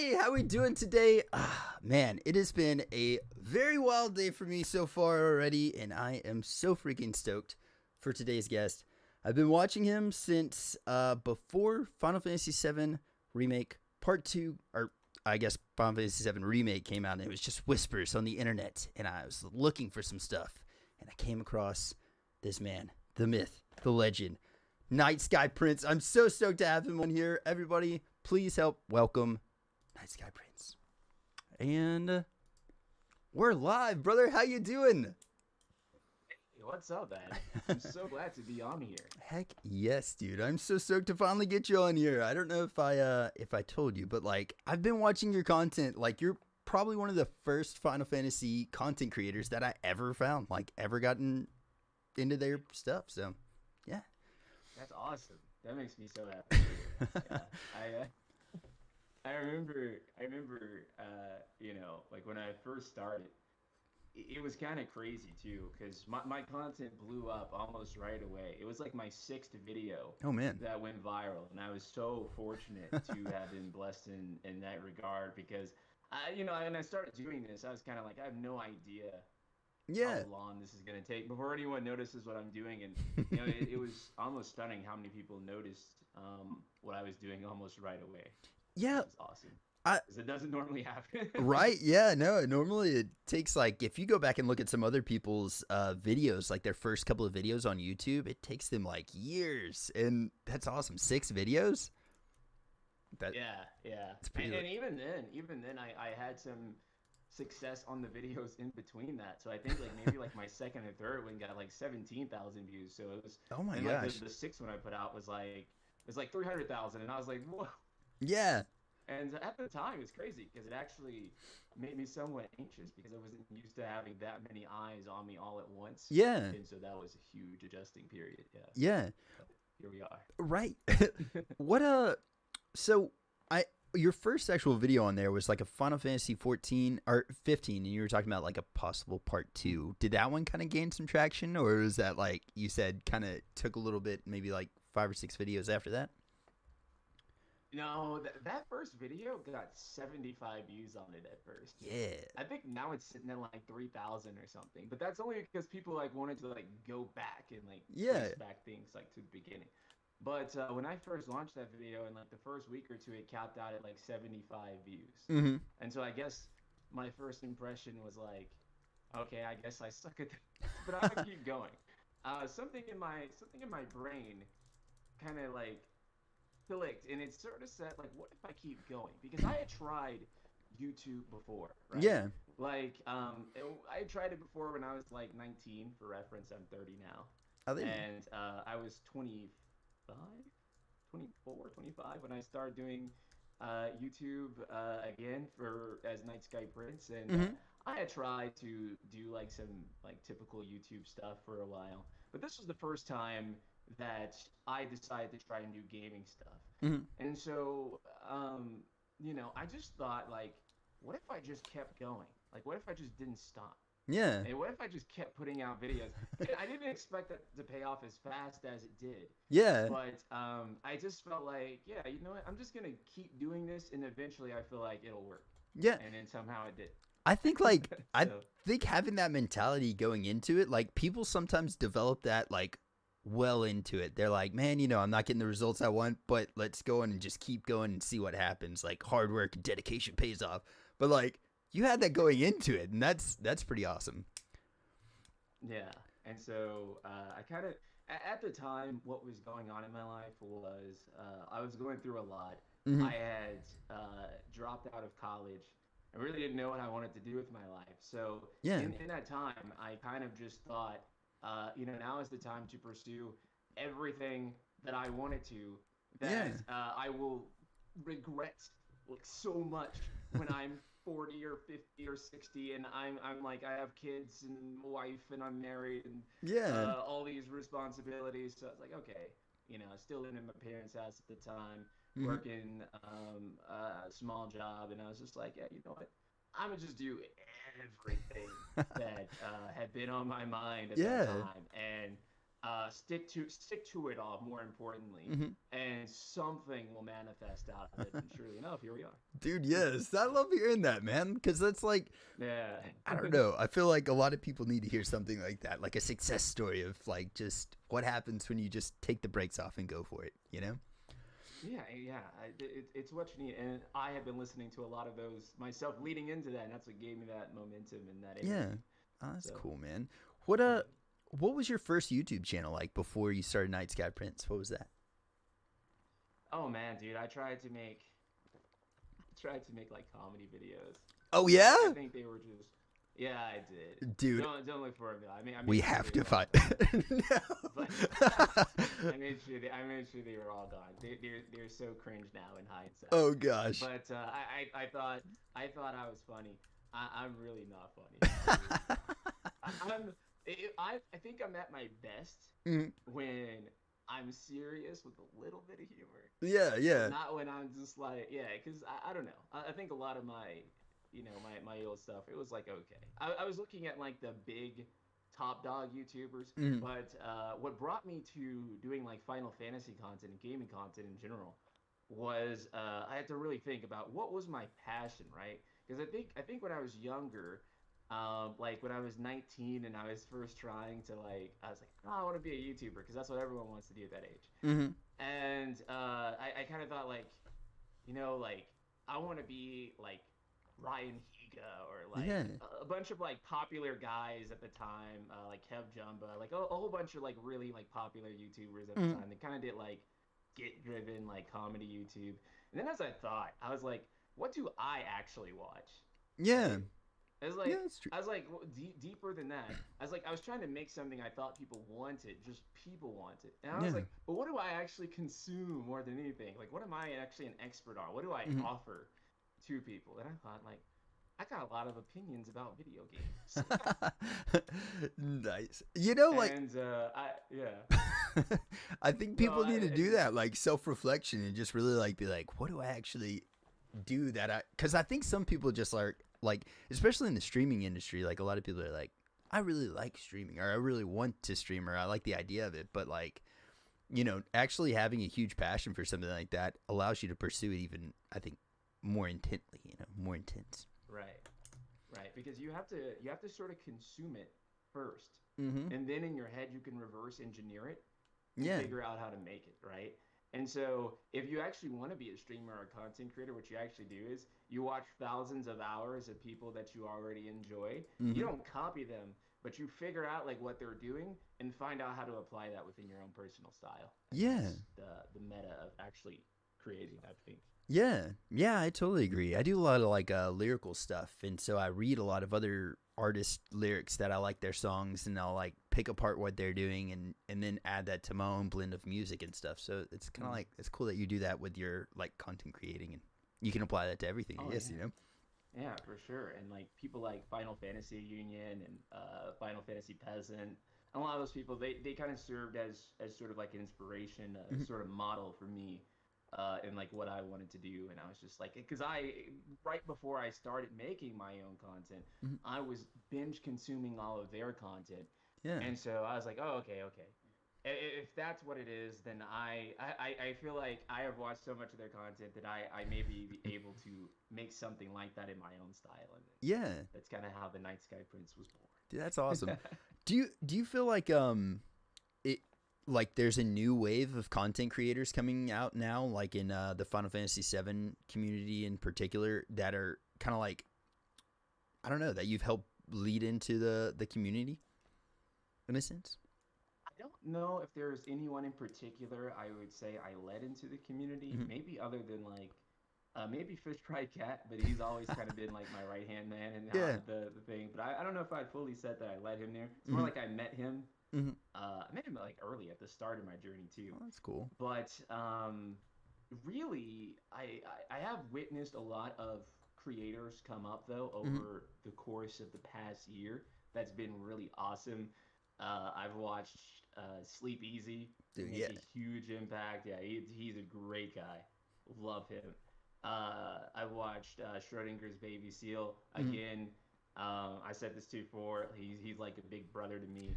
everybody. How we doing today? Man, it has been a very wild day for me so far already, and I am so freaking stoked for today's guest. I've been watching him since before Final Fantasy VII Remake Part 2, or I guess Final Fantasy VII Remake came out, and it was just whispers on the internet, and I was looking for some stuff, and I came across this man, the myth, the legend, TheNightSkyPrince. I'm so stoked to have him on here. Everybody, please help welcome TheNightSkyPrince. And we're live, brother. How you doing? Hey, what's up, man? I'm so glad to be on here. Heck yes, dude. I'm so stoked to finally get you on here. I don't know if I told you, but like I've been watching your content. Like you're probably one of the first Final Fantasy content creators that I ever found, like ever gotten into their stuff. So, yeah. That's awesome. That makes me so happy. Yeah, I remember, like when I first started, it was kind of crazy too, because my content blew up almost right away. It was like my sixth video Oh man. that went viral, and I was so fortunate to have been blessed in that regard because and I started doing this, I was kind of like, I have no idea Yeah. how long this is going to take before anyone notices what I'm doing. And it was almost stunning how many people noticed what I was doing almost right away. Yeah. Which is awesome I because it doesn't normally happen. Right? Yeah, no, normally it takes like if you go back and look at some other people's videos, like their first couple of videos on YouTube, it takes them like years. And that's awesome. 6 videos? Yeah. That's pretty And even then I had some success on the videos in between that. So I think like maybe like my second and third one got like 17,000 views. So it was, Oh my and like gosh. the sixth one I put out was like 300,000, and I was like, whoa. Yeah. And at the time, it's crazy because it actually made me somewhat anxious because I wasn't used to having that many eyes on me all at once. Yeah. And so that was a huge adjusting period. Yeah. Yeah. But here we are. Right. What so I your first actual video on there was like a Final Fantasy 14 or 15, and you were talking about like a possible part 2. Did that one kind of gain some traction, or was that like you said kind of took a little bit, maybe like 5 or 6 videos after that? No, that first video got 75 views on it at first. Yeah. I think now it's sitting at like 3,000 or something. But that's only because people like wanted to like go back and like Yeah. trace back things like to the beginning. But when I first launched that video in like the first week or two, it capped out at like 75 views. Mm-hmm. And so I guess my first impression was like, okay, I guess I suck at this, but I'm gonna keep going. Something in my brain kind of like clicked, and it sort of said like, what if I keep going? Because I had tried YouTube before, right? Yeah. Like I tried it before when I was like 19. For reference, I'm 30 now, I think. and I was 25, 24, 25 when I started doing YouTube again for as TheNightSkyPrince, and Mm-hmm. I had tried to do like some like typical YouTube stuff for a while, but this was the first time that I decided to try and do gaming stuff. Mm-hmm. And so, I just thought like, what if I just kept going? Like, what if I just didn't stop? Yeah. And what if I just kept putting out videos? And I didn't expect that to pay off as fast as it did. Yeah. But I just felt like, yeah, you know what? I'm just going to keep doing this, and eventually I feel like it'll work. Yeah. And then somehow it did. I think like I So, think having that mentality going into it, like people sometimes develop that like well into it. They're like, man, I'm not getting the results I want, but let's go in and just keep going and see what happens. Like hard work and dedication pays off. But like you had that going into it, and that's pretty awesome. yeah. And so I kind of, at the time, what was going on in my life was I was going through a lot. Mm-hmm. I had dropped out of college. I really didn't know what I wanted to do with my life. So Yeah. in that time, I kind of just thought, now is the time to pursue everything that I wanted to, that Yeah. I will regret like so much when I'm 40 or 50 or 60, and I'm like, I have kids and wife, and I'm married, and Yeah. all these responsibilities. So I was like, okay, still living in my parents' house at the time, Mm-hmm. working a small job, and I was just like, yeah, you know what? I'm gonna just do everything that had been on my mind at Yeah. that time, and stick to it all, more importantly, Hmm. and something will manifest out of it. And surely enough, here we are. Dude, yes, I love hearing that, man, because that's like, Yeah. I don't know. I feel like a lot of people need to hear something like that, like a success story of like just what happens when you just take the brakes off and go for it, you know? Yeah. It's what you need, and I have been listening to a lot of those myself leading into that, and that's what gave me that momentum and that Yeah. energy. Oh, that's So, cool, man. What what was your first YouTube channel like before you started Night Sky Prince? What was that? oh man, dude, tried to make like comedy videos. Oh I yeah? think they were just, yeah, I did. Dude, Don't look for them. I we made sure have they to were all find. gone. But No. I made sure they were all gone. They're so cringe now in hindsight. Oh gosh. But I thought I was funny. I'm really not funny. I think I'm at my best Mhm. when I'm serious with a little bit of humor, Yeah, but yeah. not when I'm just like, yeah, because I don't know. I think a lot of my old stuff, it was like, okay. I was looking at like the big top dog YouTubers, Mhm. but what brought me to doing like Final Fantasy content and gaming content in general was I had to really think about what was my passion, right? Because I think when I was younger, like when I was 19 and I was first trying to like, I was like, oh, I want to be a YouTuber because that's what everyone wants to do at that age. Mhm. And I kind of thought like, like I want to be like Ryan Higa or like Yeah. a bunch of like popular guys at the time, like Kev Jumba, like a whole bunch of like really like popular YouTubers at the Mhm. time. They kind of did like get driven like comedy YouTube. And then as I thought, I was like, what do I actually watch? Yeah. Right? I was Yeah, like, that's true. deeper than that. I was trying to make something I thought people wanted, just people wanted. And I was Yeah. like, but what do I actually consume more than anything? Like, what am I actually an expert on? What do I Mhm. offer to people? And I thought, like, I got a lot of opinions about video games. Nice. You know, like, And yeah. I think No, people need to I do just, that, like self reflection, and just really like be like, what do I actually do that I? Because I think some people just like, especially in the streaming industry, like a lot of people are like, I really like streaming, or I really want to stream, or I like the idea of it, but like, actually having a huge passion for something like that allows you to pursue it even, I think, more intently, more intense. right. Right, because you have to sort of consume it first, Mm-hmm. and then in your head you can reverse engineer it and Yeah. figure out how to make it, right? And so if you actually want to be a streamer or a content creator, what you actually do is you watch thousands of hours of people that you already enjoy. You Mm-hmm. don't copy them, but you figure out like what they're doing and find out how to apply that within your own personal style. And Yeah. that's the meta of actually creating, I think. Yeah, yeah, I totally agree. I do a lot of like lyrical stuff, and so I read a lot of other artists' lyrics that I like their songs, and I'll like pick apart what they're doing, and then add that to my own blend of music and stuff. So it's kind of Mm. like it's cool that you do that with your like content creating, and you can apply that to everything. I Oh guess yeah. you know. Yeah, for sure. And like people like Final Fantasy Union and Final Fantasy Peasant, and a lot of those people, they kind of served as sort of like an inspiration, Mhm. sort of model for me, and like what I wanted to do. And I was just like, because right before I started making my own content, Mhm. I was binge consuming all of their content, Yeah, and so I was like, oh, okay, okay. If that's what it is, then I feel like I have watched so much of their content that I may be able to make something like that in my own style, and then yeah, that's kind of how the Night Sky Prince was dude, that's awesome. born. Do you feel like it like there's a new wave of content creators coming out now, like in the Final Fantasy VII community in particular, that are kind of like, I don't know, that you've helped lead into the community in a sense. I don't know if there's anyone in particular I would say I led into the community, Hmm. maybe other than like maybe Fish Fried Cat, but he's always kind of been like my right hand man and Yeah. the thing. But I don't know if I'd fully said that I led him there. It's more Hmm. like I met him. Hmm. I met him like early at the start of my journey too. Oh, that's cool. But really, I have witnessed a lot of creators come up though Hmm. over the course of the past year. That's been really awesome. I've watched Sleep Easy Dude, make yeah. a huge impact. Yeah, he's a great guy. Love him. I've watched Schrodinger's Baby Seal Hmm. again. I said this too before. He's like a big brother to me.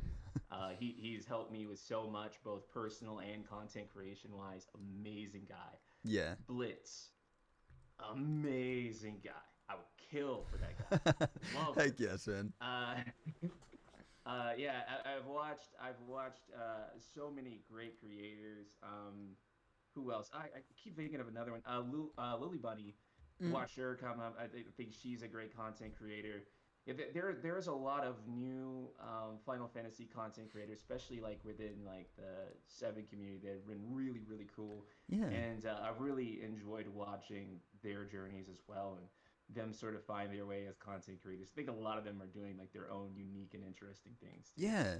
He's helped me with so much, both personal and content creation wise. Amazing guy. Yeah. Blitz, amazing guy. I would kill for that guy. Love him. Heck yes, man. Uh, yeah, I've watched so many great creators. Who else? I keep thinking of another one. Lily Bunny. Mm. Watch her come up. I think she's a great content creator. Yeah, there's a lot of new Final Fantasy content creators, especially like within like the Seven community that have been really really cool, Yeah. and I've really enjoyed watching their journeys as well, and them sort of find their way as content creators. I think a lot of them are doing like their own unique and interesting things too. Yeah.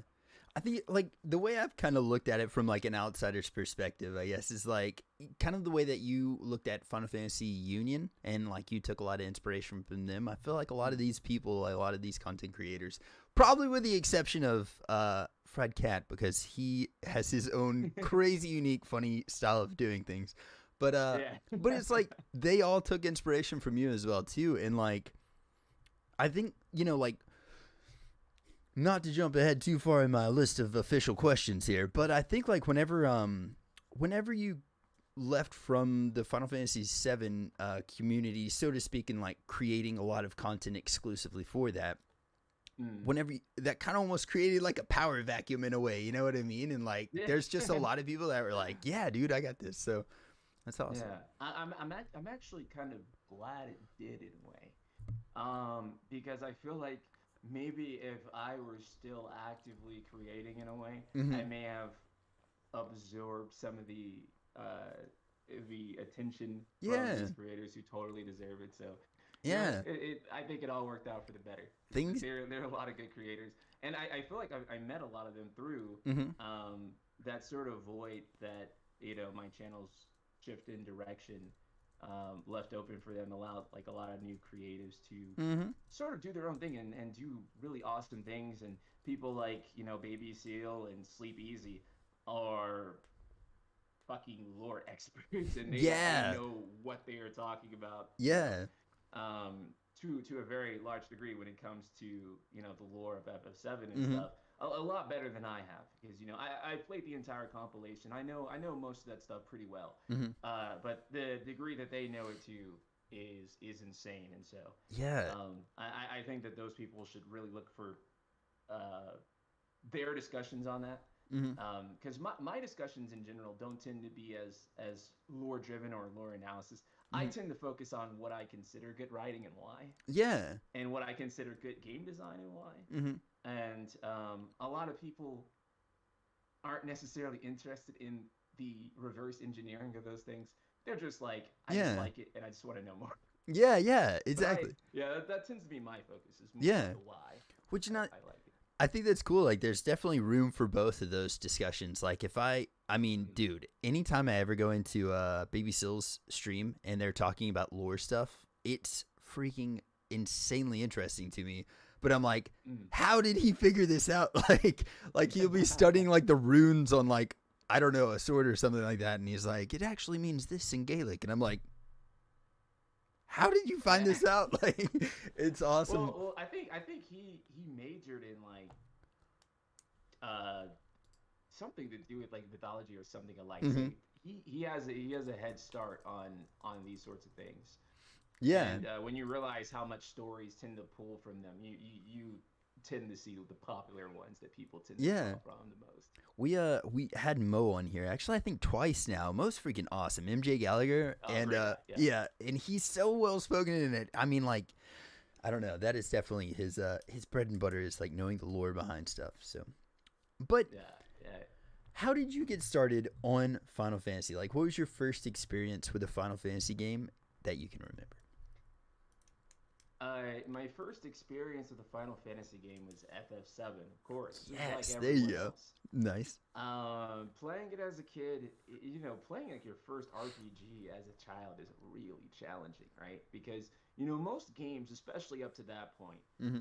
I think like the way I've kind of looked at it from like an outsider's perspective, I guess, is like kind of the way that you looked at Final Fantasy Union and like you took a lot of inspiration from them. I feel like a lot of these people, like, a lot of these content creators, probably with the exception of Fred Cat, because he has his own crazy, unique, funny style of doing things. Yeah. But it's like they all took inspiration from you as well too, and like I think like not to jump ahead too far in my list of official questions here, but I think like whenever you left from the Final Fantasy VII community, so to speak, and like creating a lot of content exclusively for that, Mm. that kind of almost created like a power vacuum in a way, you know what I mean? And like Yeah. there's just a lot of people that were like, yeah, dude, I got this. So that's awesome. Yeah, I'm actually kind of glad it did in a way, because I feel like maybe if I were still actively creating in a way, Hmm. I may have absorbed some of the attention from Yeah, these creators who totally deserve it. So, yeah. I think it all worked out for the better. Things. There are a lot of good creators, and I feel like I met a lot of them through Hmm. that sort of void that my channel's shift in direction left open for them, allowed like a lot of new creatives to Hmm. sort of do their own thing and do really awesome things. And people like Baby Seal and Sleep Easy are fucking lore experts, and they Yeah, know what they are talking about, yeah. to a very large degree when it comes to the lore of FF7 and Hmm. stuff. A lot better than I have, because I played the entire compilation. I know most of that stuff pretty well, Hmm. but the degree that they know it to is insane. And so Yeah. I think that those people should really look for uh, their discussions on that, Hmm. because my discussions in general don't tend to be as lore driven or lore analysis. I Hmm. tend to focus on what I consider good writing and why, Yeah. and what I consider good game design and why. Hmm. And a lot of people aren't necessarily interested in the reverse engineering of those things. They're just like, I just Yeah. like it and I just want to know more. Yeah. Yeah. But Exactly. that tends to be my focus, is more of Yeah. the why Which not. I like it. I think that's cool. Like, there's definitely room for both of those discussions. Like, I mean, Mm. dude, anytime I ever go into Baby Sill's stream and they're talking about lore stuff, it's freaking insanely interesting to me. But I'm like, Mm. how did he figure this out? Like he'll be studying like the runes on like I don't know, a sword or something like that, and he's like, it actually means this in Gaelic, and I'm like, how did you find Yeah. this out? Like, it's awesome. Well, I think he majored in like uh something to do with like mythology or something alike. So Hmm. he has a head start on these sorts of things. Yeah. And when you realize how much stories tend to pull from them, you tend to see the popular ones that people tend to Yeah. draw from the most. We had Mo on here. Actually, I think twice now. Mo's freaking awesome. MJ Gallagher, Oh, and great guy. Yeah. yeah, and he's so well spoken in it. I mean, like, I don't know. That is definitely his bread and butter is like knowing the lore behind stuff. So, but Yeah. Yeah. how did you get started on Final Fantasy? Like, what was your first experience with a Final Fantasy game that you can remember? My first experience with a Final Fantasy game was FF7, of course, just like Yes, there you everyone go. else. Nice. Playing it as a kid, playing like your first RPG as a child is really challenging, right? Because most games, especially up to that point, Hmm.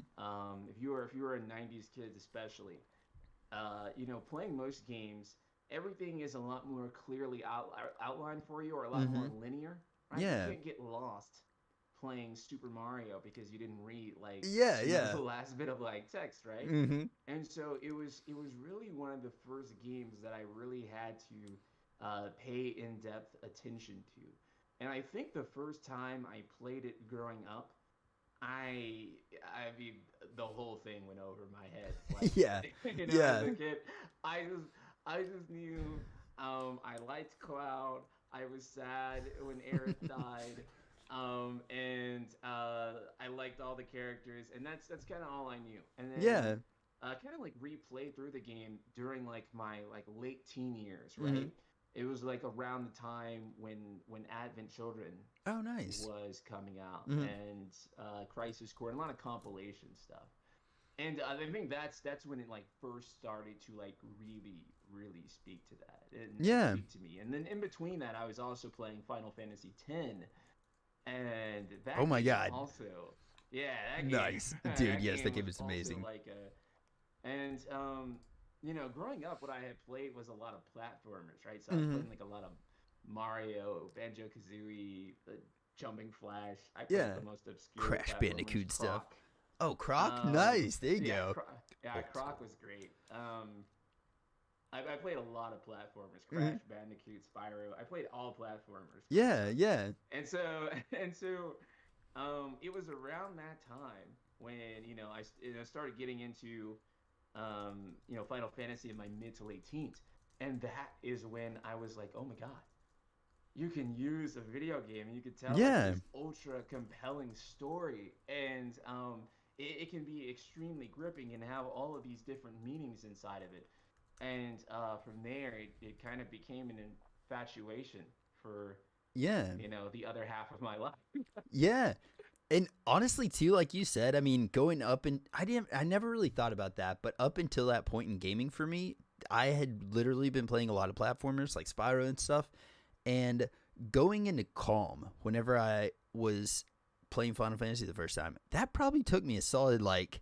if you were a '90s kid, especially, playing most games, everything is a lot more clearly outlined for you, or a lot more Hmm. linear, right? You Yeah. can't get lost playing Super Mario because you didn't read like Yeah, yeah. the last bit of like text, right? Mm-hmm. And so it was really one of the first games that I really had to pay in-depth attention to. And I think the first time I played it growing up, I mean the whole thing went over my head. Yeah. Like as Yeah. a kid, I just knew I liked Cloud. I was sad when Aerith died. And I liked all the characters, and that's kind of all I knew. And then Yeah. kind of like replay through the game during like my like late teen years, Mm-hmm. right? It was like around the time when Advent Children Oh, nice. was coming out, Mm-hmm. and Crisis Core, and a lot of compilation stuff. And I think that's when it like first started to like really speak to that and Yeah. speak to me. And then in between that, I was also playing Final Fantasy X, and Oh that my game God. also, yeah, that game, Nice, dude. that Yes, game that was game is also amazing. like a, and growing up, what I had played was a lot of platformers, right? So I was Mm-hmm. playing like a lot of Mario, Banjo Kazooie, Jumping Flash. I played Yeah. the most obscure Crash platformers, Bandicoot stuff. Croc. Oh, Croc. Nice. There you Yeah, go. yeah, Old Croc school. was great. I played a lot of platformers, Mm-hmm. Crash Bandicoot, Spyro. I played all platformers growing Yeah. up, Yeah. and so it was around that time when started getting into Final Fantasy in my mid to late teens, and that is when I was like, oh my god, you can use a video game and you can tell like Yeah. this ultra compelling story, and it can be extremely gripping and have all of these different meanings inside of it. And from there, it kind of became an infatuation for Yeah. the other half of my life. Yeah. And honestly, too, like you said, I mean, going up and I never really thought about that, but up until that point in gaming for me, I had literally been playing a lot of platformers like Spyro and stuff. And going into Calm, whenever I was playing Final Fantasy the first time, that probably took me a solid like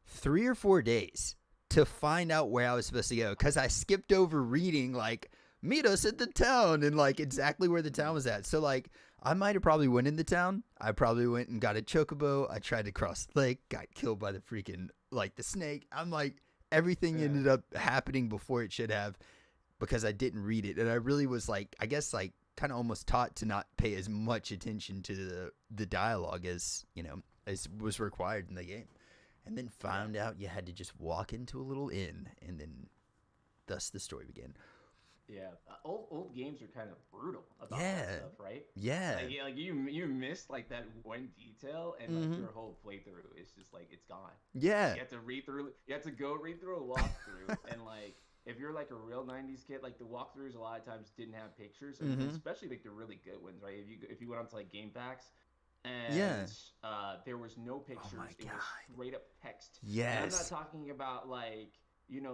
3 or 4 days to find out where I was supposed to go because I skipped over reading like meet us at the town and like exactly where the town was at. So like I might have probably went in the town. I probably went and got a chocobo. I tried to cross the lake, got killed by the freaking like the snake. I'm like everything Yeah. ended up happening before it should have because I didn't read it, and I really was like I guess like kind of almost taught to not pay as much attention to the dialogue as as was required in the game, and then Yeah. found out you had to just walk into a little inn, and then thus the story began. Yeah, old games are kind of brutal about that Yeah, stuff, right? yeah, Like, yeah, like you missed like that one detail, and like mm-hmm. your whole playthrough is just like it's gone. Yeah, You have to read through. You have to go read through a walkthrough, and like if you're like a real '90s kid, like the walkthroughs a lot of times didn't have pictures, and mm-hmm. especially like the really good ones, right? If you went onto like Game Packs, Yeah. and there was no Oh my pictures, it was god. straight up text. And I'm not Yes. talking about like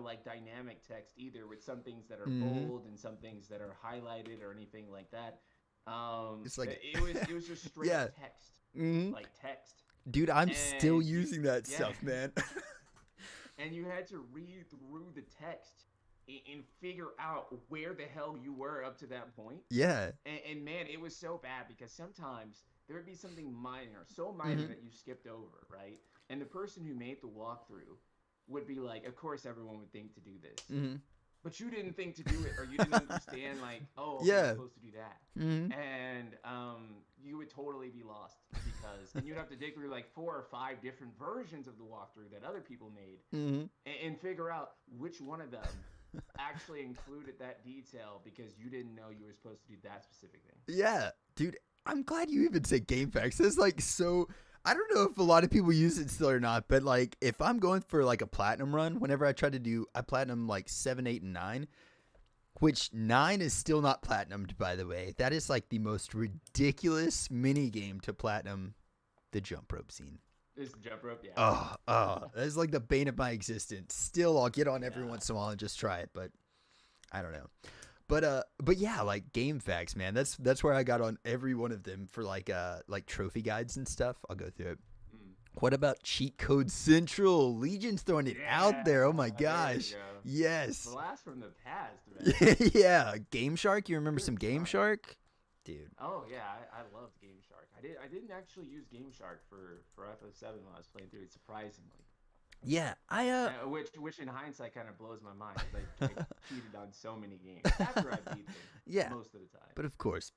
like dynamic text either, with some things that are Mm-hmm. bold and some things that are highlighted or anything like that. It's like It was just straight yeah. up text, Mm-hmm. like text, Dude, I'm still and using that yeah, stuff, man. and you had to read through the text and figure out where the hell you were up to that point. Yeah. And man, it was so bad because sometimes there would be something minor, so minor Mm-hmm. that you skipped over, right? And the person who made the walkthrough would be like, of course everyone would think to do this, Mm-hmm. but you didn't think to do it, or you didn't understand like, oh, okay, I'm Yeah. supposed to do that. Mm-hmm. And you would totally be lost because then you'd have to dig through like 4 or 5 different versions of the walkthrough that other people made, Mm-hmm. and figure out which one of them actually included that detail because you didn't know you were supposed to do that specific thing. Yeah, dude. I'm glad you even said game facts. It's like so. I don't know if a lot of people use it still or not, but like if I'm going for like a platinum run, whenever I try to do, I platinum like 7, 8, and 9, which 9 is still not platinumed, by the way. That is like the most ridiculous mini game to platinum the jump rope scene. This jump rope, yeah. That's like the bane of my existence. Still, I'll get on every Yeah. once in a while and just try it, but I don't know. But yeah, like game facts, man. That's where I got on every one of them for like trophy guides and stuff. I'll go through it. Mm. What about Cheat Code Central? Legion's throwing it out there. Oh my There you gosh. go. Yes. Blast from the past, man. Yeah. Game Shark. You remember Good some Game God. Shark? Dude. Oh yeah, I loved Game Shark. I didn't actually use Game Shark for FF7 when I was playing through it, surprisingly. Yeah, Which in hindsight kind of blows my mind. I cheated on so many games after I beat them yeah, most of the time. but of course,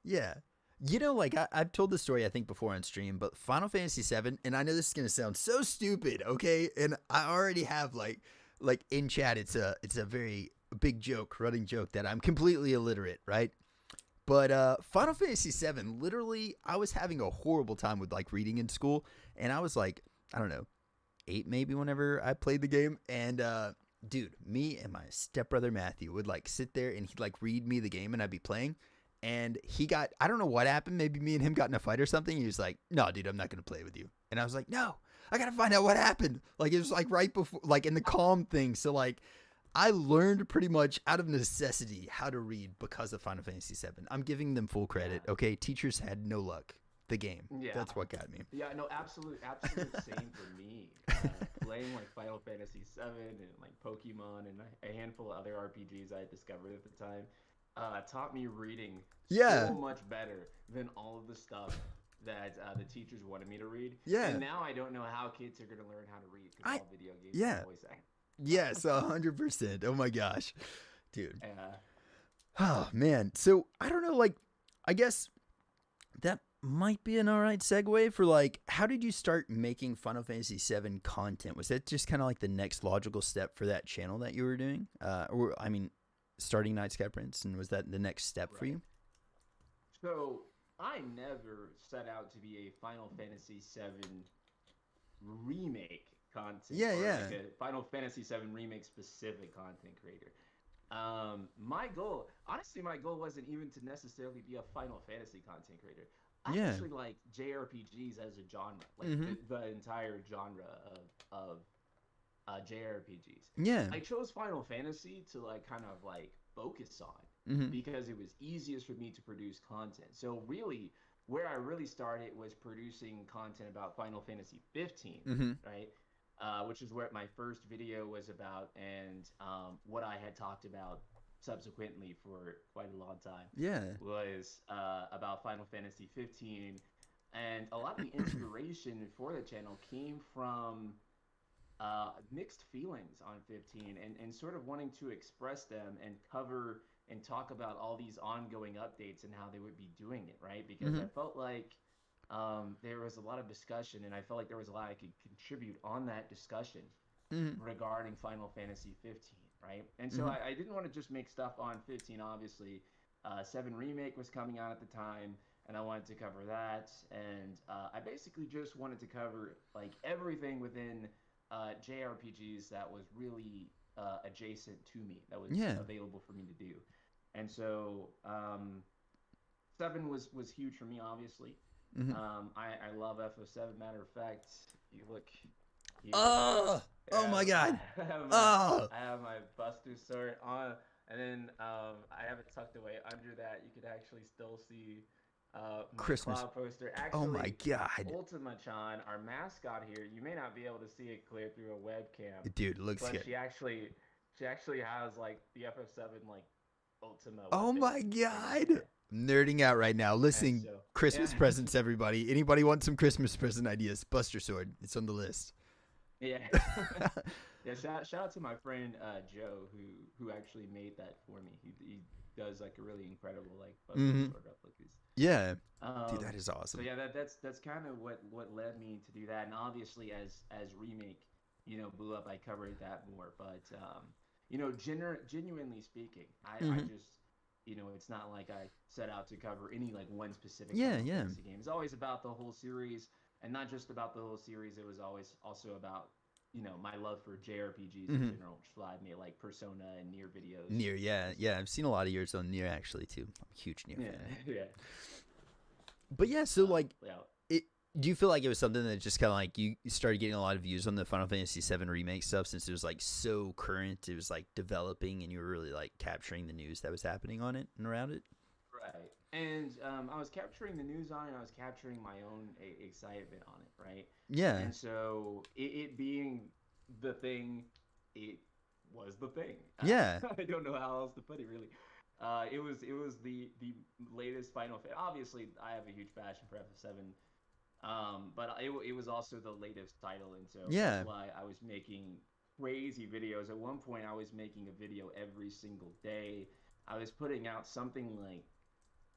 yeah. Like I've told this story I think before on stream, but Final Fantasy VII, and I know this is gonna sound so stupid, okay? And I already have like in chat, it's a very big joke, running joke that I'm completely illiterate, right? But Final Fantasy VII, literally, I was having a horrible time with like reading in school, and I was like, I don't know, 8 maybe whenever I played the game, and dude, me and my stepbrother Matthew would like sit there and he'd like read me the game, and I'd be playing, and I don't know what happened, maybe me and him got in a fight or something. He was like, "No, dude, I'm not gonna play with you," and I was like, "No, I gotta find out what happened." Like it was like right before, like in the calm thing. So like I learned pretty much out of necessity how to read because of Final Fantasy VII. I'm giving them full credit. Okay, teachers had no luck. The game. Yeah. That's what got me. Yeah, no, absolute same for me. Playing like Final Fantasy VII and like Pokemon and a handful of other RPGs I had discovered at the time taught me reading so much better than all of the stuff that the teachers wanted me to read. Yeah. And now I don't know how kids are going to learn how to read because all video games are voice acting. Yes, 100%. Oh my gosh, dude. Yeah. Oh man. So I don't know. Like, I guess that might be an alright segue for like, how did you start making Final Fantasy VII content? Was that just kind of like the next logical step for that channel that you were doing? Or I mean, starting NightSkyPrince, and was that the next step for you? So I never set out to be a Final Fantasy VII remake content. Yeah. Like a Final Fantasy VII remake specific content creator. My goal wasn't even to necessarily be a Final Fantasy content creator. I actually like JRPGs as a genre, like the entire genre of JRPGs. Yeah. I chose Final Fantasy to like kind of like focus on because it was easiest for me to produce content. So really, where I really started was producing content about Final Fantasy 15, right? Which is what my first video was about, and what I had talked about subsequently for quite a long time. Was about Final Fantasy 15, and a lot of the inspiration for the channel came from mixed feelings on 15, and sort of wanting to express them and cover and talk about all these ongoing updates and how they would be doing it, right? Because I felt like there was a lot of discussion, and I felt like there was a lot I could contribute on that discussion regarding Final Fantasy 15, right? And so I didn't want to just make stuff on 15, obviously. 7 Remake was coming out at the time, and I wanted to cover that, and I basically just wanted to cover like everything within JRPGs that was really adjacent to me, that was available for me to do. And so 7 was huge for me, obviously. I love FF7. Matter of fact, you look here. Oh my god. I have my Buster sword on, and then I have it tucked away under that. You could actually still see my Christmas cloud poster. Actually, oh my god. Ultima-chan, our mascot here, you may not be able to see it clear through a webcam. Dude, it looks but good. She actually has like the FF7 like Ultima. Oh my god. I'm nerding out right now. Listen, Christmas presents, everybody. Anybody want some Christmas present ideas? Buster Sword. It's on the list. Yeah. Yeah. Shout out to my friend Joe who actually made that for me. He does like a really incredible like Buster Sword replicas. Yeah. Dude, that is awesome. So yeah, that's kind of what led me to do that. And obviously as Remake, blew up, I covered that more. But genuinely speaking, I just it's not like I set out to cover any like one specific Fantasy game. It's always about the whole series, and not just about the whole series. It was always also about my love for JRPGs in general, which is why I made like Persona and Nier videos. Nier, yeah, I've seen a lot of yours on Nier actually too. I'm a huge Nier fan. Yeah. But yeah, so like, do you feel like it was something that just kind of like you started getting a lot of views on the Final Fantasy VII Remake stuff since it was like so current, it was like developing, and you were really like capturing the news that was happening on it and around it? Right. And I was capturing the news on it, I was capturing my own excitement on it, right? Yeah. And so it being the thing, it was the thing. Yeah. I don't know how else to put it, really. It was the latest Final Fantasy. Obviously, I have a huge passion for FF7. But it was also the latest title, and so that's Yeah. why I was making crazy videos. At one point, I was making a video every single day. I was putting out something like,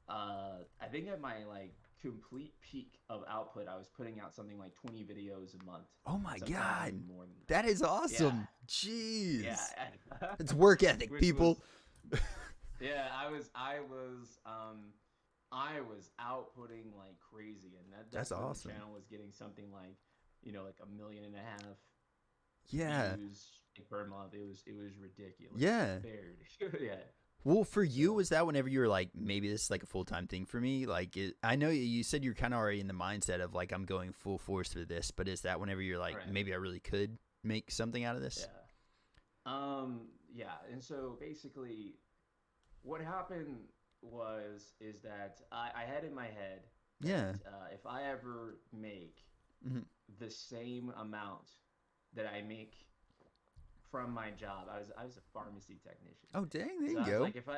I think at my like complete peak of output, I was putting out something like 20 videos a month, Oh my sometimes God. even more than That is that. Yeah, awesome. Jeez. yeah. It's work ethic, Which was, people. yeah, I was outputting like crazy, and That's that's when the awesome. channel was getting something like, like 1.5 million Yeah. views like, per month. It was ridiculous, Yeah. very ridiculous. Yeah. Well, for you, So was that whenever you were like, maybe this is like a full time thing for me? Like, I know you said you're kind of already in the mindset of like, I'm going full force for this, but is that whenever you're like, right, maybe I really could make something out of this? yeah, yeah, and so basically, what happened is that I had in my head Yeah. that if I ever make Hmm. the same amount that I make from my job. I was a pharmacy technician. Oh, dang. There So you I was go. like, if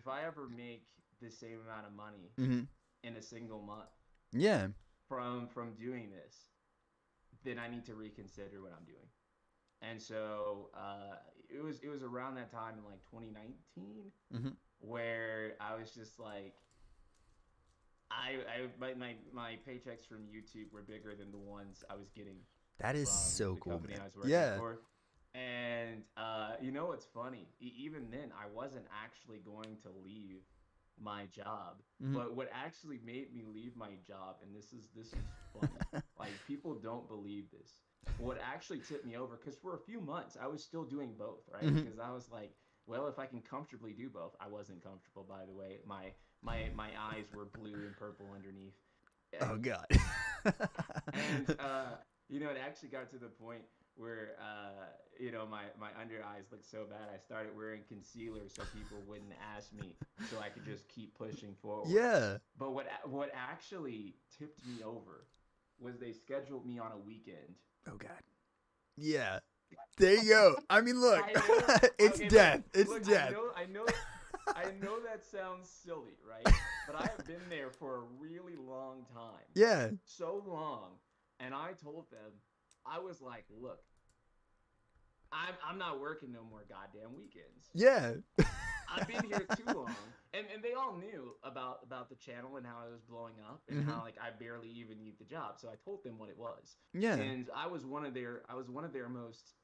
I ever make the same amount of money Hmm. in a single month Yeah. from doing this, then I need to reconsider what I'm doing. And so it was around that time in like 2019 Hmm. where I was just like, my paychecks from YouTube were bigger than the ones I was getting That is from so the cool, company man. I was working Yeah. for. And you know what's funny? Even then, I wasn't actually going to leave my job. Hmm. But what actually made me leave my job, and this is funny, like people don't believe this. What actually tipped me over, because for a few months I was still doing both, right? Hmm. Because I was like, well, if I can comfortably do both, I wasn't comfortable, by the way. My eyes were blue and purple underneath. Oh, God. And it actually got to the point where my under eyes looked so bad I started wearing concealer so people wouldn't ask me, so I could just keep pushing forward. Yeah. But what actually tipped me over was they scheduled me on a weekend. Oh, God. Yeah. There you go. I mean, look, I know. it's Okay, death. It's look. I death. know. I know that sounds silly, right? But I have been there for a really long time, Yeah. so long, and I told them, I was like, look, I'm not working no more goddamn weekends. Yeah. I've been here too long, and they all knew about the channel and how it was blowing up and Hmm. how like I barely even need the job. So I told them what it was, Yeah. and I was one of their most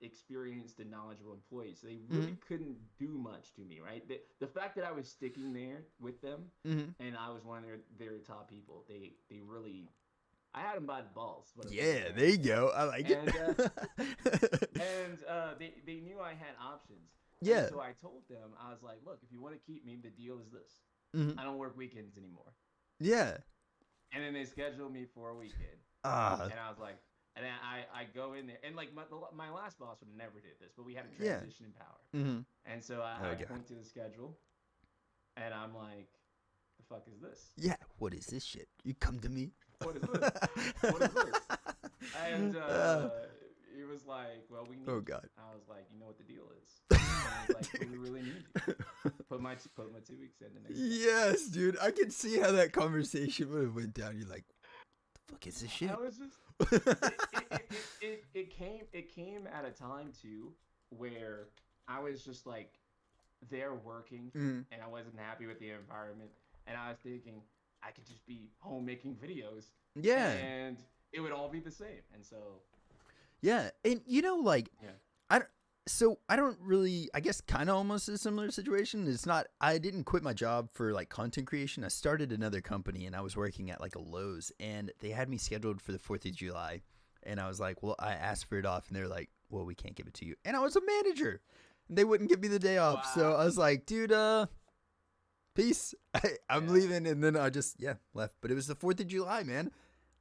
experienced and knowledgeable employees. So they really Hmm. couldn't do much to me, right? The fact that I was sticking there with them, Hmm. and I was one of their top people. They really, I had them by the balls. What I'm Yeah. saying, There you go. I like and it. they knew I had options. And Yeah. so I told them, I was like, look, if you want to keep me, the deal is this: Hmm. I don't work weekends anymore. Yeah. And then they scheduled me for a weekend, Ah. and I was like, and then I go in there, and like my last boss would have never did this, but we had a Yeah. transition in power, Hmm. and so I Oh, God. point to the schedule, and I'm like, the fuck is this? Yeah. What is this shit? You come to me. What is this? What is this? And Uh, he was like, well, we need oh, you. God. I was like, you know what the deal is? And I was like, well, we really need you. Put my 2 weeks in the next month. Yes, dude. I can see how that conversation would have went down. You're like, the fuck is this I shit? was just it came at a time too where I was just like there working, Mm. and I wasn't happy with the environment, and I was thinking I could just be home making videos Yeah. and it would all be the same. And so Yeah. And like, yeah. I don't, so I don't really, I guess kind of almost a similar situation. It's not, I didn't quit my job for like content creation. I started another company and I was working at like a Lowe's, and they had me scheduled for the 4th of July. And I was like, well, I asked for it off, and they're like, well, we can't give it to you. And I was a manager, and they wouldn't give me the day off. So I Wow. was like, dude, peace. I'm Yeah. leaving. And then I just, yeah, left. But it was the 4th of July, man.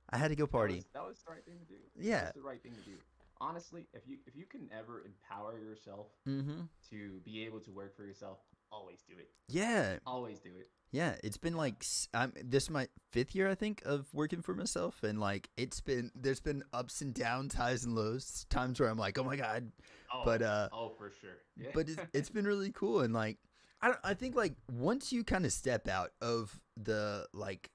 I had to go That party. was that was the right thing to do. That Yeah. was the right thing to do. Honestly, if you can ever empower yourself Mm-hmm. to be able to work for yourself, always do it. Yeah. Always do it. Yeah, it's been like this is my 5th year, I think, of working for myself, and like there's been ups and downs, highs and lows, times where I'm like, oh my God, Oh, but oh, for sure. Yeah. it's been really cool, and like I think like once you kind of step out of the like,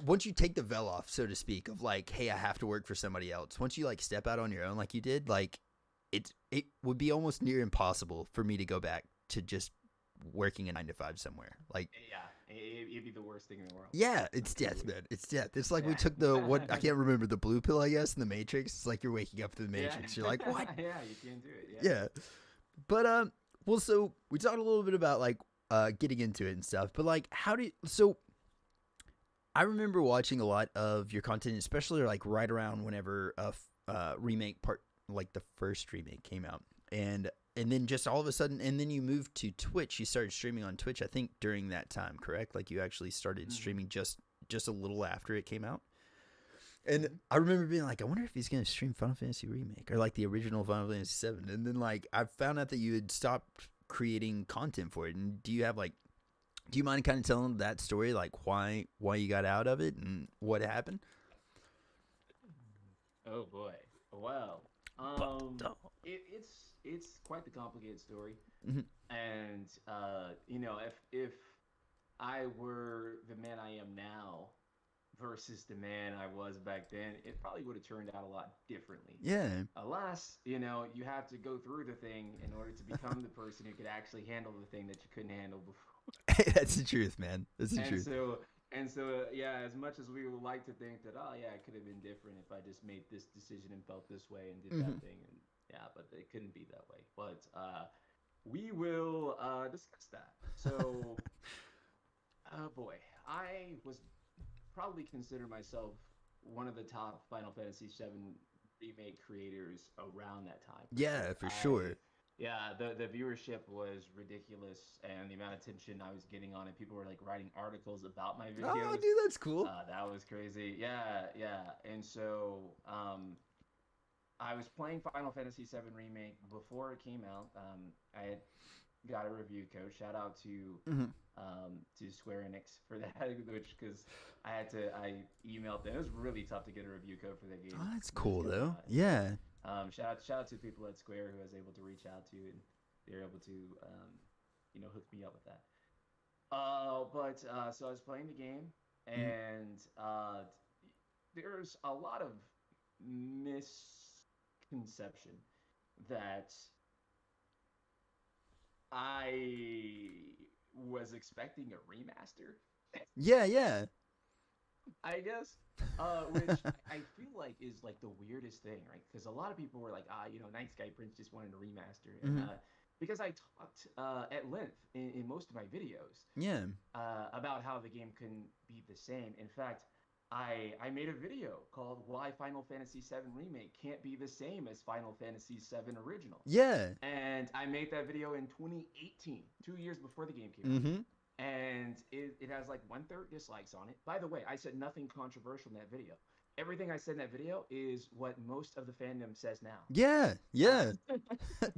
once you take the veil off, so to speak, of like, hey, I have to work for somebody else. Once you like step out on your own, like you did, like it would be almost near impossible for me to go back to just working a 9 to 5 somewhere. Like, Yeah, it'd be the worst thing in the world. yeah, it's death, man. It's death. It's like we took the what I can't remember, the blue pill, I guess, in the Matrix. It's like you're waking up to the Matrix. You're like, what? Yeah, you can't do it. Yeah. But well, so we talked a little bit about like getting into it and stuff. But like, so I remember watching a lot of your content, especially like right around whenever remake part, like the first remake came out, and then just all of a sudden, and then you moved to Twitch. You started streaming on Twitch, I think, during that time, correct? Like you actually started streaming just a little after it came out. And I remember being like, I wonder if he's gonna stream Final Fantasy Remake or like the original Final Fantasy VII. And then like I found out that you had stopped creating content for it. And do you mind kind of telling that story, like why you got out of it and what happened? Oh boy. Well, it's quite the complicated story, and you know, if I were the man I am now versus the man I was back then, it probably would have turned out a lot differently. Yeah. Alas, you know, you have to go through the thing in order to become the person who could actually handle the thing that you couldn't handle before. That's the truth, man. That's the truth. So, yeah, as much as we would like to think that, oh, yeah, it could have been different if I just made this decision and felt this way and did that thing. And yeah, but it couldn't be that way. But we will discuss that. So, oh boy, I was probably consider myself one of the top Final Fantasy VII Remake creators around that time. Yeah, for sure. Yeah, the viewership was ridiculous, and the amount of attention I was getting on it. People were like writing articles about my videos. Oh, dude, that's cool. That was crazy. Yeah. And so I was playing Final Fantasy VII Remake before it came out. I had got a review code. Shout out to Square Enix for that, which because I emailed them. It was really tough to get a review code for that game. Oh, that's cool though. Yeah. Shout out to people at Square who I was able to reach out to, and they were able to hook me up with that. So I was playing the game, and there's a lot of misconception that I was expecting a remaster. Yeah. I guess, which I feel like is like the weirdest thing, right? Because a lot of people were like, NightSkyPrince just wanted a remaster, and because I talked at length in most of my videos, about how the game couldn't be the same. In fact, I made a video called "Why Final Fantasy VII Remake Can't Be the Same as Final Fantasy VII Original." Yeah. And I made that video in 2018, 2 years before the game came out. And it has like 1/3 dislikes on it. By the way, I said nothing controversial in that video. Everything I said in that video is what most of the fandom says now. Yeah.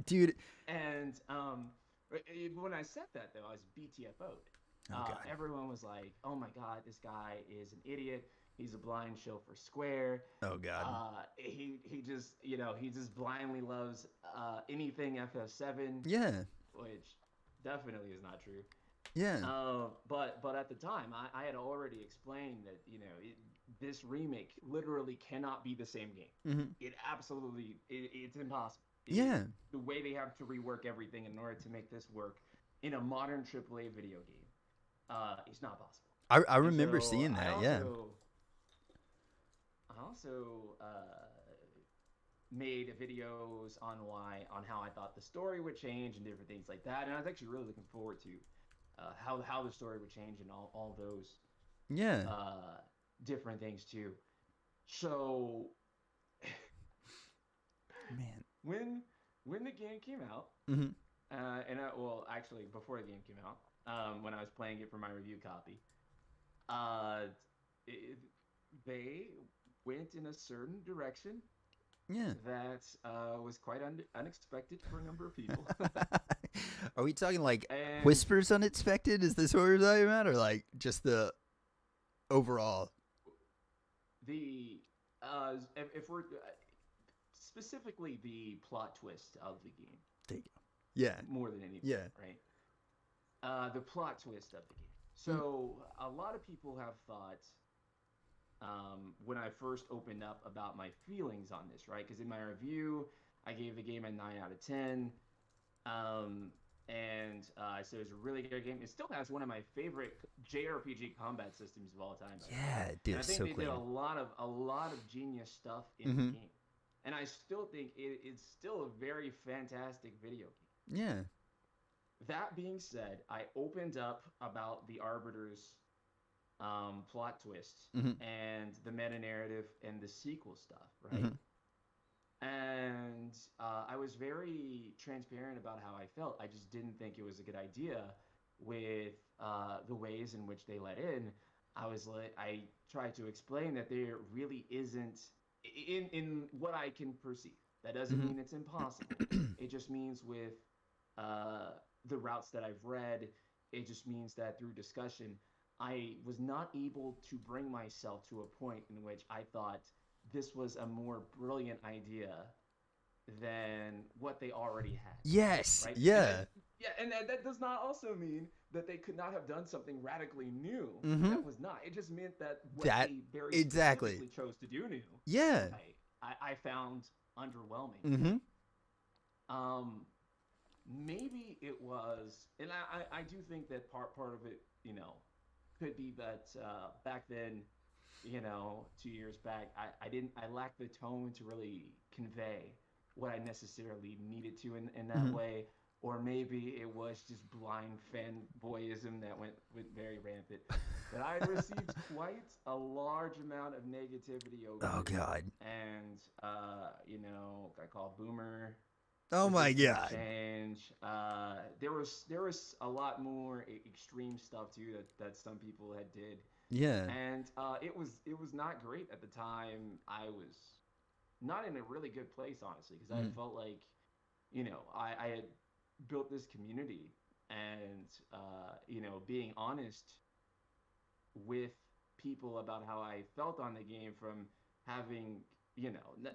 Dude. And when I said that, though, I was BTFO'd. Everyone was like, oh my God, this guy is an idiot. He's a blind shill for Square. Oh God. He just blindly loves anything FF7. Yeah. Which definitely is not true. Yeah. But at the time, I had already explained that this remake literally cannot be the same game. It absolutely it's impossible. The way they have to rework everything in order to make this work in a modern AAA video game, it's not possible. I remember seeing that. I also made videos on how I thought the story would change and different things like that, and I was actually really looking forward to how the story would change and all those different things too. So man, when the game came out, actually before the game came out, when I was playing it for my review copy, they went in a certain direction that was quite unexpected for a number of people. Are we talking like whispers unexpected? Is this what we're talking about, or like just the overall? If we're specifically the plot twist of the game. There you go. Yeah. More than anything. Yeah. Right. the plot twist of the game. So a lot of people have thought, when I first opened up about my feelings on this, right? Because in my review, I gave the game a 9 out of 10. Um, and I said it was a really good game. It still has one of my favorite JRPG combat systems of all time, by the way. Yeah, dude, And I it's think so they did clean. a lot of genius stuff in the game. And I still think it's still a very fantastic video game. Yeah. That being said, I opened up about the Arbiter's plot twists and the meta narrative and the sequel stuff, right? And I was very transparent about how I felt. I just didn't think it was a good idea with the ways in which they let in. I tried to explain that there really isn't in what I can perceive. That doesn't mean it's impossible. It just means with the routes that I've read, it just means that through discussion, I was not able to bring myself to a point in which I thought this was a more brilliant idea than what they already had. Yes. Right? Yeah. And that does not also mean that they could not have done something radically new. That was not. It just meant that what they very specifically chose to do new. Yeah. I found underwhelming. Maybe it was, and I do think that part of it, could be that back then, 2 years back, I lacked the tone to really convey what I necessarily needed to in that way, or maybe it was just blind fanboyism that went very rampant. But I received quite a large amount of negativity over Oh it. God. And I call Boomer. Oh my God. Change. There was a lot more extreme stuff too that some people had did. Yeah. And it was not great at the time. I was not in a really good place, honestly, because I felt like, I had built this community, and being honest with people about how I felt on the game from having,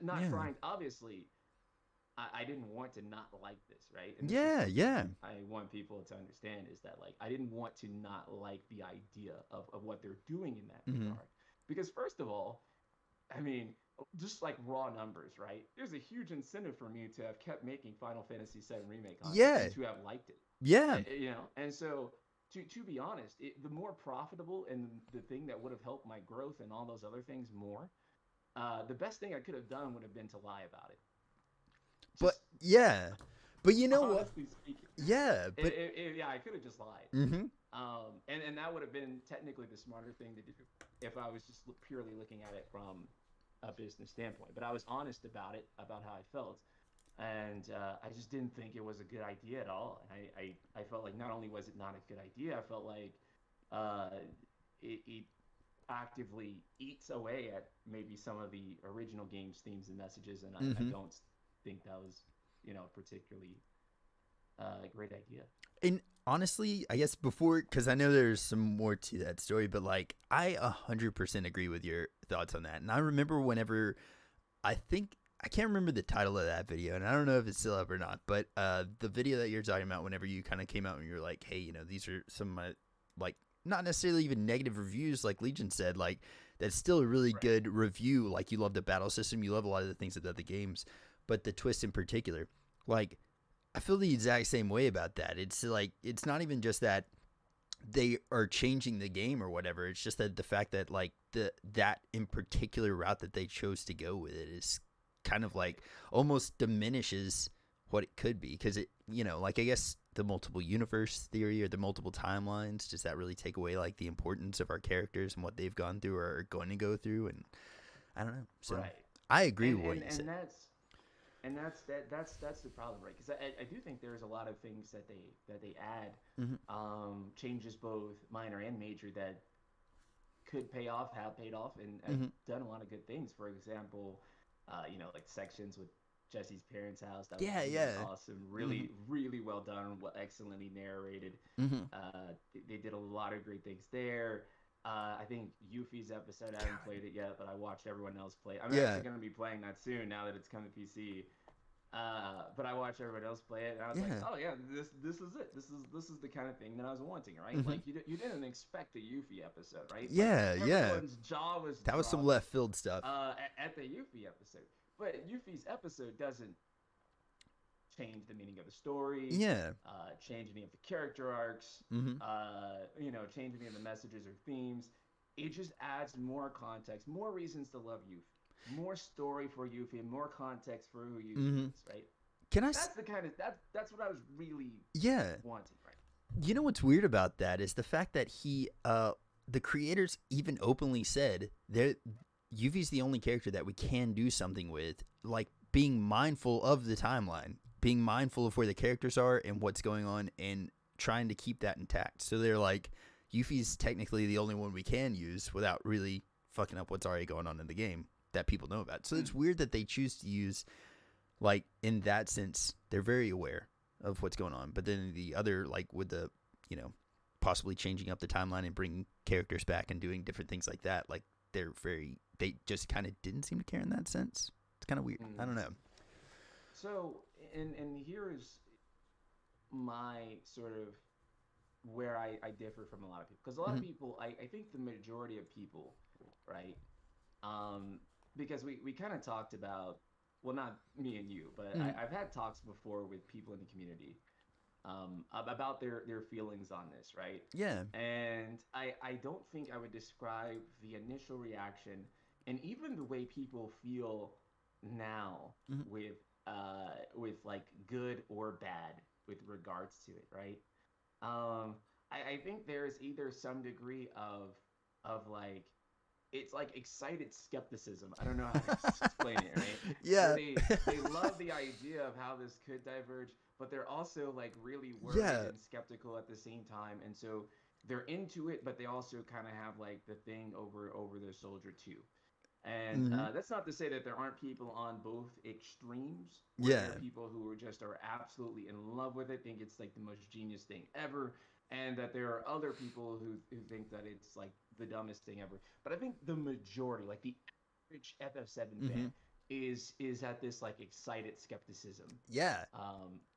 not trying, obviously. I didn't want to not like this, right? And this is Yeah. I want people to understand is that, like, I didn't want to not like the idea of what they're doing in that regard. Because first of all, I mean, just like raw numbers, right? There's a huge incentive for me to have kept making Final Fantasy VII Remake content and to have liked it. Yeah. And so to be honest, the more profitable and the thing that would have helped my growth and all those other things more, the best thing I could have done would have been to lie about it. But yeah, but you know what? Honestly speaking, Yeah, but I could have just lied. And that would have been technically the smarter thing to do if I was just purely looking at it from a business standpoint. But I was honest about it, about how I felt, and I just didn't think it was a good idea at all. And I felt like not only was it not a good idea, I felt like it actively eats away at maybe some of the original game's themes and messages, and I don't think that was, particularly a great idea. And honestly, I guess before, because I know there's some more to that story, but like I 100% agree with your thoughts on that. And I remember whenever, I can't remember the title of that video, and I don't know if it's still up or not, but the video that you're talking about, whenever you kind of came out and you're like, hey, these are some of my, like, not necessarily even negative reviews, like Legion said, like that's still a really good review. Like, you love the battle system, you love a lot of the things about the games. But the twist in particular, like, I feel the exact same way about that. It's like, it's not even just that they are changing the game or whatever. It's just that the fact that, like, that in particular route that they chose to go with it is kind of like almost diminishes what it could be. Because it, like, I guess the multiple universe theory or the multiple timelines, does that really take away, like, the importance of our characters and what they've gone through or are going to go through? And I don't know. So I agree with what you said. And that's the problem, right? Because I do think there's a lot of things that they add, changes both minor and major that could pay off, have paid off, and have done a lot of good things. For example, like sections with Jesse's parents' house. That was really awesome. Really, really well done. Excellently narrated. They did a lot of great things there. I think Yuffie's episode, I haven't played it yet, but I watched everyone else play it. I'm actually going to be playing that soon now that it's come to PC. But I watched everyone else play it, and I was like, Yeah. oh yeah, this is it. This is the kind of thing that I was wanting, right? Hmm. Like you didn't expect a Yuffie episode, right? Like Yeah, yeah. everyone's jaw was That was some dropped left field stuff. at the Yuffie episode, but Yuffie's episode doesn't change the meaning of the story, Yeah. change any of the character arcs, Hmm. change any of the messages or themes. It just adds more context, more reasons to love Yuffie, more story for Yuffie, and more context for who Yuffie Hmm. is, right? Can I? That's the kind of that's what I was really Yeah. wanting, right? You know what's weird about that is the fact that the creators even openly said that Yuvi's the only character that we can do something with, like being mindful of the timeline, being mindful of where the characters are and what's going on, and trying to keep that intact. So they're like, Yuffie's technically the only one we can use without really fucking up what's already going on in the game that people know about. So it's weird that they choose to use, like, in that sense, they're very aware of what's going on. But then the other, like, with the, possibly changing up the timeline and bringing characters back and doing different things like that, like, they just kind of didn't seem to care in that sense. It's kind of weird. I don't know. So, and here is my sort of where I differ from a lot of people, because a lot of Mm-hmm. people, I think the majority of people, right? Um, because we kind of talked about, well, not me and you, but Mm-hmm. I've had talks before with people in the community about their feelings on this, right? Yeah. And I don't think I would describe the initial reaction and even the way people feel now Mm-hmm. with like good or bad with regards to it, right? Um, I think there's either some degree of like it's like excited skepticism. I don't know how to explain it, right? Where Yeah. they love the idea of how this could diverge, but they're also like really worried Yeah. and skeptical at the same time, and so they're into it, but they also kind of have like the thing over their soldier too. And Mm-hmm. that's not to say that there aren't people on both extremes, where there are Yeah. people who are just are absolutely in love with it, think it's like the most genius thing ever, and that there are other people who think that it's like the dumbest thing ever. But I think the majority, like the average FF7 Mm-hmm. fan, is at this like excited skepticism Yeah.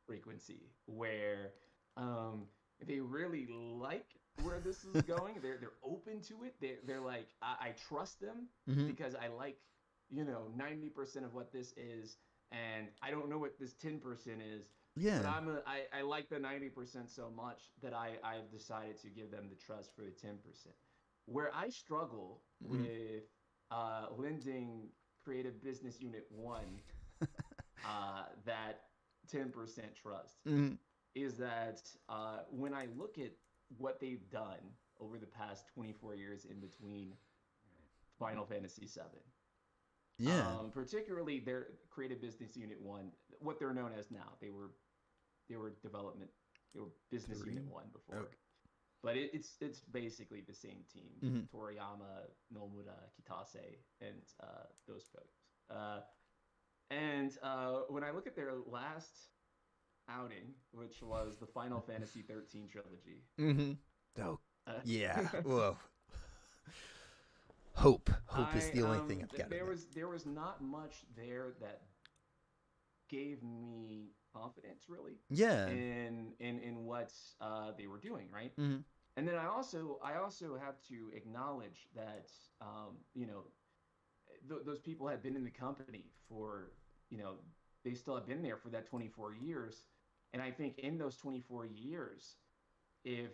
frequency where um, they really like where this is going. They're open to it. They're like I trust them Mm-hmm. because I like 90% of what this is, and I don't know what this 10% is. But Yeah. I like the 90% so much that I've decided to give them the trust for the 10%. Where I struggle Mm-hmm. with lending Creative Business Unit 1 that 10% trust Mm-hmm. is that when I look at what they've done over the past 24 years in between Final Fantasy VII, Yeah. particularly their Creative Business Unit 1, what they're known as now, they were development, they were Business Unit Three. 1 before. Okay. But it's basically the same team: Mm-hmm. Toriyama, Nomura, Kitase, and those folks. And when I look at their last outing, which was the Final Fantasy 13 trilogy, Mm-hmm. Oh. uh, Yeah. Whoa. Hope. Hope is I the only thing I've got in there was not much there that gave me confidence really Yeah. in what they were doing, right? Mm-hmm. And then I also have to acknowledge that those people had been in the company for they still have been there for that 24 years, and I think in those 24 years, if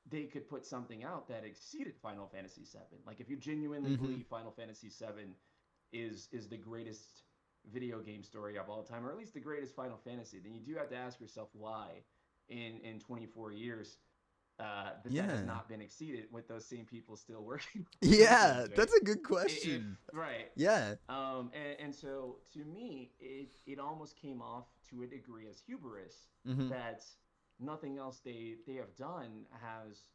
they could put something out that exceeded Final Fantasy VII, like if you genuinely Mm-hmm. believe Final Fantasy VII is the greatest video game story of all time, or at least the greatest Final Fantasy, then you do have to ask yourself why in 24 years that has Yeah. not been exceeded with those same people still working on those Yeah. games, right? That's a good If question. right. Yeah. And so to me, it almost came off to a degree as hubris Mm-hmm. that nothing else they have done has,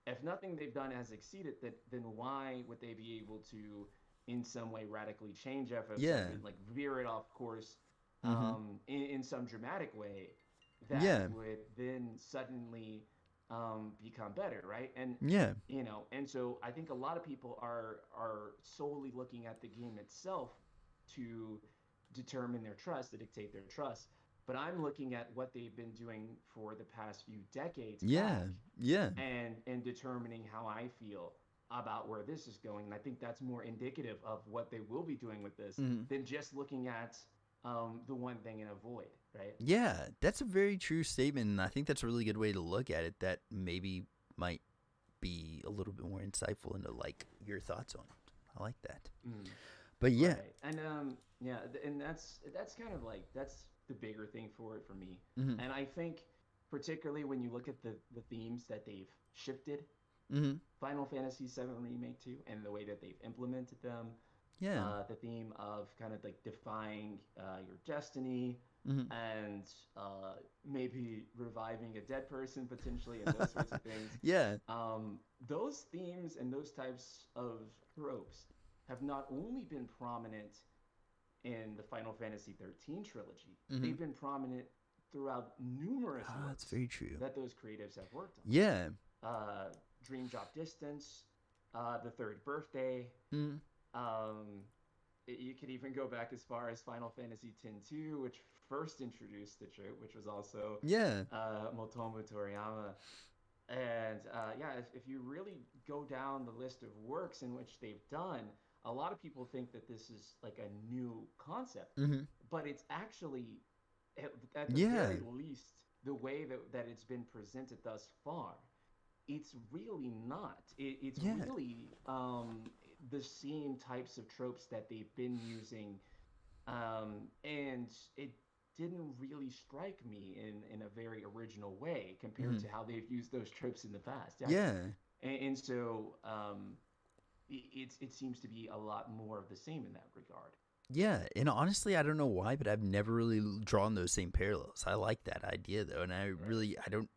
if nothing they've done has exceeded that, then why would they be able to in some way radically change Yeah. FF7, like veer it off course Mm-hmm. in some dramatic way that Yeah. would then suddenly become better, right? And Yeah. and so I think a lot of people are solely looking at the game itself to determine their trust, to dictate their trust. But I'm looking at what they've been doing for the past few decades Yeah. back, Yeah. and determining how I feel about where this is going. And I think that's more indicative of what they will be doing with this Mhm. than just looking at the one thing in a void, right? Yeah, that's a very true statement, and I think that's a really good way to look at it. That maybe might be a little bit more insightful into like your thoughts on it. I like that. Mm. But yeah. Right. And yeah, and that's kind of like that's the bigger thing for it for me. Mhm. And I think particularly when you look at the themes that they've shifted Mhm. Final Fantasy VII Remake to and the way that they've implemented them, Yeah. the theme of kind of like defying your destiny Mhm. and maybe reviving a dead person potentially and those sorts of things. Yeah. Those themes and those types of tropes have not only been prominent in the Final Fantasy 13 trilogy, Mhm. they've been prominent throughout numerous Ah, that's works very true. that those creatives have worked Yeah. on. Dream Drop Distance, The Third Birthday. Mhm. Um, you could even go back as far as Final Fantasy X-2, which first introduced the trope, which was also Yeah. Motomu Toriyama. And yeah, if you really go down the list of works in which they've done, a lot of people think that this is like a new concept, Mhm. but it's actually, at the Yeah. very least, the way that it's been presented thus far, it's really not. It's Yeah. really the same types of tropes that they've been using, and it didn't really strike me in a very original way compared Mhm. to how they've used those tropes in the past. Yeah, Yeah. and so it seems to be a lot more of the same in that regard. Yeah, and honestly, I don't know why, but I've never really drawn those same parallels. I like that idea though, and Right. I don't.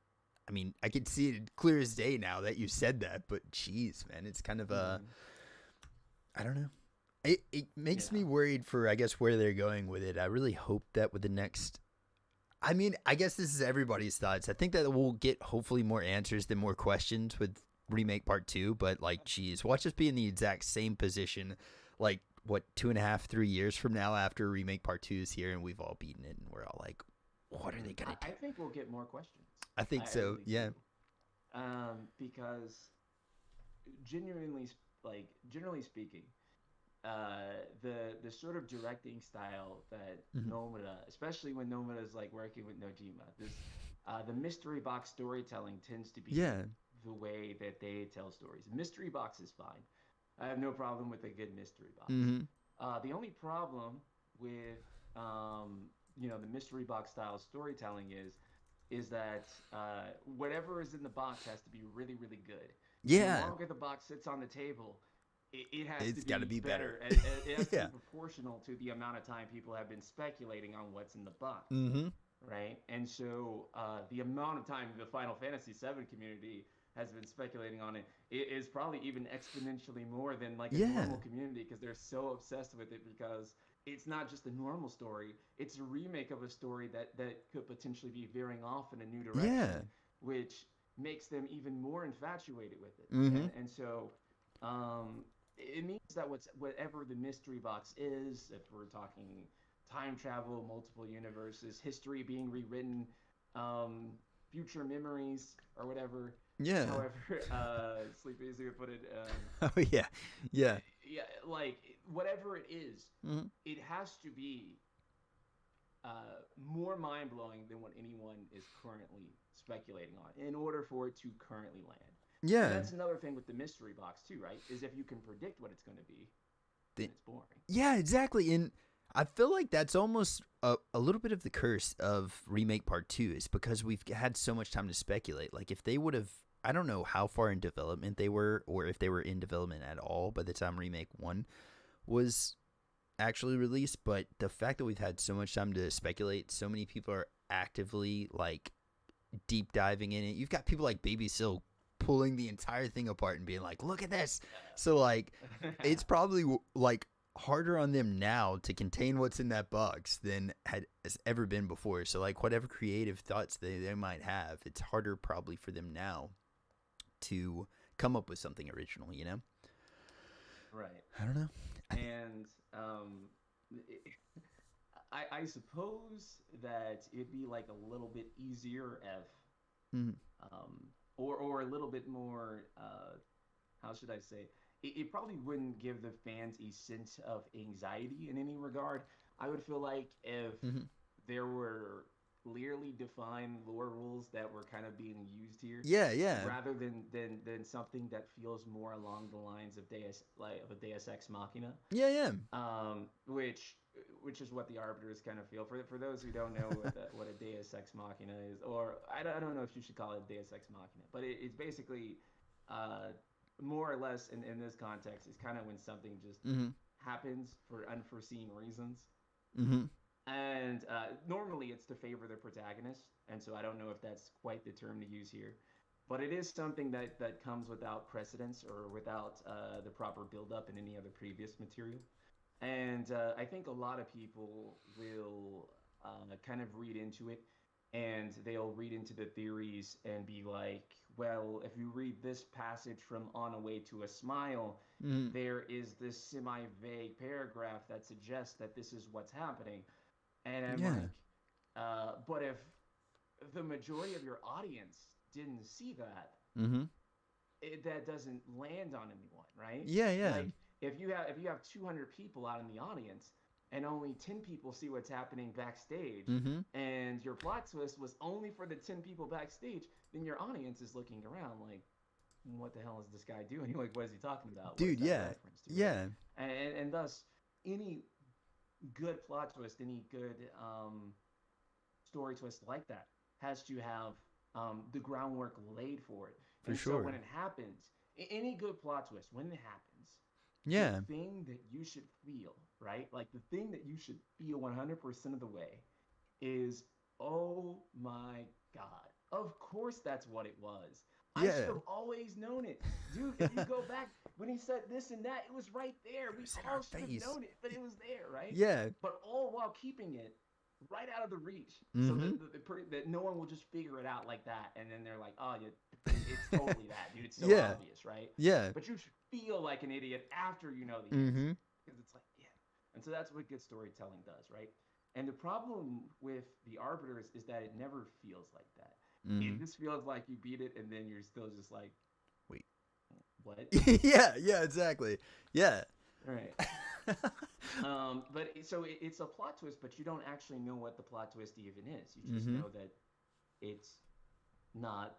I mean, I can see it clear as day now that you said that, but geez, man, it's kind of Mm-hmm. I don't know. It makes Yeah. me worried for I guess where they're going with it. I really hope that with the next. I mean, I guess this is everybody's thoughts. I think that we'll get hopefully more answers than more questions with remake part two. But like, geez, watch us be in the exact same position, like what 2.5, 3 years from now after remake part two is here, and we've all beaten it, and we're all like, what are they gonna I do? think we'll get more questions. I think I so. really Yeah. do. Because genuinely, like generally speaking, the sort of directing style that Mm-hmm. Nomura, especially when Nomura is like working with Nojima, this the mystery box storytelling tends to be Yeah. the way that they tell stories. Mystery box is fine. I have no problem with a good mystery box. Mm-hmm. The only problem with the mystery box style storytelling is that whatever is in the box has to be really, really good. And the Yeah. longer the box sits on the table, it has to It's got to be be better. better. It has to be Yeah. proportional to the amount of time people have been speculating on what's in the box, Mm-hmm. right? And so the amount of time the Final Fantasy VII community has been speculating on it is probably even exponentially more than like a Yeah. normal community because they're so obsessed with it because it's not just a normal story, it's a remake of a story that could potentially be veering off in a new Yeah. direction, which makes them even more infatuated with it. Mm-hmm. And so it means that whatever the mystery box is, if we're talking time travel, multiple universes, history being rewritten, um, future memories, or whatever. Yeah. However, Sleepy as would put it, Oh yeah. Yeah. yeah, like whatever it is, Mm-hmm. it has to be more mind blowing than what anyone is currently speculating on in order for it to currently land. And Yeah. that's another thing with the mystery box too, right? Is if you can predict what it's going to be, then The, it's boring. yeah, exactly. And I feel like that's almost a little bit of the curse of remake part two is because we've had so much time to speculate. Like if they would have, I don't know how far in development they were, or if they were in development at all by the time remake one was actually released. But the fact that we've had so much time to speculate, so many people are actively like deep diving in it. You've got people like Baby Sill pulling the entire thing apart and being like, "Look at this." So like, it's probably like harder on them now to contain what's in that box than has ever been before. So like, whatever creative thoughts they might have, it's harder probably for them now to come up with something original. You know? Right. I don't know. And I suppose that it'd be like a little bit easier if, Mhm. or a little bit more, how should I say? It probably wouldn't give the fans a sense of anxiety in any regard. I would feel like if Mhm. there were clearly defined lore rules that were kind of being used here, Yeah, yeah. rather than something that feels more along the lines of Deus, like of a Deus Ex Machina, Yeah, yeah. which is what the arbiters kind of feel. For those who don't know what a Deus Ex Machina is, or I don't know if you should call it Deus Ex Machina, but it's basically uh, more or less in this context, it's kind of when something just Mhm. happens for unforeseen reasons. Mhm. And normally it's to favor the protagonist, and so I don't know if that's quite the term to use here, but it is something that comes without precedence or without the proper build-up in any other previous material. And I think a lot of people will kind of read into it, and they'll read into the theories and be like, well, if you read this passage from On a Way to a Smile, Mhm. there is this semi vague paragraph that suggests that this is what's happening. And I'm Yeah. like, but if the majority of your audience didn't see that, Mhm. that doesn't land on anyone, right? Yeah, yeah. Like if you have 200 people out in the audience and only 10 people see what's happening backstage, Mhm. and your plot twist was only for the 10 people backstage, then your audience is looking around like, what the hell is this guy doing? Like, what is he talking about? What is Dude, that yeah. reference to, right? Yeah. And thus, any good plot twist, any good story twist like that has to have the groundwork laid for it. For And so sure. when it happens, any good plot twist, when it happens, the Yeah. thing that you should feel, right? Like the thing that you should feel 100% of the way is, oh my God. Of course that's what it was. I should Yeah. have always known it. Dude, if you go back when he said this and that, it was right there. It We was in our all should have face. known it, but it was there, right? Yeah. But all while keeping it right out of the reach, so Mhm. that no one will just figure it out like that, and then they're like, "Oh, yeah, it's totally that, dude. It's so Yeah. obvious, right?" Yeah. But you should feel like an idiot after you know the answer, Mhm. because it's like, yeah. And so that's what good storytelling does, right? And the problem with the arbiters is that it never feels like that. It Mhm. just feels like you beat it, and then you're still just like, Wait. what? Yeah, yeah, exactly. Yeah. Right. So it's a plot twist, but you don't actually know what the plot twist even is. You just Mhm. know that it's not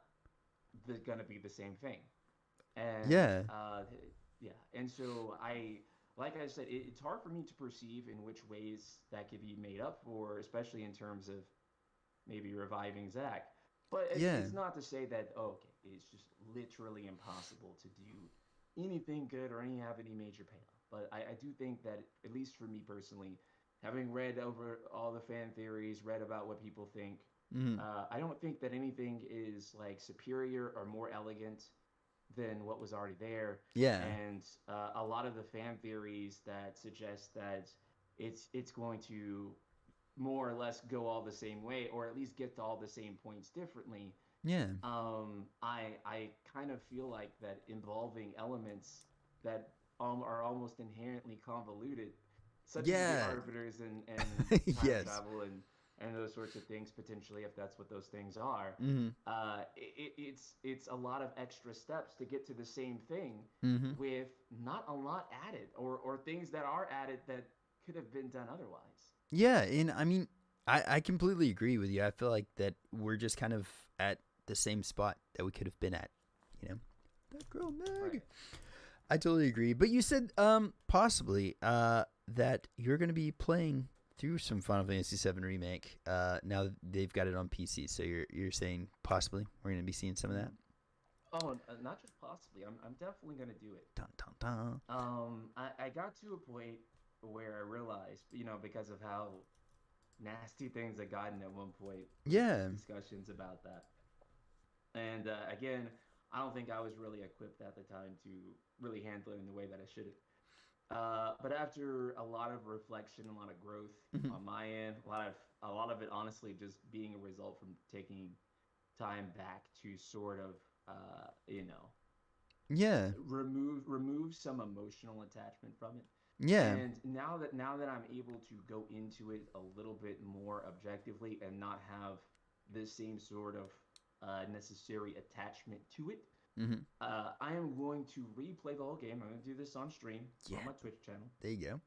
gonna be the same thing. And Yeah. yeah, and so like I said, it's hard for me to perceive in which ways that could be made up for, especially in terms of maybe reviving Zach. But Yeah. it's not to say that, oh, okay, it's just literally impossible to do anything good or have any major payoff. But I do think that, at least for me personally, having read over all the fan theories, read about what people think, Mhm. I don't think that anything is like superior or more elegant than what was already there. Yeah. And a lot of the fan theories that suggest that it's going to more or less go all the same way, or at least get to all the same points differently. Yeah. I kind of feel like that involving elements that are almost inherently convoluted, such as the Yeah. arbiters and time Yes. travel and those sorts of things, potentially, if that's what those things are. Mhm. It's a lot of extra steps to get to the same thing, Mhm. with not a lot added, or things that are added that could have been done otherwise. Yeah, and I mean, I completely agree with you. I feel like that we're just kind of at the same spot that we could have been at, you know. That girl Meg. Right. I totally agree. But you said possibly that you're going to be playing through some Final Fantasy VII remake. Now that they've got it on PC, so you're saying possibly we're going to be seeing some of that. Oh, not just possibly. I'm definitely gonna do it. Dun dun dun. I got to a point where I realized, because of how nasty things had gotten at one point with Yeah. discussions about that. And again, I don't think I was really equipped at the time to really handle it in the way that I should have. But after a lot of reflection, a lot of growth Mhm. on my end, a lot of it honestly just being a result from taking time back to sort of, Yeah. remove some emotional attachment from it. Yeah. And now that I'm able to go into it a little bit more objectively and not have the same sort of necessary attachment to it, Mm-hmm. I am going to replay the whole game. I'm going to do this on stream on Yeah. my Twitch channel, There you go.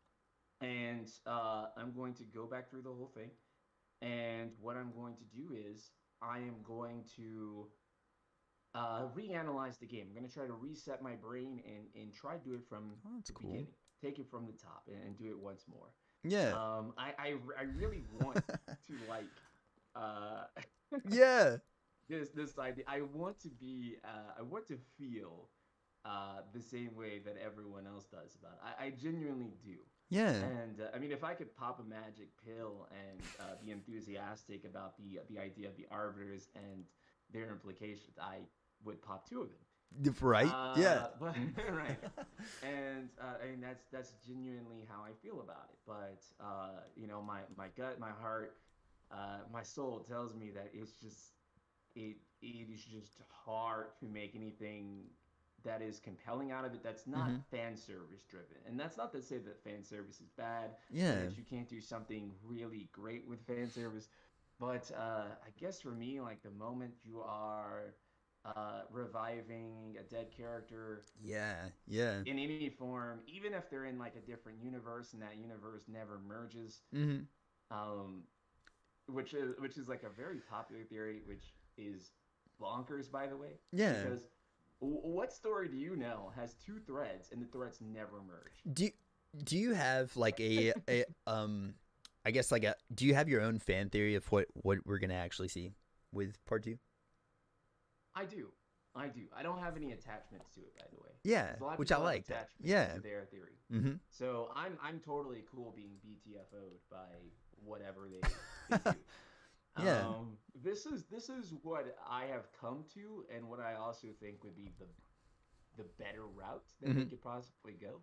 and I'm going to go back through the whole thing. And what I'm going to do is I am going to reanalyze the game. I'm going to try to reset my brain and try to do it from Oh, that's the cool. beginning. Take it from the top and do it once more. Yeah. I really want to like uh, Yeah. this idea. I want to feel the same way that everyone else does about it. I genuinely do. Yeah. And I mean, if I could pop a magic pill and be enthusiastic about the idea of the arbiters and their implications, I would pop two of them. Right. Yeah. But right, and I mean that's genuinely how I feel about it. But you know, my gut, my heart, my soul tells me that it is just hard to make anything that is compelling out of it that's not Mm-hmm. fan service driven. And that's not to say that fan service is bad or Yeah. that you can't do something really great with fan service. But I guess for me, like the moment you are reviving a dead character Yeah. Yeah. in any form, even if they're in like a different universe and that universe never merges, Mm-hmm. um, which is like a very popular theory, which is bonkers, by the way, Yeah. because what story do you know has two threads and the threads never merge? Do you have like a I guess like a do you have your own fan theory of what we're gonna actually see with part two? I do. I do. I don't have any attachments to it, by the way. Yeah, 'Cause a lot of which I people have like that. attachments Yeah. to their theory. Mm-hmm. So I'm totally cool being BTFO'd by whatever they do. Yeah. This is what I have come to, and what I also think would be the better route that they Mm-hmm. could possibly go,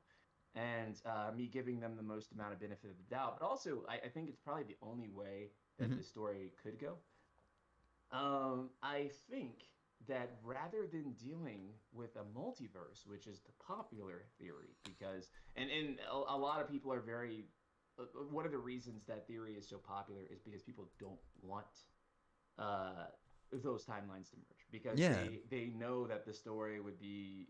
and me giving them the most amount of benefit of the doubt. But also, I think it's probably the only way that Mm-hmm. the story could go. I think that rather than dealing with a multiverse, which is the popular theory, because and a lot of people are very one of the reasons that theory is so popular is because people don't want uh, those timelines to merge because Yeah. they know that the story would be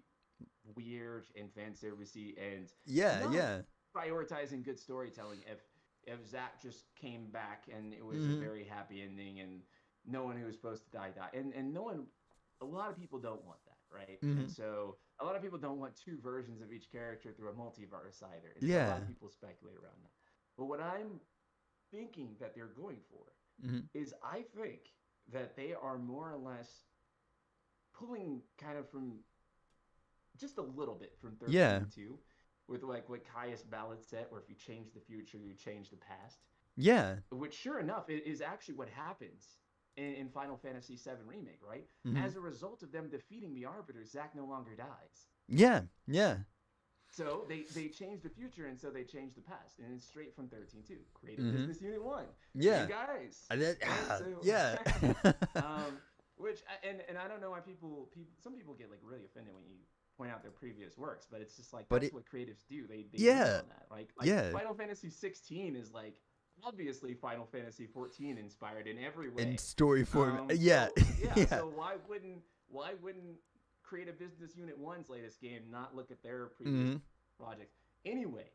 weird and fan servicey and Yeah. not Yeah. prioritizing good storytelling if Zach just came back and it was a Mm-hmm. very happy ending and no one who was supposed to die died and no one a lot of people don't want that, right? Mm-hmm. And so a lot of people don't want two versions of each character through a multiverse either, and so a Yeah. lot of people speculate around that. But what I'm thinking that they're going for Mm-hmm. is I think that they are more or less pulling kind of from just a little bit from Yeah. 13 2 with like what Caius Ballard said, where if you change the future, you change the past. Yeah. Which, sure enough, is actually what happens in Final Fantasy VII Remake, right? Mm-hmm. As a result of them defeating the Arbiter, Zack no longer dies. Yeah. Yeah. So they changed the future, and so they changed the past, and it's straight from 13.2. Creative Mm-hmm. Business Unit 1. Yeah. You guys. Right, So, yeah. which and I don't know why some people get like really offended when you point out their previous works, but it's just like But that's what creatives do. They Yeah. lean on that. Like Yeah. Final Fantasy 16 is like obviously Final Fantasy 14 inspired in every way. In story form. Yeah. So, yeah. Yeah. So why wouldn't Creative Business Unit 1's latest game not look at their previous projects? Anyway,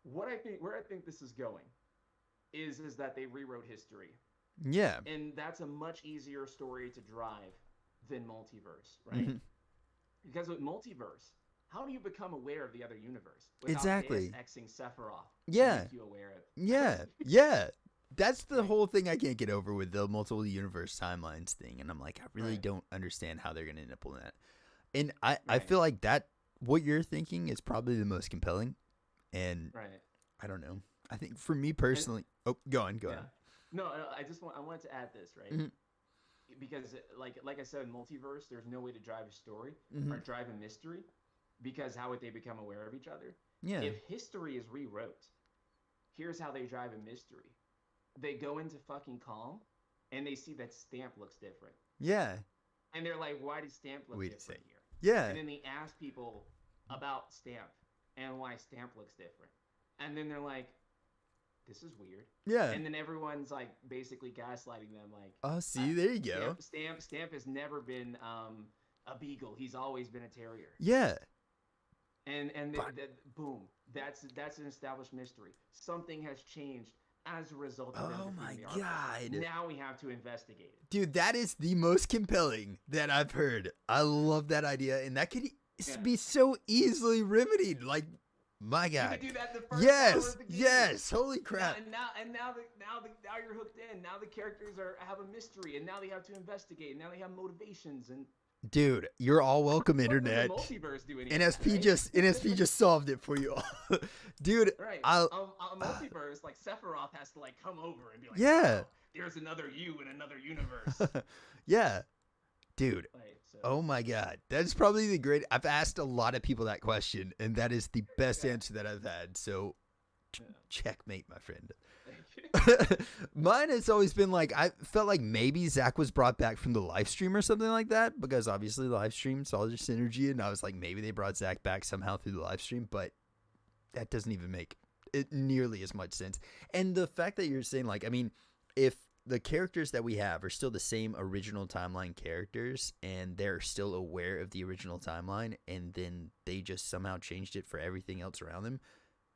where I think this is going is that they rewrote history. Yeah. And that's a much easier story to drive than multiverse, right? Mm-hmm. Because with multiverse, how do you become aware of the other universe without Exactly. Deus Exing Sephiroth Yeah. to make you aware of? Yeah. Yeah. That's the Right. whole thing I can't get over with the multiple universe timelines thing. And I'm like, I really Right. don't understand how they're going to end up on that. And I Right. feel like that, what you're thinking is probably the most compelling. And Right. I don't know. I think for me personally, go on. Yeah. No, I wanted to add this, right? Mhm. Because like I said, in multiverse, there's no way to drive a story Mhm. or drive a mystery, because how would they become aware of each other? Yeah. If history is rewrote, here's how they drive a mystery. They go into fucking Calm, and they see that Stamp looks different, Yeah. and they're like, "Why does Stamp look Wait a different sec. here?" Yeah. And then they ask people about Stamp and why Stamp looks different. and then they're like, this is weird. Yeah. And then everyone's like basically gaslighting them, like, Oh, see, there you go. Stamp has never been a beagle. He's always been a terrier. Yeah. And boom, that's an established mystery. Something has changed as a result of them. Oh my defeating the God. Arbiters. Now we have to investigate it. Dude, that is the most compelling that I've heard. I love that idea, and that could be so easily remedied. Like, my God. You could do that the first yes, hour of the game. yes. Holy crap. Now you're hooked in. Now the characters have a mystery, and now they have to investigate. And now they have motivations. And dude, you're all welcome, internet. What does the multiverse do NSP just solved it for you all. Dude, right. A multiverse, like Sephiroth has to like come over and be like, yeah, oh, there's another you in another universe. Yeah. Dude. Right, so. Oh my God. That's probably the great. I've asked a lot of people that question, and that is the best answer that I've had. So checkmate, my friend. Mine has always been like, I felt like maybe Zach was brought back from the live stream or something like that, because obviously the live stream saw their synergy, and I was like, maybe they brought Zach back somehow through the live stream, but that doesn't even make it nearly as much sense. And the fact that you're saying, like, I mean, if the characters that we have are still the same original timeline characters, and they're still aware of the original timeline, and then they just somehow changed it for everything else around them,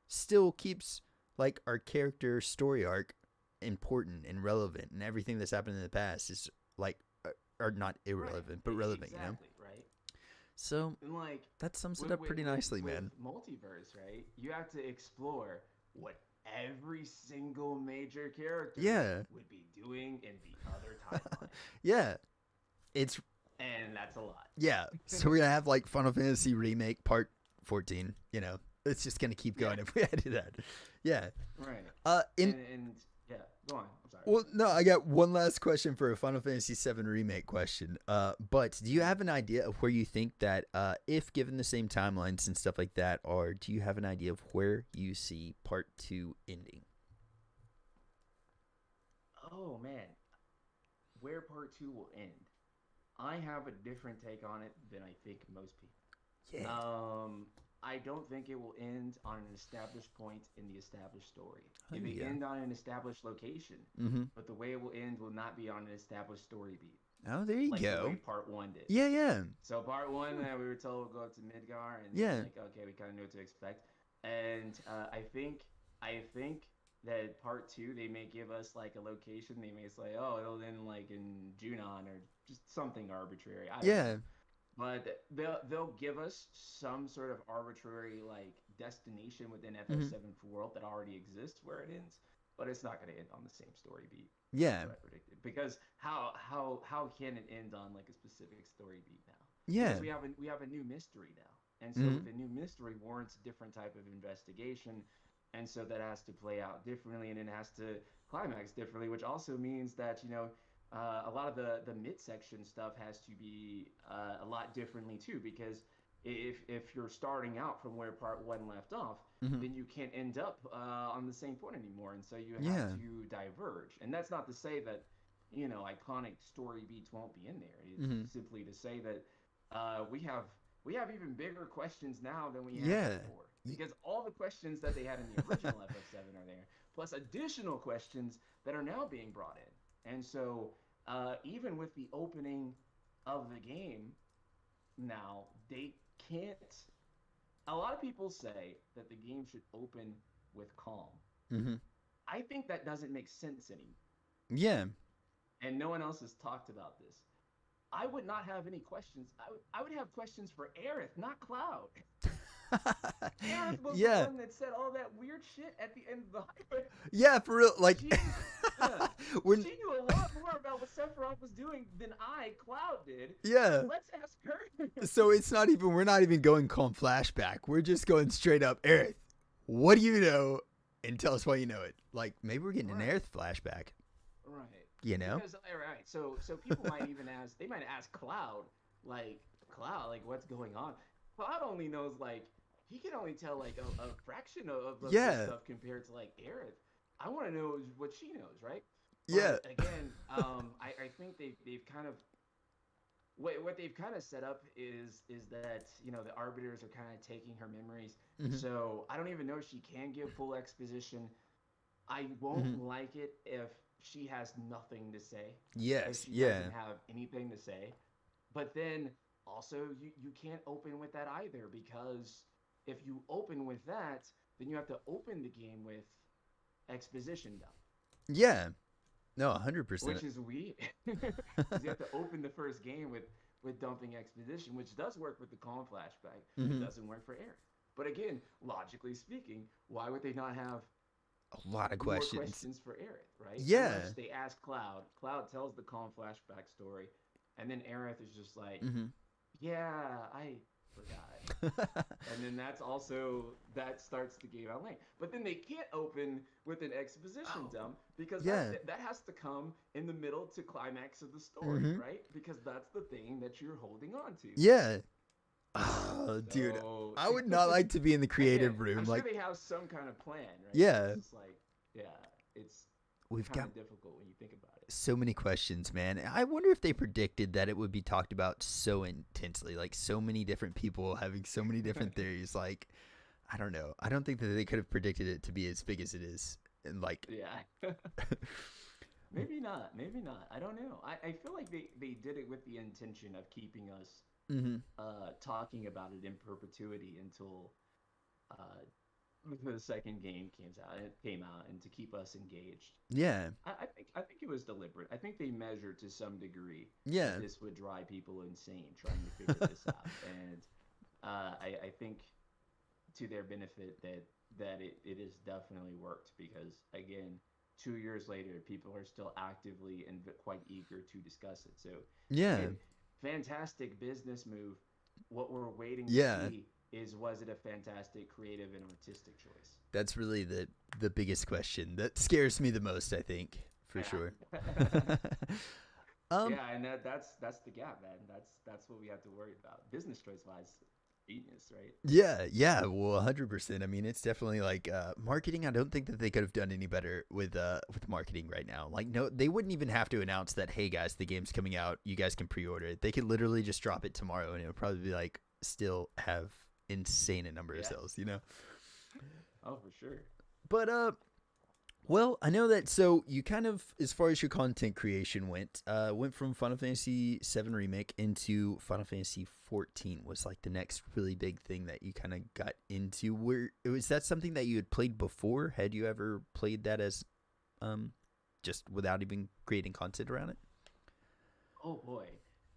still keeps like our character story arc important and relevant, and everything that's happened in the past is like, or not irrelevant, but relevant, exactly, you know? Right. So and like that sums it up pretty nicely, man. Multiverse, right? You have to explore what every single major character would be doing in the other timeline. Yeah. And that's a lot. Yeah. So we're going to have like Final Fantasy Remake Part 14, you know. It's just going to keep going if we had to do that. Yeah. Right. And yeah, go on. I'm sorry. Well, no, I got one last question for a Final Fantasy VII Remake question. But do you have an idea of where you think that, if given the same timelines and stuff like that, or do you have an idea of where you see Part 2 ending? Oh, man. Where Part 2 will end. I have a different take on it than I think most people. Yeah. I don't think it will end on an established point in the established story. It may end on an established location, but the way it will end will not be on an established story beat. Oh, there you like go. The way Part 1 did. Yeah, yeah. So Part 1, we were told we'll go up to Midgar, and like, okay, we kind of knew what to expect. And I think that Part 2, they may give us like a location. They may say, oh, it'll end like in Junon or just something arbitrary. I don't know. But they'll give us some sort of arbitrary like destination within FF7's world that already exists where it ends, but it's not going to end on the same story beat. Yeah, I predicted, because how can it end on like a specific story beat now? Yeah, because we have a new mystery now, and so the new mystery warrants a different type of investigation, and so that has to play out differently, and it has to climax differently, which also means that a lot of the midsection stuff has to be a lot differently too, because if you're starting out from where Part 1 left off, then you can't end up on the same point anymore, and so you have to diverge. And that's not to say that iconic story beats won't be in there. It's simply to say that we have even bigger questions now than we had before, because all the questions that they had in the original FF7 are there, plus additional questions that are now being brought in. And so even with the opening of the game now, they can't. A lot of people say that the game should open with calm. I think that doesn't make sense anymore. Yeah. And no one else has talked about this. I would not have any questions. I would have questions for Aerith, not Cloud. Aerith was the one that said all that weird shit at the end of the highway. Yeah, for real. Like, she knew a lot more about what Sephiroth was doing than Cloud did. Yeah. Let's ask her. So we're not even going calm flashback. We're just going straight up, Aerith, what do you know? And tell us why you know it. Like, maybe we're getting an Aerith flashback. Right. Because, so people might even ask, they might ask Cloud, what's going on? Cloud only knows, he can only tell, a fraction of the stuff compared to, Aerith. I want to know what she knows, right? But again, I think they've kind of, what they've kind of set up is that the arbiters are kind of taking her memories. Hmm. So I don't even know if she can give full exposition. I won't Hmm. like it if she has nothing to say, if Yes. she Yeah. doesn't have anything to say. But then also you can't open with that either, because if you open with that, then you have to open the game with exposition dump, Yeah. No, 100%. which is weird because you have to open the first game with dumping exposition, which does work with the calm flashback. It Hmm. doesn't work for Aerith. But again, logically speaking, why would they not have A lot of more questions. questions for Aerith, right? Unless Yeah. they ask Cloud. Cloud tells the calm flashback story, and then Aerith is just like, Hmm. "Yeah, I forgot." And then that starts the game out lane. But then they can't open with an exposition Oh, dump, because yeah. that has to come in the middle to climax of the story, Hmm. right? Because that's the thing that you're holding on to. Yeah. Oh, dude, So I would not like to be in the again, creative room. I'm sure Like, they have some kind of plan, right? But yeah, it's just like, yeah, it's we've kind got of difficult when you think about it. so many questions, man. I wonder if they predicted that it would be talked about so intensely, like so many different people having so many different theories. Like, I don't know. I don't think that they could have predicted it to be as big as it is. And like, Yeah. Maybe not. Maybe not. I don't know. I feel like they did it with the intention of keeping us hmm, talking about it in perpetuity until uh, the second game came out, and to keep us engaged. yeah, I think it was deliberate. I think they measured to some degree that yeah, this would drive people insane trying to figure this out, and I think to their benefit that it has definitely worked, because again, 2 years later, people are still actively and quite eager to discuss it. So yeah, again, fantastic business move. What we're waiting to yeah. see is, was it a fantastic creative and artistic choice? That's really the biggest question that scares me the most. I think for sure. Yeah. um, Yeah, and that's the gap, man. That's what we have to worry about. Business choice wise, genius, right? Yeah, yeah, well, 100%. I mean, it's definitely like marketing. I don't think that they could have done any better with marketing right now. Like, no, they wouldn't even have to announce that, hey guys, the game's coming out. You guys can pre-order it. They could literally just drop it tomorrow, and it would probably be like still have insane a number of Yeah. sales. You know. Oh, for sure. But well, I know that. So you kind of, as far as your content creation went from Final Fantasy VII Remake into Final Fantasy 14 was like the next really big thing that you kind of got into. Where was that something that you had played before? Had you ever played that as, um, just without even creating content around it? Oh boy.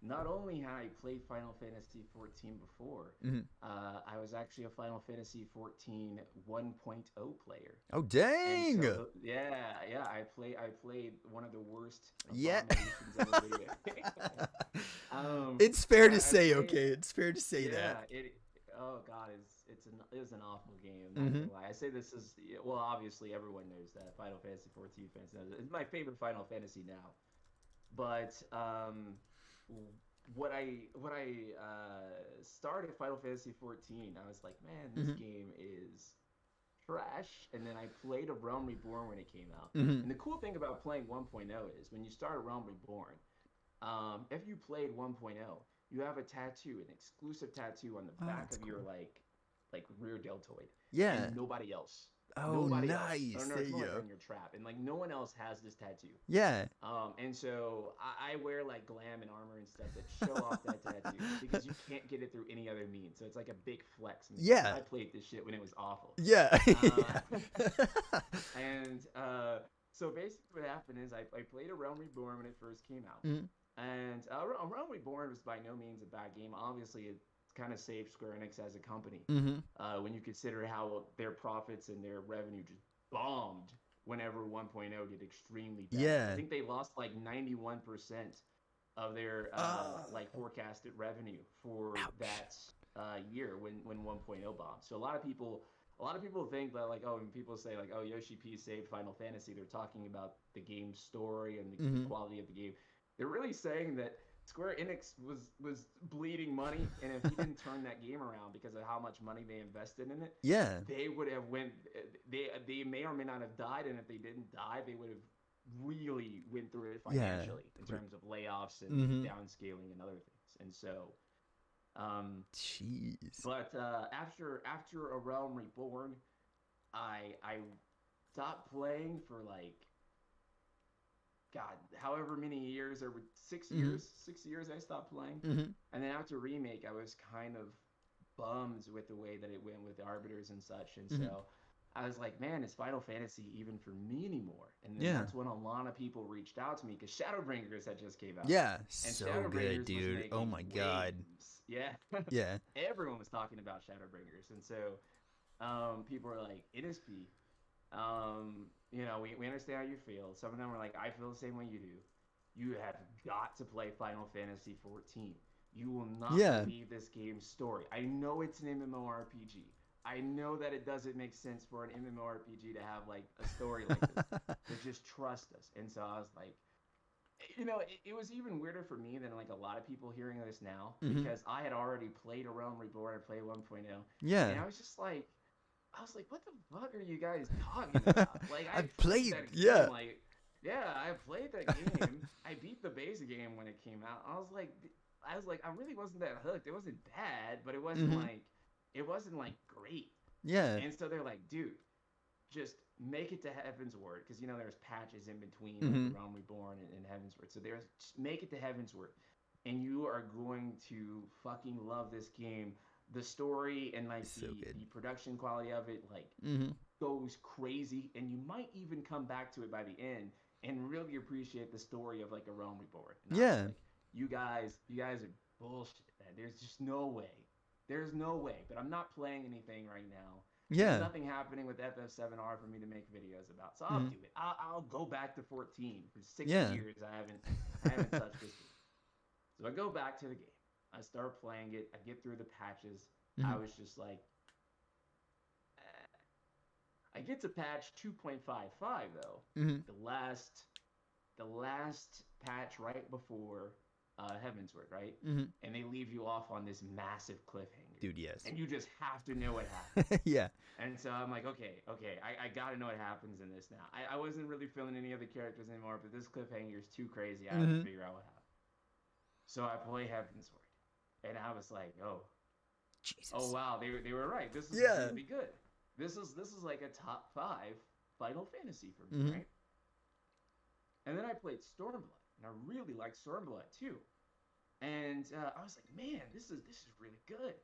Not only had I played Final Fantasy 14 before, Mm-hmm. I was actually a Final Fantasy 14 1.0 player. Oh And dang! so yeah, I played one of the worst Yeah. abominations of a video game. It's fair So to I say. played, Okay, it's fair to say that. yeah, oh god, it was an awful game. I'm not Mm-hmm. gonna lie. I say this is, well, obviously everyone knows that. Final Fantasy 14 fans knows it. It's my favorite Final Fantasy now. But started Final Fantasy 14, I was like, man, this Mm-hmm. game is trash. And then I played A Realm Reborn when it came out. Mm-hmm. And the cool thing about playing 1.0 is, when you start A Realm Reborn, if you played 1.0, you have a tattoo, an exclusive tattoo on the Oh, back that's of your cool. like rear deltoid, Yeah. and nobody else. Oh, Nobody else. Oh nice. no, There it's you more like go. on your trap, and like no one else has this tattoo. Yeah. And so I wear like glam and armor and stuff that show off that tattoo, because you can't get it through any other means. So it's like a big flex in the game. Yeah. I played this shit when it was awful. Yeah. Uh, Yeah. and so basically what happened is I played A Realm Reborn when it first came out. Mhm. And A Realm Reborn was by no means a bad game. Obviously, it kind of saved Square Enix as a company, Mhm. when you consider how their profits and their revenue just bombed whenever 1.0 did extremely bad. I Yeah. think they lost like 91% of their like forecasted revenue for Ouch. that year when 1.0 bombed. So a lot of people think that, like, oh, when people say like, oh, Yoshi P saved Final Fantasy, they're talking about the game's story and the Mhm. quality of the game. They're really saying that Square Enix was bleeding money, and if he didn't turn that game around because of how much money they invested in it, Yeah. they would have went. They may or may not have died, and if they didn't die, they would have really went through it Yeah. financially in terms of layoffs and Mhm. downscaling and other things. And so, um, Jeez. but after A Realm Reborn, I stopped playing for like God, however many years, or Mm-hmm. 6 years I stopped playing. Mm-hmm. And then after Remake, I was kind of bummed with the way that it went with the Arbiters and such. And Mm-hmm. so I was like, man, is Final Fantasy even for me anymore? And then Yeah. that's when a lot of people reached out to me because Shadowbringers had just came out. Yeah. And So good, Shadowbringers was dude. Oh making my god. waves. Yeah. Yeah. Everyone was talking about Shadowbringers. And so people were like, NSP, we understand how you feel. Some of them were like, I feel the same way you do. You have got to play Final Fantasy 14. You will not Yeah. believe this game's story. I know it's an MMORPG. I know that it doesn't make sense for an MMORPG to have like a story like this, but just trust us. And so I was like, it was even weirder for me than like a lot of people hearing this now Mm-hmm. because I had already played A Realm Reborn and played 1.0, Yeah. and I was like, what the fuck are you guys talking about? Like, I I've played played. that Yeah. game. Like, yeah, I played that game. I beat the base game when it came out. I really wasn't that hooked. It wasn't bad, but Mm-hmm. it wasn't like great. Yeah. And so they're like, dude, just make it to Heaven's Word, because there's patches in between like Mm-hmm. A Realm Reborn and Heaven's Word. So there's just make it to Heaven's Word, and you are going to fucking love this game. The story and like So the good. the production quality of it like Mm-hmm. goes crazy, and you might even come back to it by the end and really appreciate the story of like A Realm Reborn. And I was Yeah. like, you guys are bullshit, man. There's just no way. There's no way. But I'm not playing anything right now. There's Yeah. nothing happening with FF7R for me to make videos about. So I'll Mm-hmm. do it. I'll go back to 14. For six Yeah. years I haven't touched this game. So I go back to the game. I start playing it. I get through the patches. Mm-hmm. I was just like, I get to patch 2.55 though. Mm-hmm. The last patch right before Heaven's Word, right? Mm-hmm. And they leave you off on this massive cliffhanger, Dude, yes. and you just have to know what happens. Yeah. And so I'm like, okay, I gotta know what happens in this now. I wasn't really feeling any of the characters anymore, but this cliffhanger is too crazy. I have to Mm-hmm. figure out what happened. So I play Heaven's Word, and I was like, oh Jesus. wow, they were right. This is Yeah. really good. This is like a top 5 Final Fantasy for me, Mm-hmm. right? And then I played Stormblood, and I really liked Stormblood too. And I was like, man, this is really good.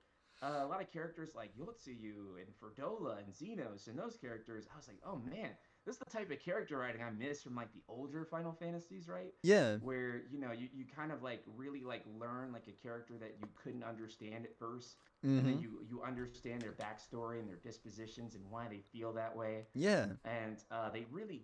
A lot of characters like Yotsuyu and Ferdola and Xenos and those characters. I was like, oh man, this is the type of character writing I miss from like the older Final Fantasies, right? Yeah. Where you kind of like really like learn like a character that you couldn't understand at first, and then Mm-hmm. you understand their backstory and their dispositions and why they feel that way. Yeah. And they really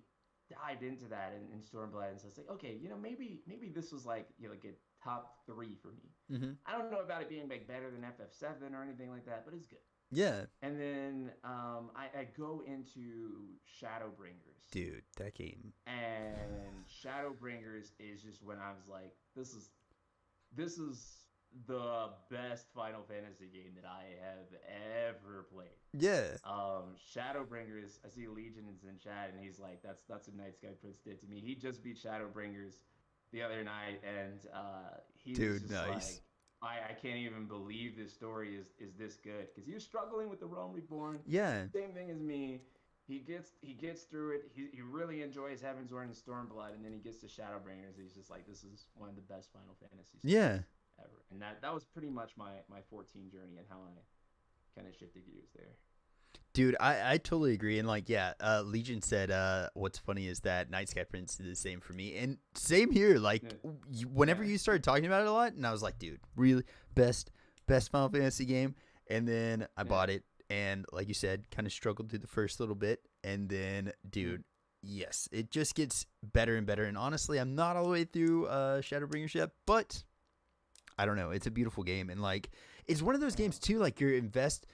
dived into that in Stormblood. And so it's like, okay, maybe this was like like a top 3 for me. Mm-hmm. I don't know about it being like better than FF7 or anything like that, but it's good. Yeah. And then I go into Shadowbringers, Dude, that game. and Shadowbringers is just when I was like, this is the best Final Fantasy game that I have ever played. Yeah. Shadowbringers. I see Legion is in chat, and he's like, "That's what nightskyprince did to me." He just beat Shadowbringers the other night, and he was Dude, just nice. like, I can't even believe this story is this good, because he was struggling with the Realm Reborn. Yeah. Same thing as me. He gets through it. He really enjoys Heaven's Word and Stormblood, and then he gets to Shadowbringers. He's just like, this is one of the best Final Fantasy Yeah. stories ever. And that was pretty much my 14 journey and how I kind of shifted gears there. Dude, I totally agree. And like, yeah, Legion said, what's funny is that nightskyprince did the same for me. And same here. Like, whenever you started talking about it a lot, and I was like, dude, really best Final Fantasy game. And then I bought it. And like you said, kind of struggled through the first little bit. And then, dude, yes, it just gets better and better. And honestly, I'm not all the way through Shadowbringers yet, but I don't know. It's a beautiful game. And like, it's one of those games too, like you invest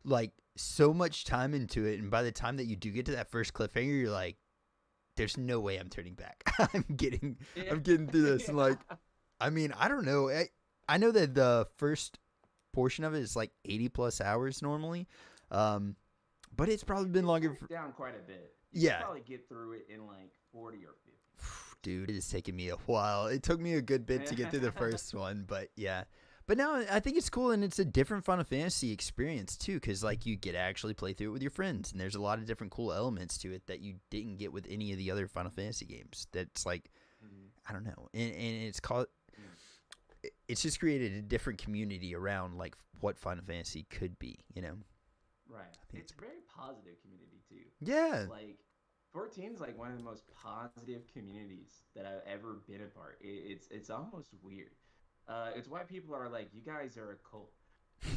like so much time into it, and by the time that you do get to that first cliffhanger, you're like, there's no way I'm turning back. I'm getting through this. And like, I mean, I don't know. I know that the first portion of it is like 80 plus hours normally, but it's probably been longer. Down quite a bit. You Yeah. could probably get through it in like 40 or 50. dude, it has taken me a while. It took me a good bit to get through the first one, but yeah. But now I think it's cool, and it's a different Final Fantasy experience too, because like you get to actually play through it with your friends, and there's a lot of different cool elements to it that you didn't get with any of the other Final Fantasy games. That's like, I don't know, and it's called. It's just created a different community around like what Final Fantasy could be, you know. Right. It's a very positive community too. Yeah. Like 14's like one of the most positive communities that I've ever been a part. It's almost weird. It's why people are like, you guys are a cult.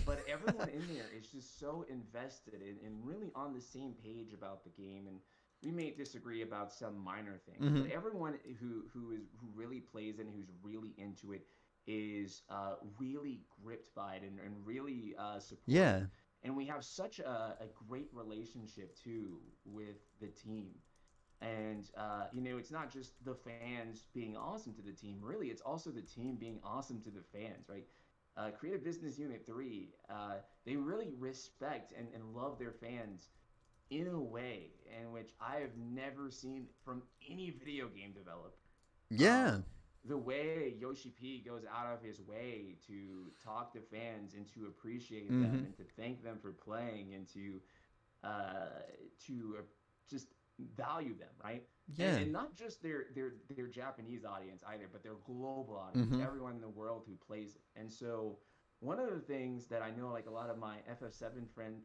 But everyone in there is just so invested and really on the same page about the game. And we may disagree about some minor things, but everyone who really plays it and who's really into it is really gripped by it and really supportive. Yeah. And we have such a great relationship too with the team. And it's not just the fans being awesome to the team. Really, it's also the team being awesome to the fans, right? Creative Business Unit 3, they really respect and love their fans in a way in which I have never seen from any video game developer. Yeah. The way Yoshi P goes out of his way to talk to fans and to appreciate them and to thank them for playing and to just value them, right? Yeah. And not just their Japanese audience either, but their global audience, everyone in the world who plays it. And so one of the things that I know like a lot of my FF7 friends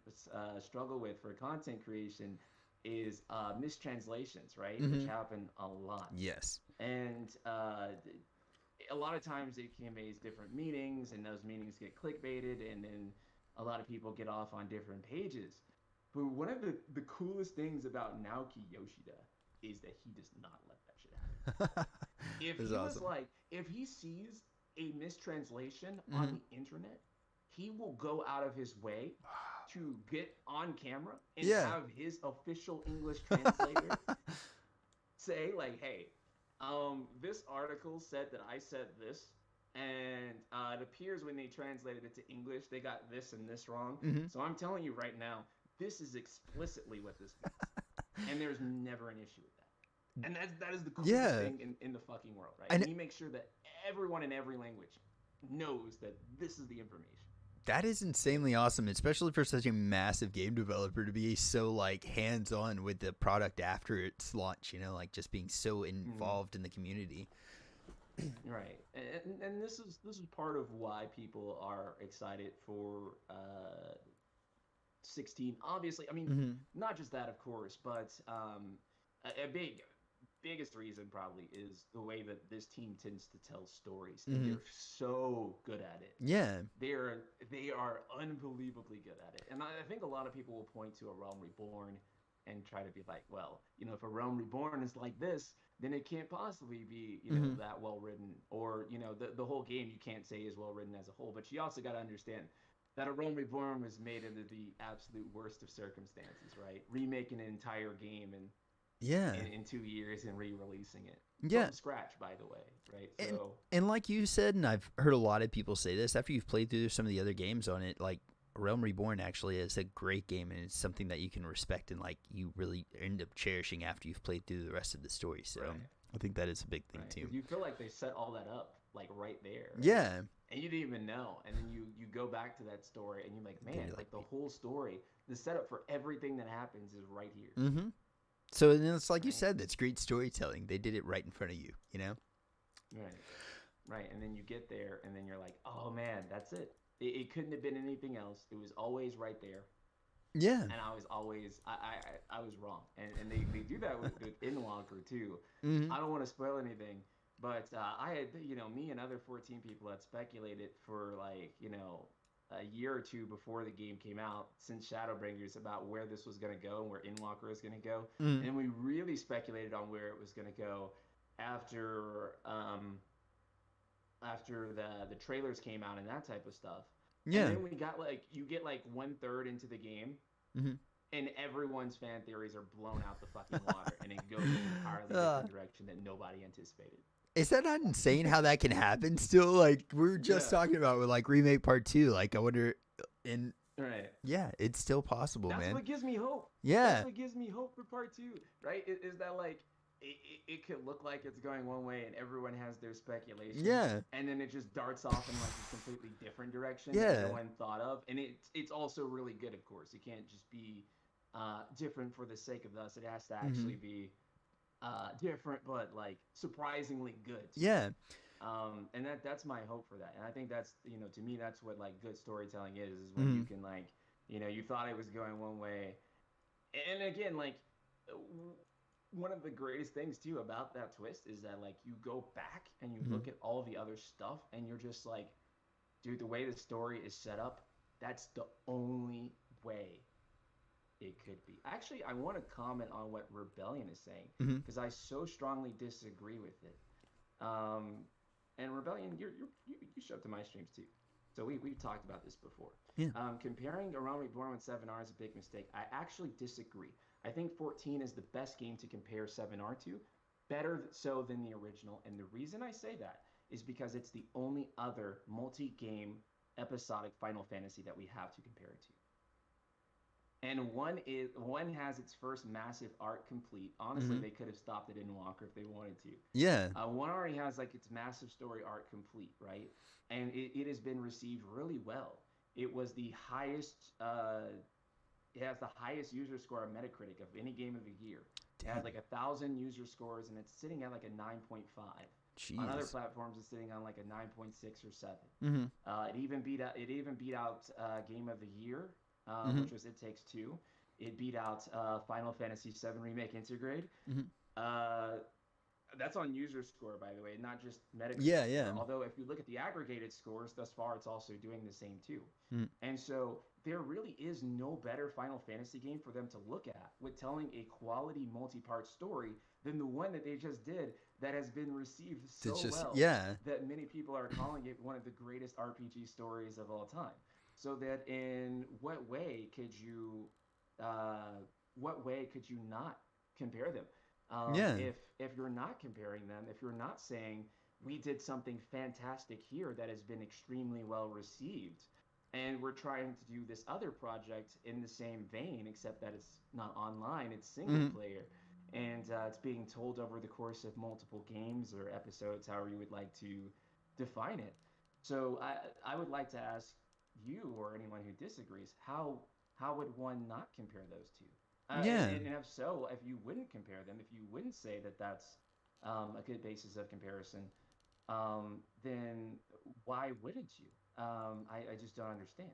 struggle with for content creation is mistranslations, right? Which happen a lot. Yes. And a lot of times it conveys different meanings, and those meanings get clickbaited, and then a lot of people get off on different pages. But one of the coolest things about Naoki Yoshida is that he does not let that shit happen. If he sees a mistranslation on the internet, he will go out of his way to get on camera and have his official English translator say like, hey, this article said that I said this, and it appears when they translated it to English, they got this and this wrong. So I'm telling you right now, this is explicitly what this means. And there's never an issue with that. And that is the coolest thing in the fucking world, right? And he makes sure that everyone in every language knows that this is the information. That is insanely awesome, especially for such a massive game developer to be so like hands-on with the product after its launch, you know, like just being so involved in the community. Right. And this is part of why people are excited for 16. Obviously, I mean, not just that, of course, but a biggest reason probably is the way that this team tends to tell stories. And they're so good at it. Yeah. They are unbelievably good at it. And I think a lot of people will point to A Realm Reborn and try to be like, well, you know, if A Realm Reborn is like this, then it can't possibly be, you know, that well written. Or, you know, the whole game you can't say is well written as a whole. But you also got to understand that A Realm Reborn was made under the absolute worst of circumstances, right? Remaking an entire game in 2 years and re-releasing it from scratch, by the way, right? So and like you said, and I've heard a lot of people say this after you've played through some of the other games on it, like Realm Reborn actually is a great game, and it's something that you can respect and like you really end up cherishing after you've played through the rest of the story. So I think that is a big thing too. You feel like they set all that up like right there. Right? Yeah. And you didn't even know, and then you go back to that story, and you're like, man, like the whole story, the setup for everything that happens is right here. So it's like you said, that's great storytelling. They did it right in front of you, you know? Right. And then you get there, and then you're like, oh man, that's it. It couldn't have been anything else. It was always right there. Yeah. And I was always, I was wrong. And they do that with Inwalker too. I don't want to spoil anything, but I had, you know, me and other 14 people had speculated for like, you know, a year or two before the game came out, since Shadowbringers, about where this was going to go and where Inwalker is going to go. And we really speculated on where it was going to go after the trailers came out and that type of stuff. And then we got like, you get like 1/3 into the game, and everyone's fan theories are blown out the fucking water, and it goes in an entirely different direction that nobody anticipated. Is that not insane how that can happen still? Like, we were just talking about with, like, Remake Part 2. Like, I wonder... Yeah, it's still possible, man. That's what gives me hope. Yeah. That's what gives me hope for Part 2, right? Is that, like, it could look like it's going one way and everyone has their speculation, Yeah. and then it just darts off in like a completely different direction that Yeah. no one thought of. And it's also really good, of course. It can't just be different for the sake of us. It has to Mm-hmm. actually be different, but like surprisingly good too. Yeah. And that's my hope for that. And I think that's, to me, that's what like good storytelling is when Mm-hmm. you can like, you thought it was going one way, and again, like one of the greatest things too about that twist is that like you go back and you Mm-hmm. look at all the other stuff and you're just like, dude, the way the story is set up, that's the only way it could be. Actually, I want to comment on what Rebellion is saying Mm-hmm. because I so strongly disagree with it. Um, and Rebellion, you show up to my streams too, so we've talked about this before. Yeah. Comparing A Realm Reborn with 7R is a big mistake. I actually disagree. I think 14 is the best game to compare 7R to, better so than the original. And the reason I say that is because it's the only other multi-game episodic Final Fantasy that we have to compare it to. And one has its first massive arc complete. Honestly, Mm-hmm. they could have stopped it in Walker if they wanted to. Yeah. One already has like its massive story arc complete, right? And it has been received really well. It was the highest. It has the highest user score on Metacritic of any game of the year. It Damn. has like 1,000 user scores, and it's sitting at like a 9.5. On other Jeez. platforms, it's sitting on like a 9.6 or 7. Mm-hmm. It even beat out Game of the Year, Mm-hmm. which was It Takes Two. It beat out Final Fantasy VII Remake Intergrade. Mm-hmm. Uh, that's on user score, by the way, not just Metacritic Yeah. score. Yeah. Although if you look at the aggregated scores thus far, it's also doing the same too. Mm-hmm. And so there really is no better Final Fantasy game for them to look at with telling a quality multi-part story than the one that they just did that has been received It's so just well yeah. that many people are calling it one of the greatest RPG stories of all time. So that in uh, what way could you not compare them? Yeah. If you're not comparing them, if you're not saying we did something fantastic here that has been extremely well received, and we're trying to do this other project in the same vein, except that it's not online, it's single Mm-hmm. player, and it's being told over the course of multiple games or episodes, however you would like to define it. So I would like to ask you or anyone who disagrees, how would one not compare those two? Yeah. And if so, if you wouldn't compare them, if you wouldn't say that that's a good basis of comparison, then why wouldn't you? I just don't understand.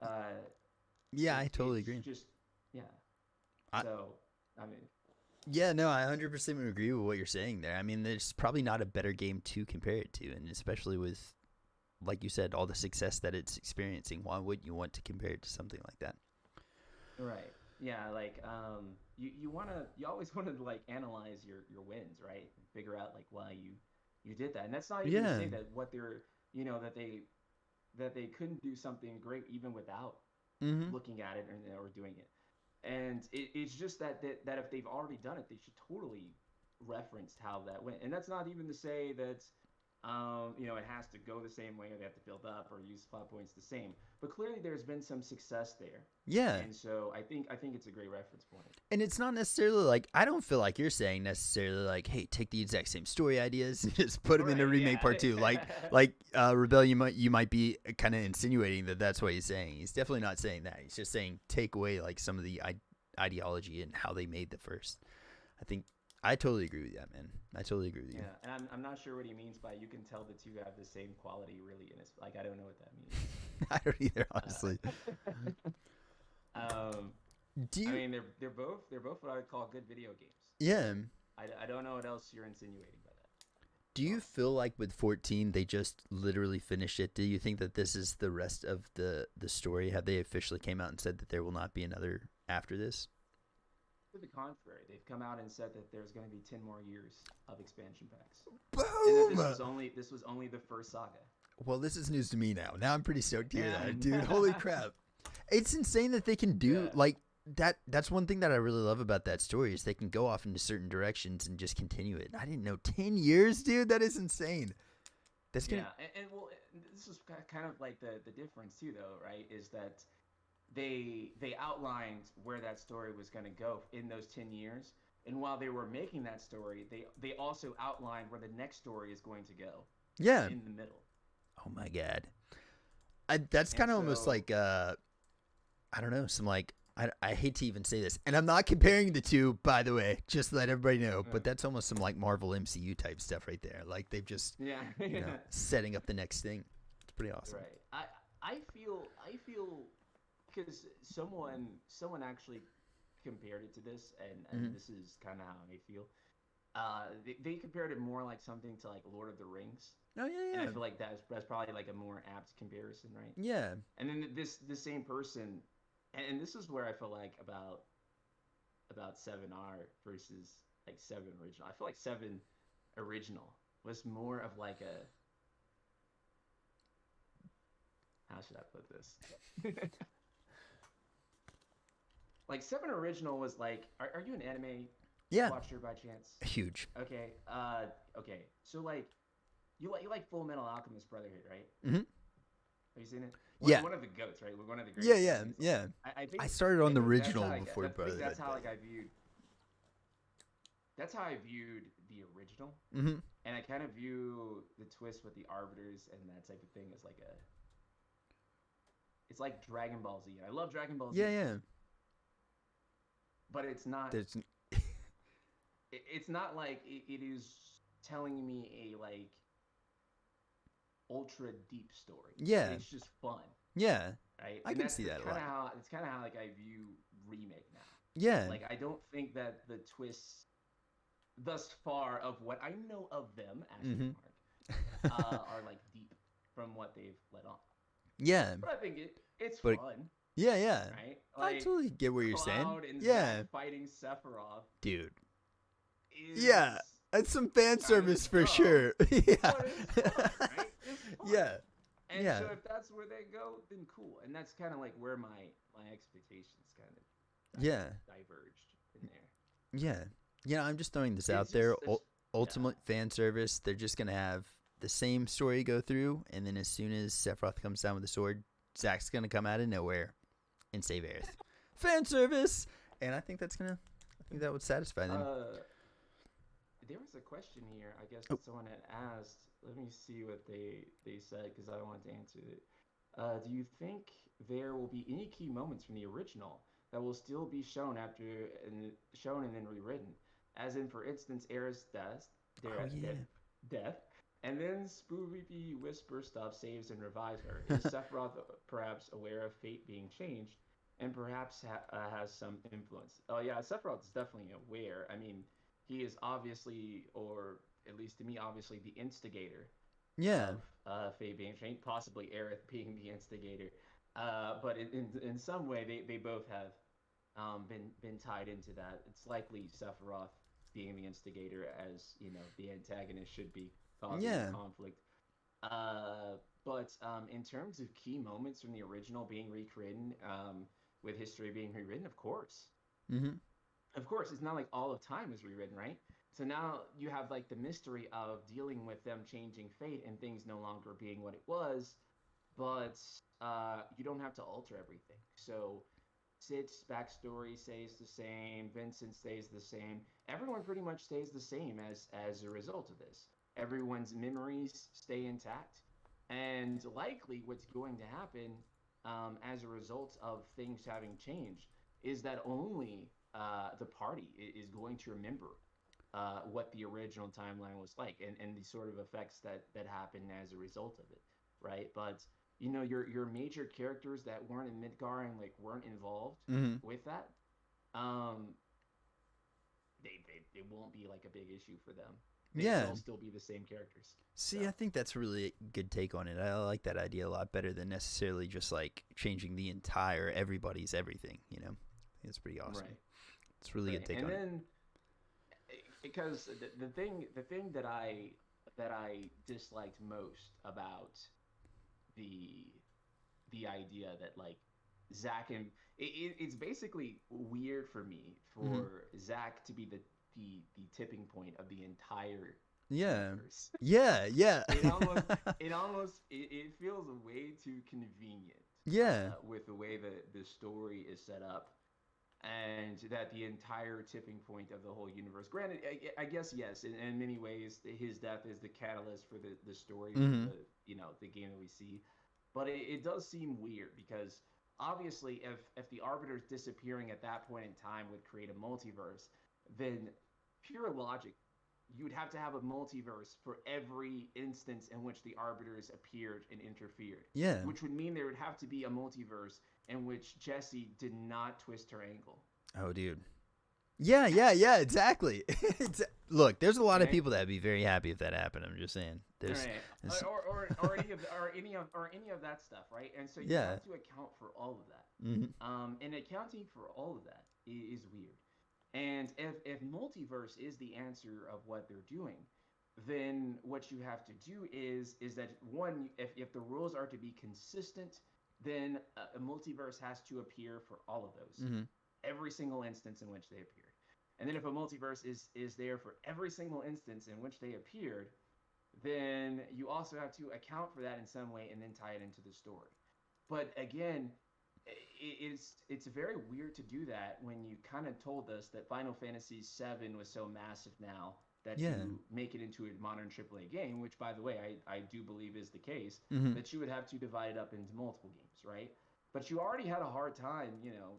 Uh, Yeah. I totally it's agree. just, yeah. I, So, I mean, yeah, no, I 100% would agree with what you're saying there. I mean, there's probably not a better game to compare it to, and especially with, like you said, all the success that it's experiencing. Why wouldn't you want to compare it to something like that? right. Yeah, like you always want to like analyze your wins, right? Figure out like why you did that. And that's not even to Yeah. say that what they're, that they couldn't do something great even without Mm-hmm. looking at it or doing it. And it's just that if they've already done it, they should totally reference how that went. And that's not even to say that it has to go the same way or they have to build up or use plot points the same. But clearly, there's been some success there, Yeah. and so I think it's a great reference point. And it's not necessarily like, I don't feel like you're saying necessarily like, hey, take the exact same story ideas and just put them in a Right? remake part two. Like Rebellion, you might be kind of insinuating that that's what he's saying. He's definitely not saying that. He's just saying take away like some of the ideology and how they made the first. I think I totally agree with that, man. I totally agree with you. Yeah, and I'm not sure what he means by you can tell the two have the same quality. Really, and it's like I don't know what that means. I don't either, honestly. Um, Do I you? mean, they're both what I would call good video games. Yeah. I don't know what else you're insinuating by that. Do you feel like with 14 they just literally finished it? Do you think that this is the rest of the story? Have they officially came out and said that there will not be another after this? To the contrary, they've come out and said that there's going to be 10 more years of expansion packs, and that Boom! this was only the first saga. Well, this is news to me now. Now I'm pretty stoked to hear Yeah. that, dude. Holy crap. It's insane that they can do Yeah. like that's one thing that I really love about that story is they can go off into certain directions and just continue it. I didn't know 10 years, dude. That is insane. That's gonna Yeah, and well, this is kind of like the difference too, though, right? Is that they outlined where that story was going to go in those 10 years, And while they were making that story, they also outlined where the next story is going to go Yeah. in the middle. Oh my god. That's kind of almost like I don't know, some like I hate to even say this, and I'm not comparing the two, by the way, just to let everybody know, but that's almost some like Marvel MCU type stuff right there. Like they've just setting up the next thing. It's pretty awesome. Right. I feel because someone actually compared it to this, and this is kind of how I feel. They compared it more like something to like Lord of the Rings. Oh yeah. And I feel like that's probably like a more apt comparison, right? Yeah. And then the same person, and this is where I feel like about 7R versus like 7 original. I feel like 7 original was more of like a, how should I put this? Like 7 original was like, are you an anime watcher by chance? Huge. Okay. Okay. So like, you like Full Metal Alchemist Brotherhood, right? Mm-hmm. Have you seen it? One of the goats, right? One of the greatest. Yeah. I think I started on the original before Brotherhood. That's how like I viewed. That's how I viewed the original. Mm-hmm. And I kind of view the twist with the arbiters and that type of thing as like it's like Dragon Ball Z. I love Dragon Ball Z. Yeah. But it's not. It's not like it is telling me a like ultra deep story. Yeah. It's just fun. Yeah. Right? I can see that a lot. It's kind of how like I view Remake now. Yeah. Like I don't think that the twists thus far of what I know of them, Ashley Mark, are like deep from what they've let on. Yeah. But I think it's fun. Yeah. Right? Like, I totally get what you're saying. And Zack fighting Sephiroth. Dude. Yeah. That's some fan service for sure. Yeah. But it's fun, right? It's fun. Yeah. And so if that's where they go, then cool. And that's kind of like where my expectations kind of diverged in there. Yeah. Yeah, I'm just throwing this out there. Ultimate fan service. They're just going to have the same story go through, and then as soon as Sephiroth comes down with the sword, Zack's going to come out of nowhere and save Aerith. Fan service! And I think that would satisfy them. There was a question here, I guess, that someone had asked. Let me see what they said, because I want to answer it. Do you think there will be any key moments from the original that will still be shown and then rewritten? As in, for instance, Aerith's death, and then Spoopy Whisper stuff saves and revives her. Is Sephiroth perhaps aware of fate being changed, and perhaps has some influence? Oh yeah, Sephiroth is definitely aware. I mean, he is obviously, or at least to me, obviously the instigator. Yeah. Of fate being changed, possibly Aerith being the instigator. But in some way, they both have been tied into that. It's likely Sephiroth being the instigator, as you know, the antagonist should be causing conflict. But in terms of key moments from the original being recreated, with history being rewritten, of course. Mm-hmm. Of course, it's not like all of time is rewritten, right? So now you have like the mystery of dealing with them changing fate and things no longer being what it was, but you don't have to alter everything. So Sid's backstory stays the same, Vincent stays the same, everyone pretty much stays the same as a result of this. Everyone's memories stay intact, and likely what's going to happen as a result of things having changed is that only the party is going to remember what the original timeline was like, and the sort of effects that happened as a result of it, right? But you know, your major characters that weren't in Midgar and like weren't involved with that, they won't be like a big issue for them. They'll still be the same characters. See, I think that's a really good take on it. I like that idea a lot better than necessarily just like changing the entire everybody's everything. You know, I think it's pretty awesome. Right. It's really good take on it. And then, because the thing that I disliked most about the idea that like Zack and it's basically weird for me for Zack to be the tipping point of the entire universe. Yeah. It feels way too convenient. With the way that the story is set up. and that the entire tipping point of the whole universe. Granted, I guess yes, in many ways, his death is the catalyst for the story, for Mm-hmm. the game that we see. But it does seem weird because obviously, if the arbiters disappearing at that point in time would create a multiverse, then pure logic, you would have to have a multiverse for every instance in which the arbiters appeared and interfered, Yeah. which would mean there would have to be a multiverse in which Jessie did not twist her ankle. Oh, dude. Yeah, yeah, yeah, exactly. Look, there's a lot of Right? people that'd be very happy if that happened. I'm just saying. Right. There's Or any of that stuff, right? And so you yeah. have to account for all of that. Mm-hmm. And accounting for all of that is weird. And if multiverse is the answer of what they're doing, then what you have to do is that one, if the rules are to be consistent, then a multiverse has to appear for all of those, Mm-hmm. every single instance in which they appeared. And then if a multiverse is there for every single instance in which they appeared, then you also have to account for that in some way and then tie it into the story. But again, it's very weird to do that when you kind of told us that Final Fantasy VII was so massive now that Yeah. to make it into a modern AAA game, which by the way I do believe is the case, Mm-hmm. that you would have to divide it up into multiple games, right? But you already had a hard time,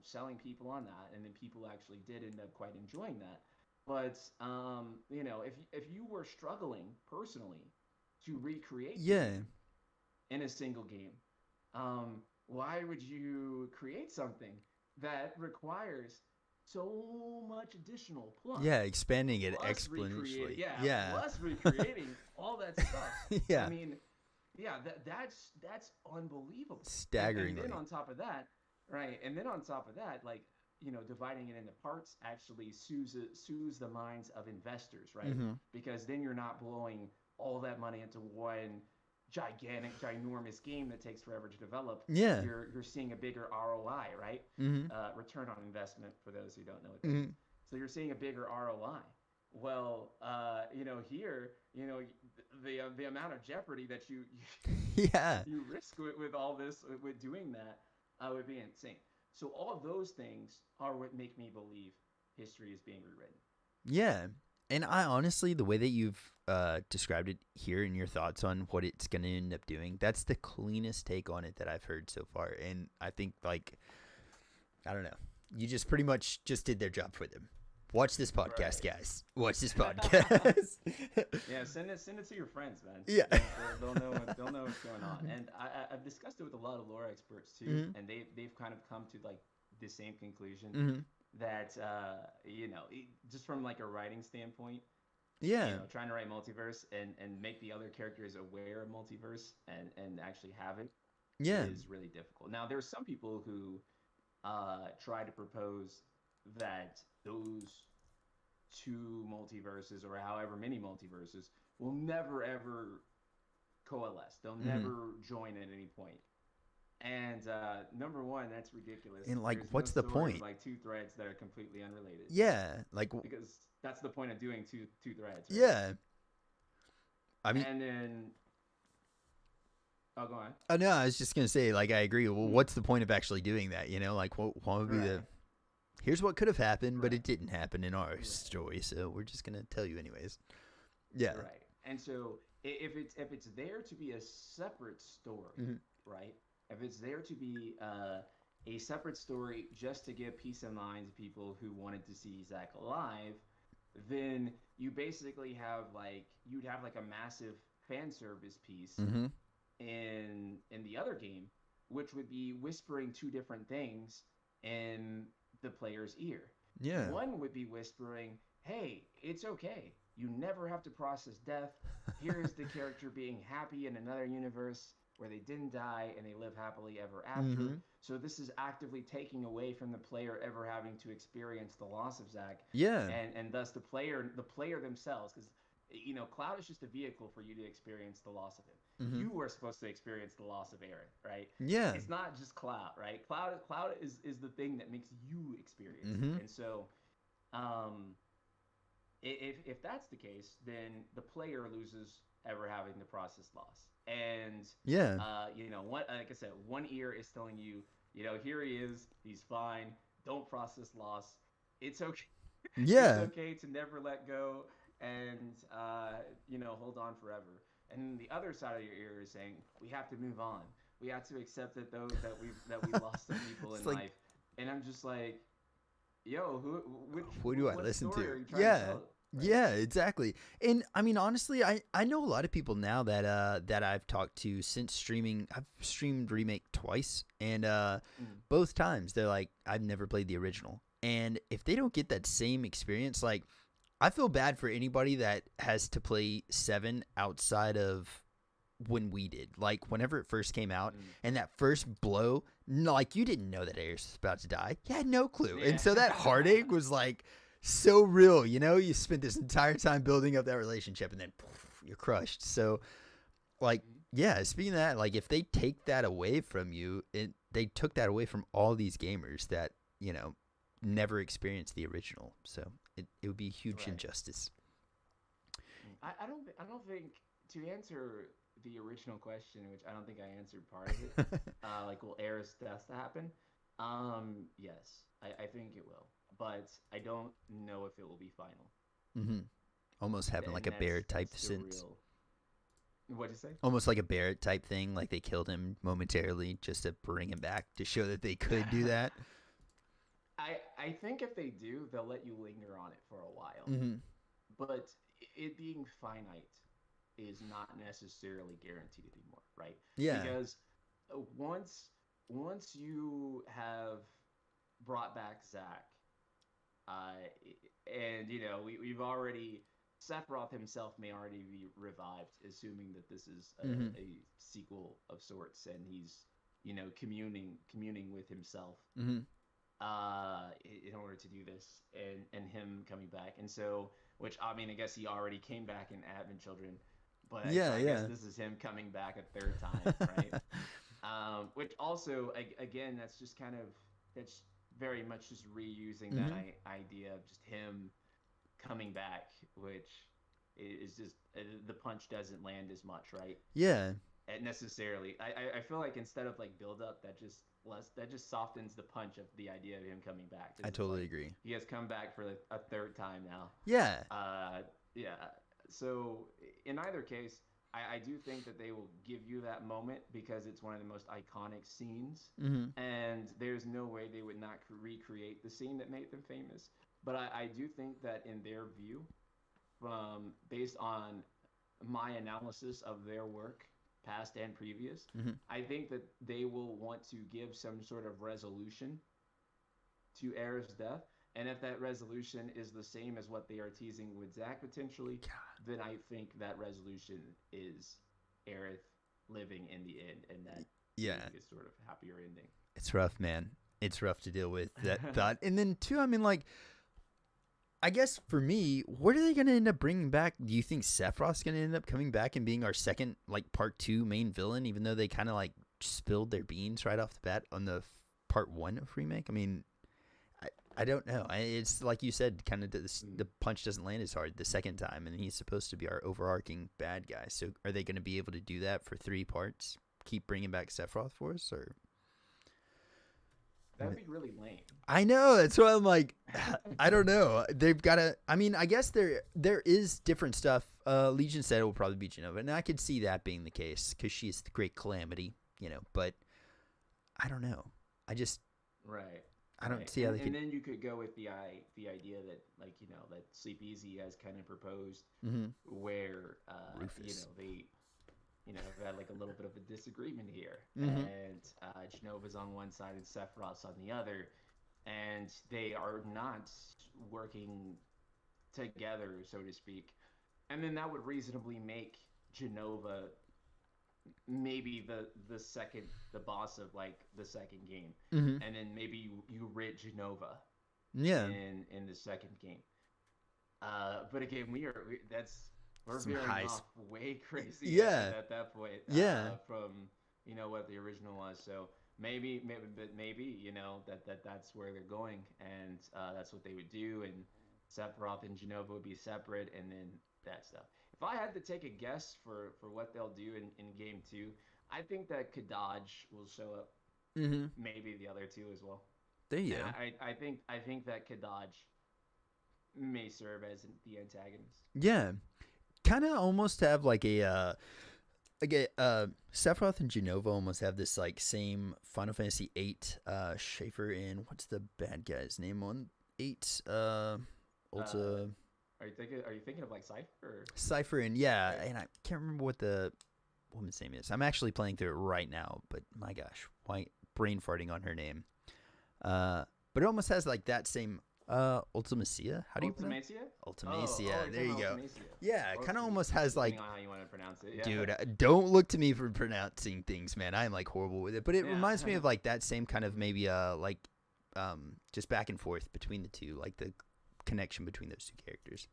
selling people on that, and then people actually did end up quite enjoying that. But if you were struggling personally to recreate the Yeah. game in a single game, why would you create something that requires so much additional Yeah, expanding it plus recreate exponentially. Yeah. plus recreating all that stuff? I Yeah. mean, yeah, that's unbelievable. And Staggeringly. then on top of that, right? And then on top of that, like dividing it into parts actually soothes the minds of investors, right? Mm-hmm. Because then you're not blowing all that money into one gigantic, ginormous game that takes forever to develop. Yeah. You're seeing a bigger ROI, right? Mm-hmm. Return on investment for those who don't know what that Mm-hmm. is. So you're seeing a bigger ROI. Well, here, the amount of jeopardy that you Yeah. you risk with all this with doing that would be insane. So all of those things are what make me believe history is being rewritten. Yeah. And I honestly, the way that you've described it here and your thoughts on what it's going to end up doing, that's the cleanest take on it that I've heard so far. And I think, like, I don't know, you just pretty much just did their job for them. Watch this podcast, Right. guys. Watch this podcast. Yeah, send it to your friends, man. Yeah. They'll know what's going on. And I've discussed it with a lot of lore experts too, Mhm. and they've kind of come to like the same conclusion Mm-hmm. that just from like a writing standpoint, Yeah. trying to write multiverse and make the other characters aware of multiverse and actually have it Yeah. is really difficult. Now, there's some people who try to propose that those two multiverses or however many multiverses will never ever coalesce. They'll Mhm. never join at any point. And number one, that's ridiculous. And, like, There's what's no the story point? Of, like two threads that are completely unrelated. Yeah. Like, Because that's the point of doing two threads. Right? yeah. I mean, And then, oh, go on. oh, no, I was just going to say, like, I agree. Well, what's the point of actually doing that? Like, what would be the. Right. Here's what could have happened, but Right. it didn't happen in our Right. story, so we're just going to tell you anyways. Yeah. Right. And so if it's there to be a separate story, Mhm. right? If it's there to be a separate story just to give peace of mind to people who wanted to see Zack alive, then you basically have you'd have like a massive fan service piece Mm-hmm. in the other game, which would be whispering two different things in the player's ear. Yeah. One would be whispering, "Hey, it's okay. You never have to process death. Here's the character being happy in another universe where they didn't die and they live happily ever after." Mhm. So this is actively taking away from the player ever having to experience the loss of Zack, Yeah. and thus the player themselves, because Cloud is just a vehicle for you to experience the loss of him. Mhm. You were supposed to experience the loss of Aaron, right? Yeah. It's not just Cloud, right? Cloud is the thing that makes you experience Mhm. it. And so if that's the case, then the player loses ever having to process loss. And Yeah. like I said, one ear is telling you, here he is, he's fine, don't process loss. It's okay. It's Yeah. okay to never let go and hold on forever. And the other side of your ear is saying we have to move on. We have to accept that we lost some people It's in like, life. And I'm just like, yo, who do I what listen story to? are you trying to Yeah. tell? Right? Yeah, exactly. And I mean, honestly, I know a lot of people now that I've talked to since streaming. I've streamed Remake twice, and Mm. both times they're like, I've never played the original. And if they don't get that same experience, like, I feel bad for anybody that has to play 7 outside of when we did. Like, whenever it first came out, Mm. and that first blow, no, like, you didn't know that Ares was about to die. You had no clue. And Yeah. so that heartache was like so real, you know? You spent this entire time building up that relationship, and then poof, you're crushed. So, like, Mhm. yeah, speaking of that, like, if they take that away from you, they took that away from all these gamers that, you know, never experienced the original. So it would be a huge Right. injustice. I don't think to answer the original question, which I don't think I answered part of it. Like, will Eris death happen? Yes, I think it will, but I don't know if it will be final. Mm-hmm. Almost having like And a Barrett type that's the sense. real. What'd you say? Almost like a Barrett type thing, like they killed him momentarily just to bring him back to show that they could do that. I think if they do, they'll let you linger on it for a while. Mm-hmm. But it being finite is not necessarily guaranteed anymore, right? Yeah. Because once you have brought back Zach, uh, and we've already Sephiroth himself may already be revived, assuming that this is Mm-hmm. a sequel of sorts, and he's communing with himself Mm-hmm. in order to do this, and him coming back, and so which I mean I guess he already came back in Advent Children, but so Yeah, I guess yeah. this is him coming back a third time, right? Which also again that's very much just reusing that Mm-hmm. idea of just him coming back, which is just the punch doesn't land as much, right? Yeah, Necessarily. I feel like instead of like build up, that just softens the punch of the idea of him coming back I because it's totally like agree. he has come back for a third time now. Yeah. Yeah. So in either case, I do think that they will give you that moment because it's one of the most iconic scenes, Mm-hmm. and there's no way they would not recreate the scene that made them famous. But I do think that in their view, from based on my analysis of their work, past and previous, Mm-hmm. I think that they will want to give some sort of resolution to Aerith's death. And if that resolution is the same as what they are teasing with Zack potentially, then I think that resolution is Aerith living in the end, and that Yeah. being a sort of happier ending. It's rough, man. It's rough to deal with that thought. And then too, I mean, like, I guess for me, what are they going to end up bringing back? Do you think Sephiroth's going to end up coming back and being our second, like, part 2 main villain, even though they kind of, like, spilled their beans right off the bat on the part 1 of Remake? I mean, I don't know. It's like you said, kind of the punch doesn't land as hard the second time, and he's supposed to be our overarching bad guy. So are they going to be able to do that for 3 parts? Keep bringing back Sephiroth for us, or? That'd be really lame. I know. That's why I'm like, I don't know. They've got to. I mean, I guess there is different stuff. Legion said it will probably be Genova, and I could see that being the case because she's the great calamity, you know. But I don't know. Right. I don't Right. see how And they and could. then you could go with the idea that like that Sleep Easy has kind of proposed Mm-hmm. where Rufus. they have had like a little bit of a disagreement here, Mm-hmm. and Genova's on one side and Sephiroth's on the other, and they are not working together, so to speak. And then that would reasonably make Genova maybe the boss of like the second game, Mm-hmm. and then maybe you rid Genova Yeah. in the second game. But again, we're Some veering high. off way crazy Yeah. at that point Yeah. from what the original was. So maybe that's where they're going, and that's what they would do, and Sephiroth and Genova would be separate, and then that stuff. If I had to take a guess for what they'll do in game two, I think that Kadaj will show up. Mm-hmm. Maybe the other two as well. There you And go. I think that Kadaj may serve as the antagonist. Yeah, kind of almost have like a Sephiroth and Genova almost have this like same Final Fantasy 8 Schaefer and what's the bad guy's name on 8 Uh, Ulta are you thinking of like Cypher? Cypher and yeah, Right. and I can't remember what the woman's name is. I'm actually playing through it right now, but my gosh, why brain farting on her name. Uh, but it almost has like that same Ultimacia. How do you pronounce Ultimacia? Oh, Ultimacia? you're There talking you about go. Ultimacia. Yeah, it kind of almost Ultimacia, has depending like, on how you want to pronounce it. Yeah. dude, don't look to me for pronouncing things, man. I'm like horrible with it. But it Yeah. reminds me of like that same kind of maybe like just back and forth between the two, like the connection between those two characters.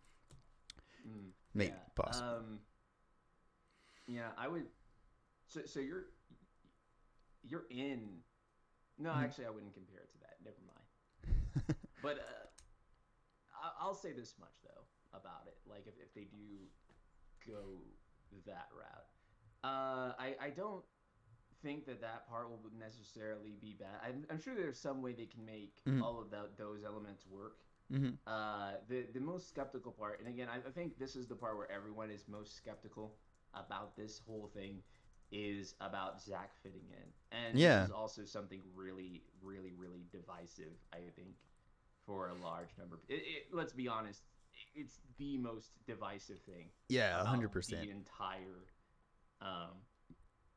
Maybe Yeah. possibly. Yeah, I would. So you're in. No, Mhm. actually, I wouldn't compare it to that. Never mind. But I'll say this much though about it. Like if they do go that route, I don't think that that part will necessarily be bad. I'm sure there's some way they can make Mhm. all of those elements work. Mhm. The most skeptical part, and again, I think this is the part where everyone is most skeptical about this whole thing, is about Zach fitting in, and this Yeah. is also something really, really, really divisive. I think for a large number. Let's be honest, it's the most divisive thing Yeah. about the 100%. entire um,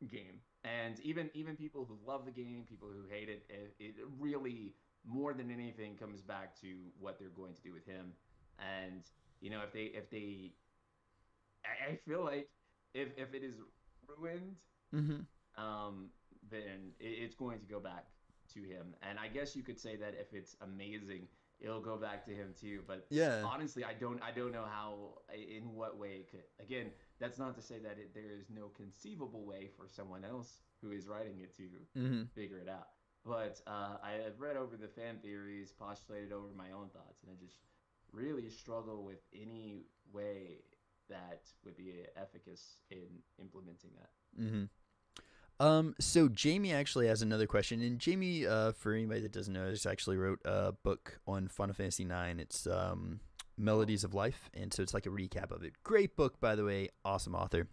game. And even people who love the game, people who hate it, it really more than anything comes back to what they're going to do with him. And if they, I feel like if it is ruined, Mhm. um, then it's going to go back to him. And I guess you could say that if it's amazing, it'll go back to him too. But Yeah. honestly, I don't know how, in what way it could. Again, that's not to say that there is no conceivable way for someone else who is writing it to Mhm. figure it out. But I have read over the fan theories, postulated over my own thoughts, and I just really struggle with any way that would be efficacious in implementing that. Mhm. So Jamie actually has another question, and Jamie, for anybody that doesn't know, has actually wrote a book on Final Fantasy IX. It's Oh, Melodies of Life, and so it's like a recap of it. Great book, by the way. Awesome author.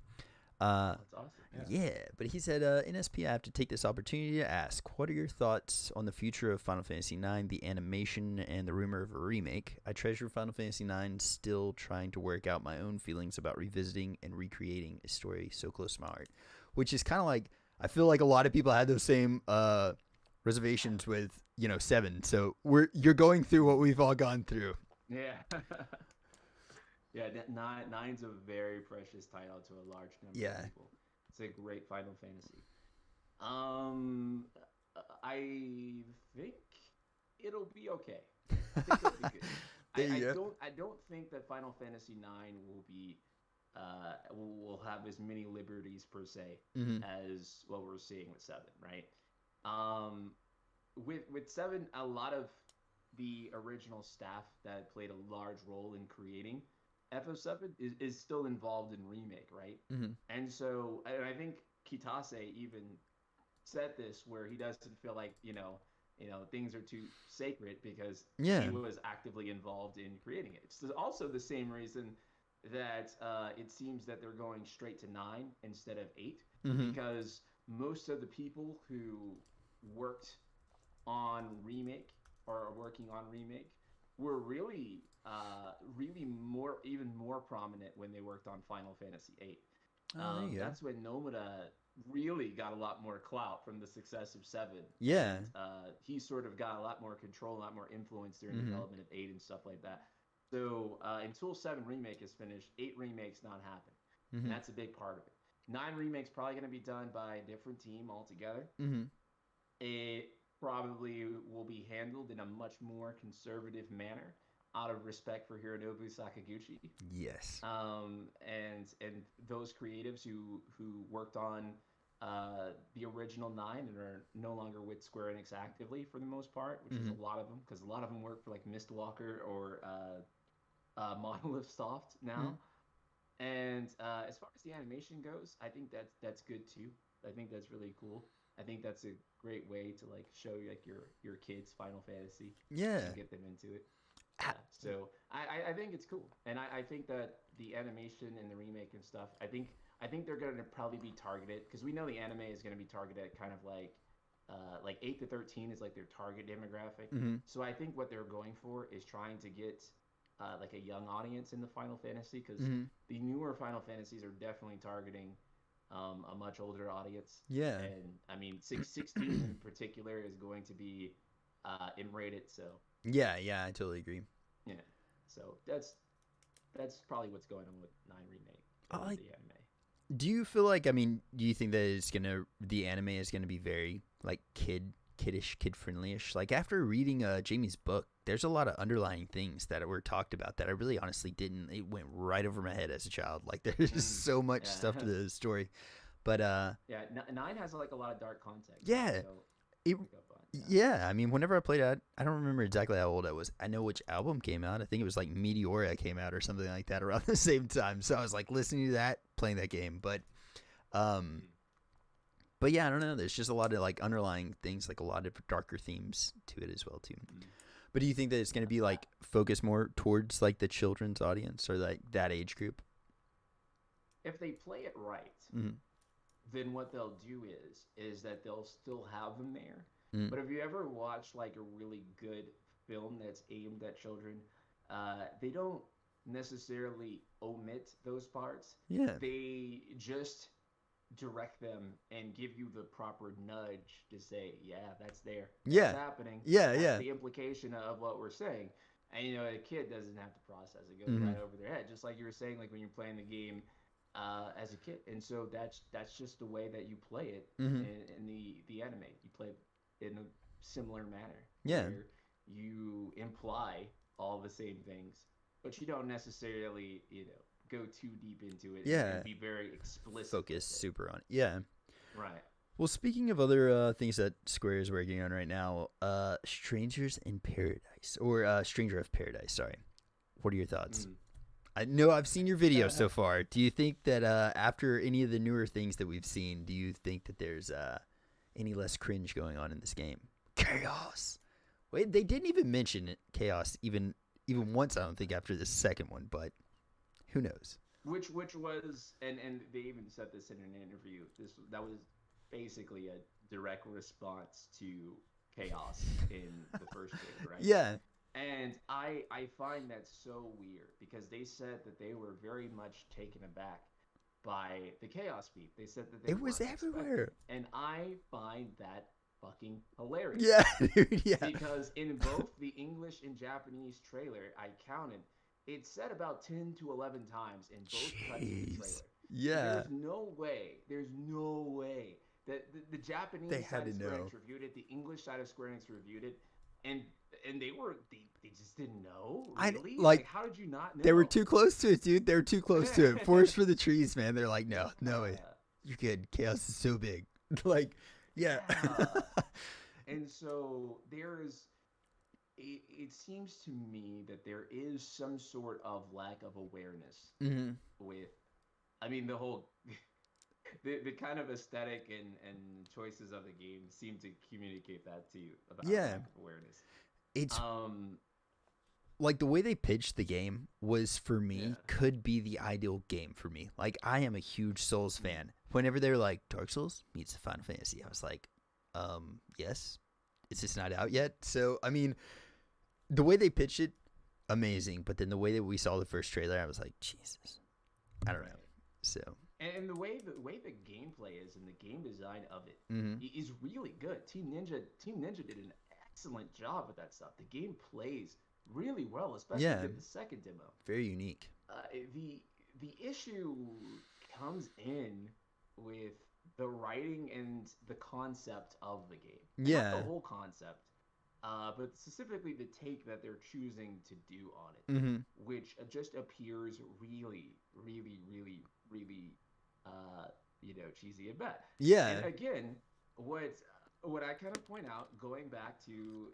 Uh, that's awesome. Yeah. yeah, but he said, NSP, I have to take this opportunity to ask, what are your thoughts on the future of Final Fantasy IX, the animation, and the rumor of a remake? I treasure Final Fantasy IX, still trying to work out my own feelings about revisiting and recreating a story so close to my heart, which is kind of like, I feel like a lot of people had those same reservations with, 7. So you're going through what we've all gone through. Yeah. Yeah, nine's a very precious title to a large number of Yeah. people. It's a great Final Fantasy. Um, I think it'll be okay. I think it'll be good. I, There I you go. don't I don't think that Final Fantasy IX will have as many liberties per se Mm-hmm. as what we're seeing with seven, right? Um, with seven, a lot of the original staff that played a large role in creating FF7 is still involved in remake, right? Mm-hmm. And I think Kitase even said this where he doesn't feel like things are too sacred because he Yeah. was actively involved in creating it. It's also the same reason that it seems that they're going straight to 9 instead of 8 Mm-hmm. because most of the people who worked on remake or are working on remake were really more even more prominent when they worked on Final Fantasy VIII. Oh, there you go. That's when Nomura really got a lot more clout from the success of Seven, Yeah. and he sort of got a lot more control, a lot more influence during Mm-hmm. development of Eight and stuff like that. So until Seven remake is finished, Eight remake's not happening, and Mm-hmm. that's a big part of it. Nine remake's probably going to be done by a different team altogether. Mm-hmm. It probably will be handled in a much more conservative manner out of respect for Hironobu Sakaguchi, Yes. and those creatives who worked on the original nine and are no longer with Square Enix actively for the most part, which is Mm-hmm. a lot of them because a lot of them work for like Mistwalker or Monolith Soft Mm-hmm. now. And as far as the animation goes, I think that's good too. I think that's really cool. I think that's a great way to like show like your kids Final Fantasy Yeah. and get them into it. Ah, So I think it's cool, and I think that the animation and the remake and stuff. I think they're going to probably be targeted because we know the anime is going to be targeted at kind of like 8 to 13 is like their target demographic. mhm. So I think what they're going for is trying to get like a young audience in the Final Fantasy because Mhm. the newer Final Fantasies are definitely targeting a much older audience. Yeah. And I mean, 16 in particular is going to be M-rated. So Yeah, yeah, I totally agree. yeah, so that's probably what's going on with Nine Remake I or like the anime. Do you feel like, I mean, do you think that the anime is gonna be very like kiddish, kid friendly-ish? Like after reading Jamie's book, there's a lot of underlying things that were talked about that I really honestly didn't. It went right over my head as a child. Like there's just so much stuff to Yeah, the story, but yeah. Nine has like a lot of dark context that yeah, I don't it pick up on. Yeah. yeah. I mean, whenever I played it, I don't remember exactly how old I was. I know which album came out. I think it was like Meteora came out or something like that around the same time. So I was like listening to that, playing that game, um, Mm. but yeah, I don't know. There's just a lot of like underlying things, like a lot of darker themes to it as well too. Mm. But do you think that it's going to be like focused more towards like the children's audience or like that age group? If they play it right, Mm-hmm. then what they'll do is that they'll still have them there. Mm-hmm. But if you ever watch like a really good film that's aimed at children, they don't necessarily omit those parts. Yeah. They just direct them and give you the proper nudge to say, yeah, that's there. That's Yeah. happening. Yeah. That's Yeah. the implication of what we're saying. And a kid doesn't have to process it. It goes Mm-hmm. right over their head. Just like you were saying, like when you're playing the game as a kid. And so that's just the way that you play it Mm-hmm. in the anime. You play it in a similar manner Yeah. where you imply all the same things, but you don't necessarily, go too deep into it Yeah. and be very explicit. Focus super on it. Yeah. Right. Well, speaking of other things that Square is working on right now, Strangers in Paradise or Stranger of Paradise. Sorry. What are your thoughts? Mm. I know I've seen your video so far. Do you think that after any of the newer things that we've seen, do you think that there's any less cringe going on in this game? Chaos. Wait, they didn't even mention chaos even once. I don't think after the second one, but who knows? Which was and they even said this in an interview. That was basically a direct response to chaos in the first game, right? Yeah. And I find that so weird because they said that they were very much taken aback by the chaos beat. They said that it was everywhere, and I find that fucking hilarious. Yeah, dude, yeah. Because in both the English and Japanese trailer, I counted, it said about 10 to 11 times in both cuts of the trailer. Yeah. There's no way that the Japanese They side had of to Square know. Enix reviewed it, the English side of Square Enix reviewed it, and they just didn't know, really? like, how did you not know? They were too close to it, dude. They were too close to it. Forest for the trees, man. They're like, no, way. You're good. Chaos is so big. Like, yeah. And so it seems to me that there is some sort of lack of awareness Mm-hmm. with, I mean, the whole, the kind of aesthetic and choices of the game seem to communicate that to you about lack of awareness. It's like the way they pitched the game was, for me, could be the ideal game for me. Like, I am a huge Souls fan. Whenever they were like, Dark Souls meets Final Fantasy, I was like, yes. It's just not out yet. So, I mean, the way they pitched it, amazing. But then the way that we saw the first trailer, I was like, Jesus. I don't know. So. And the way the gameplay is and the game design of it is really good. Team Ninja did an excellent job with that stuff. The game plays really well, especially with the second demo. Very unique. The issue comes in with the writing and the concept of the game. Not the whole concept, but specifically the take that they're choosing to do on it, which just appears really, really, really, really, cheesy and bad. Yeah. And again, what I kind of point out, going back to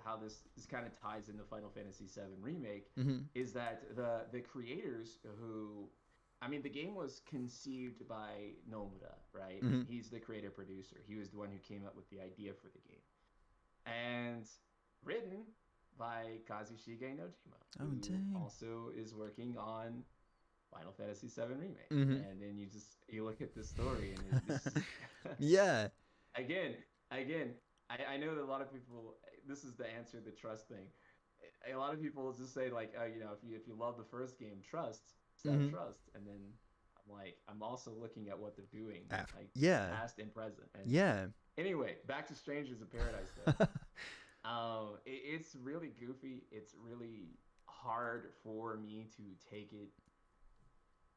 how this kind of ties into Final Fantasy VII Remake, is that the creators who I mean, the game was conceived by Nomura, right? Hmm. He's the creative producer. He was the one who came up with the idea for the game, and written by Kazushige Nojima, Oh who dang. also is working on Final Fantasy VII Remake. Hmm. And then you look at the story, and this is Yeah. again, again. I know that a lot of people. This is the answer the trust thing. A lot of people just say like, oh, if you love the first game, just have Hmm. trust. And then I'm like, I'm also looking at what they're doing, like Yeah. past and present. And Yeah. anyway, back to Strangers in Paradise though. It's really goofy. It's really hard for me to take it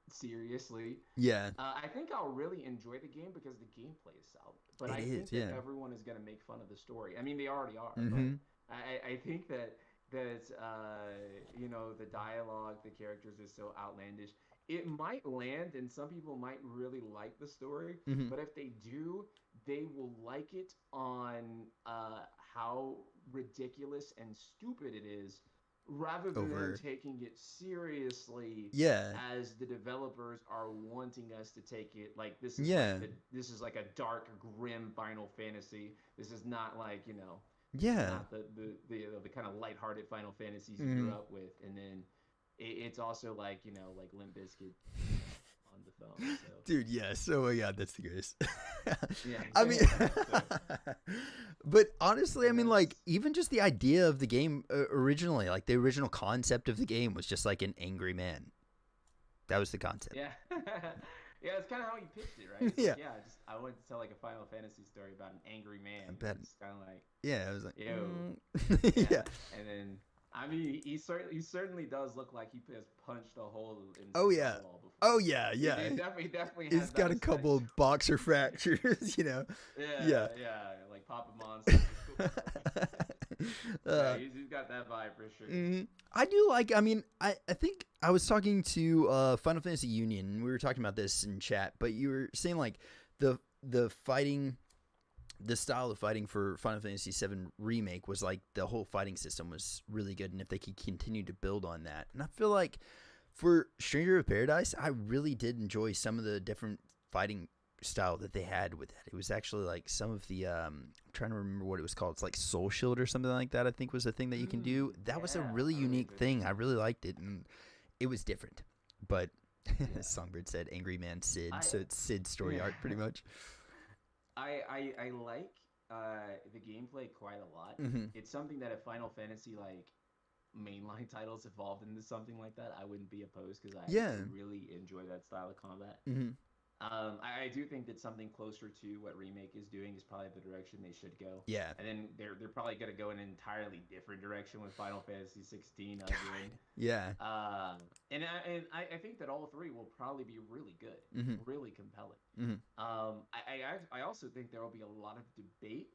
seriously. Yeah. I think I'll really enjoy the game because the gameplay is solid. But It I is. think that Yeah. everyone is going to make fun of the story. I mean, they already are, but Hmm. I think that the dialogue, the characters are so outlandish. It might land, and some people might really like the story. Hmm. But if they do, they will like it on how ridiculous and stupid it is, rather than them Over. taking it seriously Yeah. as the developers are wanting us to take it like Yeah. this is like a dark grim Final Fantasy. This is not like this is Yeah. not the kind of lighthearted Final Fantasies you grew Hmm. up with. And then it's also like like Limp Bizkit on the phone. So Dude, yes. Oh my god, that's the greatest. yeah. I mean, So, but honestly, I and mean, that's like, even just the idea of the game originally, like, the original concept of the game was just like an angry man. That was the concept. yeah. Yeah, it's kind of how you pitched it, right? It's Yeah. like, yeah, I wanted to tell like a Final Fantasy story about an angry I man. bet. It's kind of like, Yeah, I was like, yo, yeah. yeah. And then, I mean, he certainly does look like he has punched a hole in Oh, some yeah. drywall before. Oh, yeah, yeah. He definitely He's has that got a couple aesthetic. of boxer fractures, Yeah, Yeah. yeah, like Papa Monster. Yeah, uh, he's got that vibe for sure. I do like. I mean, I think I was talking to Final Fantasy Union. And we were talking about this in chat, but you were saying like the fighting, the style of fighting for Final Fantasy VII Remake was like the whole fighting system was really good, and if they could continue to build on that, and I feel like for Stranger of Paradise, I really did enjoy some of the different fighting style that they had with that. It was actually like some of the I'm trying to remember what it was called. It's like Soul Shield or something like that, I think was the thing that you can do. That was a Yeah, really I really unique enjoyed that thing. I too. really liked it, and it was different. But Yeah, Songbird said Angry Man Sid, I so it's Sid's story yeah. arc pretty much. I like the gameplay quite a lot. Hmm. It's something that if Final Fantasy like mainline titles evolved into something like that, I wouldn't be opposed because I Yeah. really enjoy that style of combat. Hmm. I do think that something closer to what Remake is doing is probably the direction they should go. Yeah. And then they're probably going to go in an entirely different direction with Final Fantasy 16 again. God. Yeah. And I think that all three will probably be really good, Hmm. really compelling. Hmm. I also think there will be a lot of debate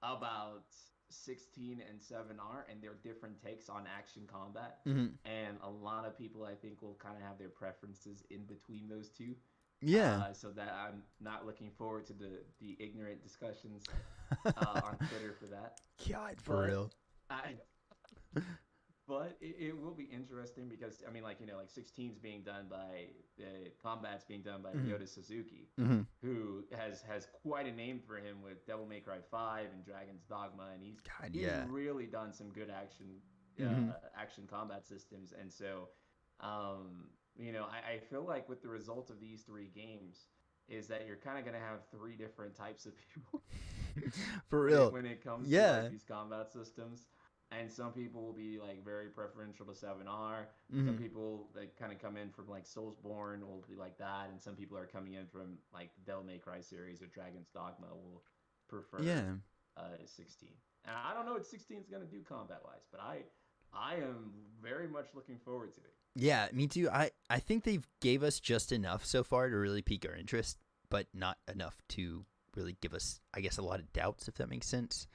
about 16 and 7R and their different takes on action combat. Hmm. And a lot of people, I think, will kind of have their preferences in between those two. Yeah. So that I'm not looking forward to the ignorant discussions on Twitter for that. God, for But real. I, but it will be interesting because I mean, like 16's being done by combat's being done by Hmm. Ryota Suzuki, Hmm. who has quite a name for him with Devil May Cry 5 and Dragon's Dogma, and God, he's yeah. really done some good Hmm. action combat systems. And so I feel like with the result of these three games is that you're kind of going to have three different types of people For when it real. when it comes to Yeah. like these combat systems. And some people will be like very preferential to 7R. Some Hmm. people that kind of come in from like Soulsborne will be like that, and some people are coming in from like the Devil May Cry series or Dragon's Dogma will prefer Yeah. 16. And I don't know what 16 is going to do combat wise, but I am very much looking forward to it. Yeah, me too. I think they've gave us just enough so far to really pique our interest, but not enough to really give us, I guess, a lot of doubts, if that makes sense.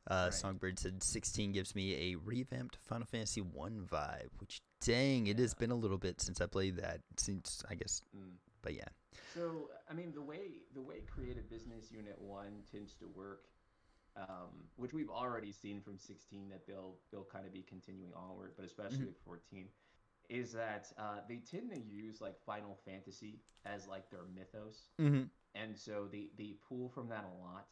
Right. Songbird said 16 gives me a revamped Final Fantasy 1 vibe, which, dang, it has Yeah. been a little bit since I played that. Since, I guess, Mm. but yeah. So I mean, the way Creative Business Unit 1 tends to work, which we've already seen from 16 that they'll kind of be continuing onward, but especially Hmm. with 14, is that they tend to use like Final Fantasy as like their mythos, Mm-hmm. and so they pull from that a lot.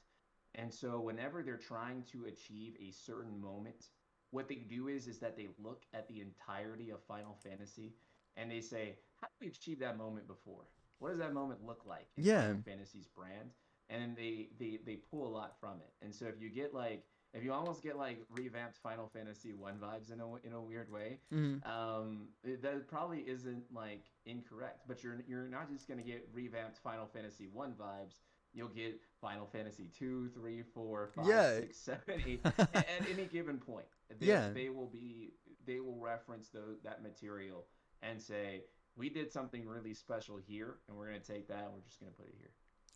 And so whenever they're trying to achieve a certain moment, what they do is that they look at the entirety of Final Fantasy and they say, how do we achieve that moment before? What does that moment look like in Yeah. Final Fantasy's brand? And then they pull a lot from it. And so if you almost get like revamped Final Fantasy 1 vibes in a weird way, Mm-hmm. that probably isn't like incorrect, but you're not just going to get revamped Final Fantasy 1 vibes. You'll get Final Fantasy 2, 3, 4, 5, Yeah. 6, 7, 8 at any given point. Yeah. They will reference that material and say, we did something really special here, and we're going to take that and we're just going to put it here.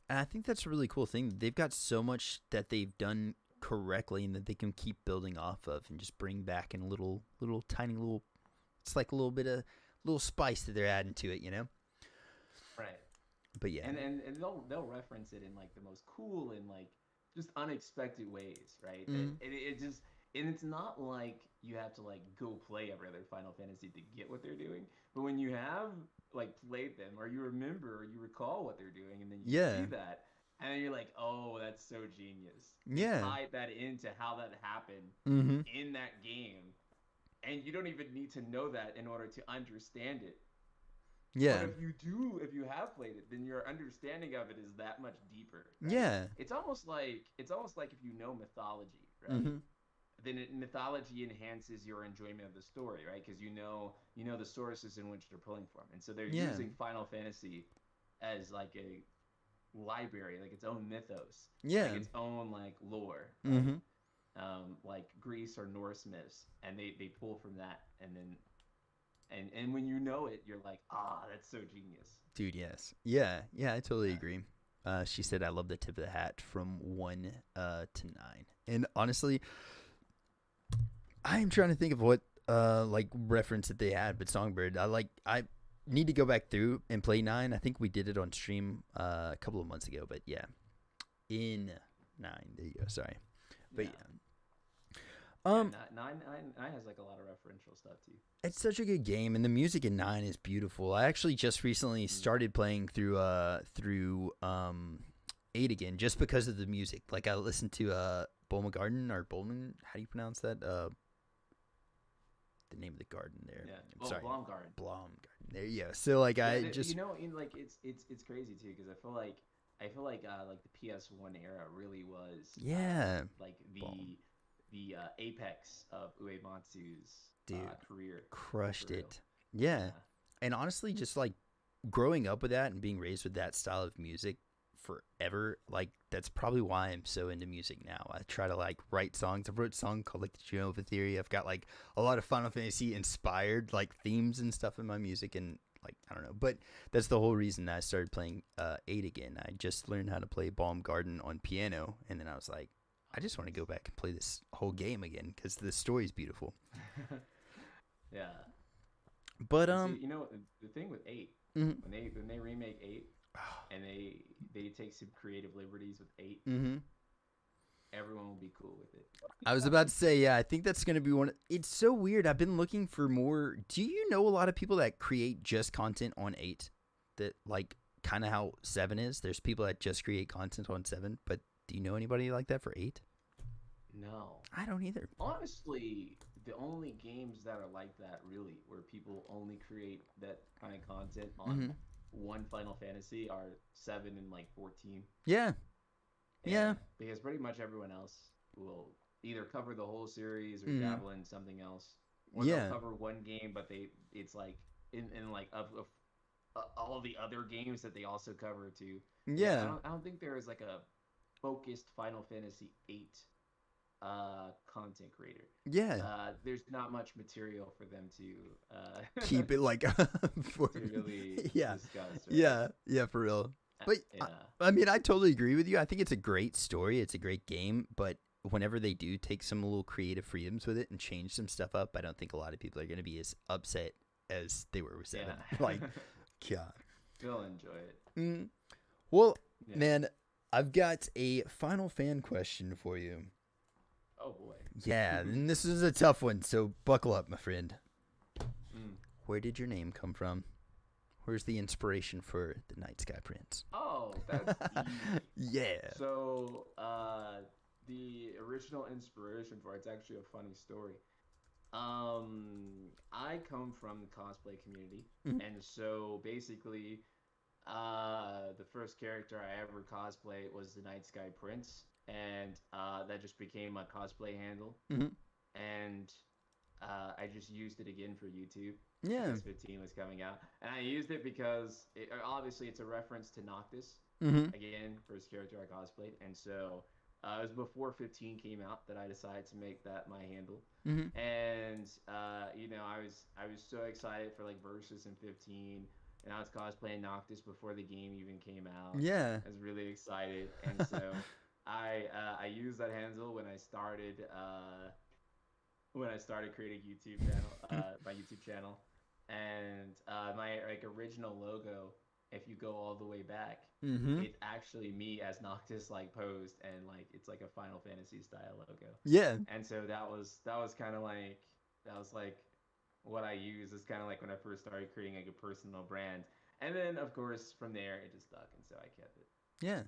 And I think that's a really cool thing. They've got so much that they've done correctly and that they can keep building off of and just bring back in little tiny little, it's like a little bit of little spice that they're adding to it, you know? Right. But yeah. And they'll reference it in like the most cool and like just unexpected ways, right? Mhm. And it's not like you have to like go play every other Final Fantasy to get what they're doing, but when you have like played them or you remember or you recall what they're doing and then you Yeah. see that and then you're like, oh, that's so genius. Yeah. Tie that into how that happened Mm-hmm. in that game, and you don't even need to know that in order to understand it. Yeah. But if you have played it, then your understanding of it is that much deeper. Right? Yeah. It's almost like if you know mythology, right? Mm-hmm. Then mythology enhances your enjoyment of the story, right? Because you know the sources in which they're pulling from, and so they're Yeah. using Final Fantasy as like a library, like its own mythos, Yeah. like its own like lore, right? Mm-hmm. Like Greece or Norse myths, and they pull from that, and then and when you know it, you're like, ah, that's so genius. Dude, yes. Yeah. Yeah, I totally Yeah. agree. She said, I love the tip of the hat from 1 to 9. And honestly, I am trying to think of what like reference that they had, but Songbird, I need to go back through and play 9. I think we did it on stream a couple of months ago, but yeah. In 9. There you go. Sorry. But yeah. Nine has like a lot of referential stuff too. It's such a good game, and the music in 9 is beautiful. I actually just recently started playing through 8 again, just because of the music. Like I listened to Bowman Garden or Bowman. How do you pronounce that? The name of the garden there. Yeah. Sorry. Blom Garden. Blom Garden. There you go. So like I just in like it's crazy too because I feel like the PS1 era really was like the apex of Uematsu's career. crushed it. Yeah. And honestly, just like growing up with that and being raised with that style of music forever, like that's probably why I'm so into music now. I try to like write songs. I've wrote a song called like the Genova Theory. I've got like a lot of Final Fantasy inspired like themes and stuff in my music, and like I don't know, but that's the whole reason that I started playing 8 again. I just learned how to play Balm Garden on piano, and then I was like, I just want to go back and play this whole game again because the story's beautiful. Yeah. But see, the thing with 8, mm-hmm. when they remake 8 and they take some creative liberties with 8, mm-hmm. everyone will be cool with it. I was about to say, yeah, I think that's going to be one. It's so weird. I've been looking for more. Do you know a lot of people that create just content on 8? That like kind of how 7 is? There's people that just create content on 7, but do you know anybody like that for 8? No. I don't either. Honestly, the only games that are like that really, where people only create that kind of content on one Final Fantasy are 7 and like 14. Yeah. Yeah. Because pretty much everyone else will either cover the whole series or dabble in something else. Or they'll cover one game, but it's like in like of all the other games that they also cover too. Yeah. I don't think there is like a focused Final Fantasy 8 content creator. Yeah. There's not much material for them to keep it like for to really discuss. Right? Yeah, for real. But I mean, I totally agree with you. I think it's a great story. It's a great game, but whenever they do take some little creative freedoms with it and change some stuff up, I don't think a lot of people are going to be as upset as they were with 7. Like, God. They'll enjoy it. Well, man, I've got a final fan question for you. Oh, boy. Yeah, and this is a tough one, so buckle up, my friend. where did your name come from? Where's the inspiration for the Night Sky Prince? Oh, that's easy. Yeah. So, the original inspiration for it's actually a funny story. I come from the cosplay community, Mhm. and so basically, the first character I ever cosplayed was the Night Sky Prince, and that just became my cosplay handle. Mhm. And I just used it again for YouTube Yeah. because 15 was coming out, and I used it because obviously it's a reference to Noctis, Mhm. again, first character I cosplayed, and so it was before 15 came out that I decided to make that my handle, Mhm. and I was so excited for like verses in 15, and I was cosplaying Noctis before the game even came out. Yeah. I was really excited, and so I used that handle when I started creating YouTube channel, my YouTube channel, and my like original logo. If you go all the way back, Mhm. it's actually me as Noctis like posed, and like it's like a Final Fantasy style logo. Yeah. And so that was kind of like that was like what I use is kind of like when I first started creating like a personal brand, and then of course from there it just stuck, and so I kept it. Yeah.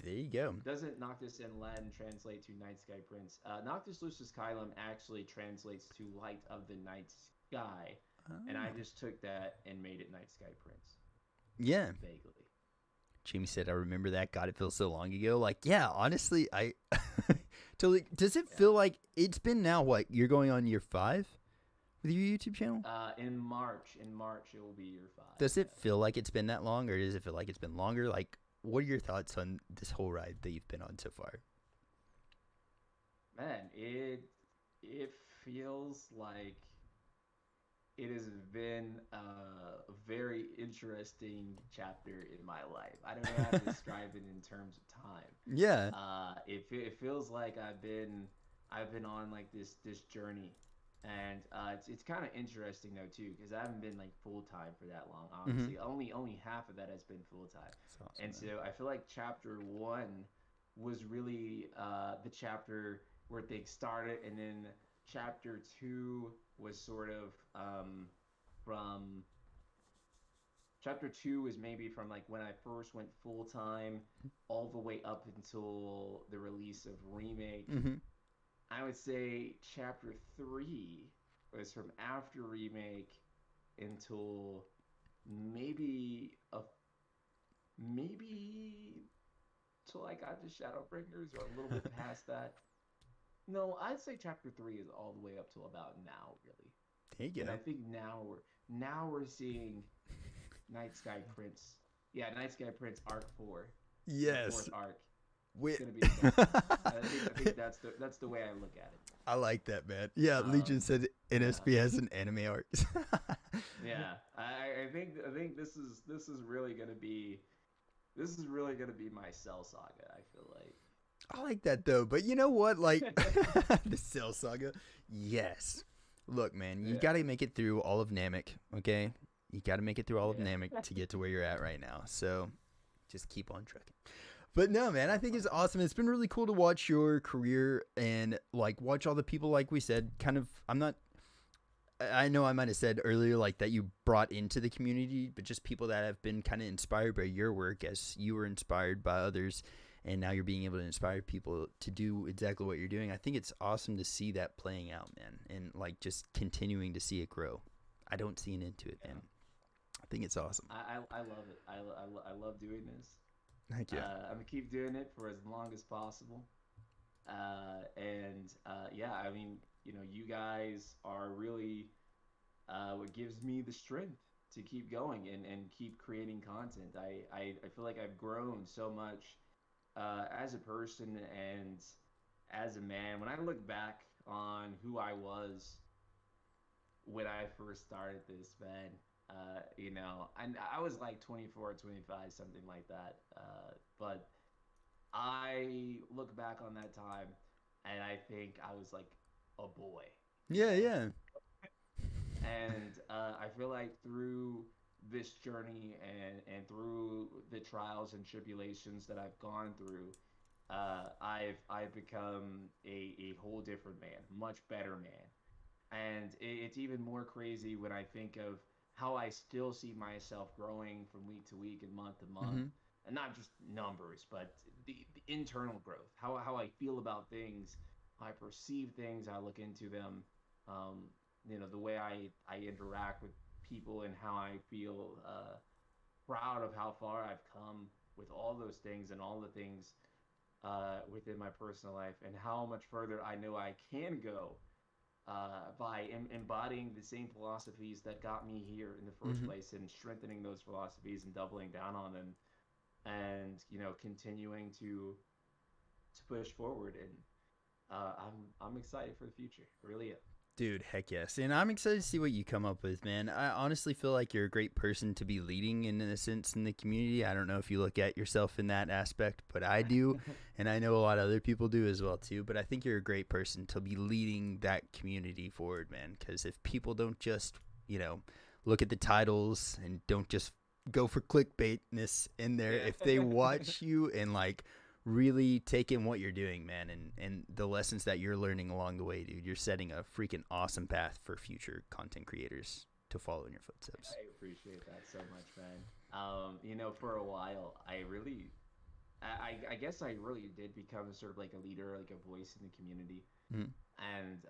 There you go. Doesn't Noctis in Latin translate to Night Sky Prince? Noctis Lucis Caelum actually translates to Light of the Night Sky, and I Oh. just took that and made it Night Sky Prince. Yeah. Vaguely. Jamie said, "I remember that. God, it feels so long ago." Like, yeah, honestly, I totally. Does it Yeah. feel like it's been now? What, you're going on year 5 with your YouTube channel? In March, it will be year 5. Does it Yes. feel like it's been that long, or does it feel like it's been longer? Like, what are your thoughts on this whole ride that you've been on so far? Man, it feels like it has been a very interesting chapter in my life. I don't know how to describe it in terms of time. Yeah. It feels like I've been on like this journey, and it's kind of interesting though too because I haven't been like full time for that long. Mm-hmm. Obviously, only half of that has been full time, That's awesome, and man. so I feel like chapter one was really the chapter where things started, and then chapter two was sort of from chapter two is maybe from like when I first went full time all the way up until the release of Remake. Mm-hmm. I would say chapter three was from after Remake until maybe a maybe till I got to Shadowbringers or a little bit past that. No, I'd say chapter three is all the way up till about now, really. There you And go. I think now we're seeing Night Sky Prince. Yeah, Night Sky Prince Arc 4, the Yes. fourth arc. It's We. gonna be the best. I think that's the way I look at it. I like that, man. Yeah, Legion Um, said yeah, NSP has an anime arc. yeah. I think this is really gonna be my Cell Saga. I feel like. I like that though, but you know what? Like the Cell Saga. Yes. Look, man, you Yeah, got to make it through all of Namek, okay? You got to make it through all of yeah. Namek to get to where you're at right now. So, just keep on trucking. But no, man, I Have think fun. it's awesome. It's been really cool to watch your career and like watch all the people like we said, kind of I'm not I know I might have said earlier like that you brought into the community, but just people that have been kind of inspired by your work as you were inspired by others, and now you're being able to inspire people to do exactly what you're doing. I think it's awesome to see that playing out, man, and like just continuing to see it grow. I don't see an end to it, Yeah. man. I think it's awesome. I love it. I love doing this. Thank you. I'm gonna keep doing it for as long as possible. And yeah, I mean, you guys are really what gives me the strength to keep going and keep creating content. I feel like I've grown so much as a person and as a man. When I look back on who I was when I first started this, man, and I was like 24, 25, something like that. But I look back on that time and I think I was like a boy, you Yeah, know? yeah. And I feel like through this journey and through the trials and tribulations that I've gone through, I've become a whole different man, much better man. And it's even more crazy when I think of how I still see myself growing from week to week and month to month, Mm-hmm. and not just numbers, but the internal growth, how I feel about things, how I perceive things, I look into them, um, the way I interact with people and how I feel proud of how far I've come with all those things and all the things within my personal life, and how much further I know I can go by embodying the same philosophies that got me here in the first Mm-hmm. place, and strengthening those philosophies and doubling down on them, and continuing to push forward. And I'm excited for the future. I really am. Dude, heck yes. And I'm excited to see what you come up with, man. I honestly feel like you're a great person to be leading in a sense in the community. I don't know if you look at yourself in that aspect, but I do. And I know a lot of other people do as well, too. But I think you're a great person to be leading that community forward, man. Because if people don't just, look at the titles and don't just go for clickbaitness in there, if they Yeah. watch you and really take in what you're doing, man, and the lessons that you're learning along the way, dude. You're setting a freaking awesome path for future content creators to follow in your footsteps. I appreciate that so much, man. For a while, I guess I really did become sort of like a leader, like a voice in the community. Mm-hmm. And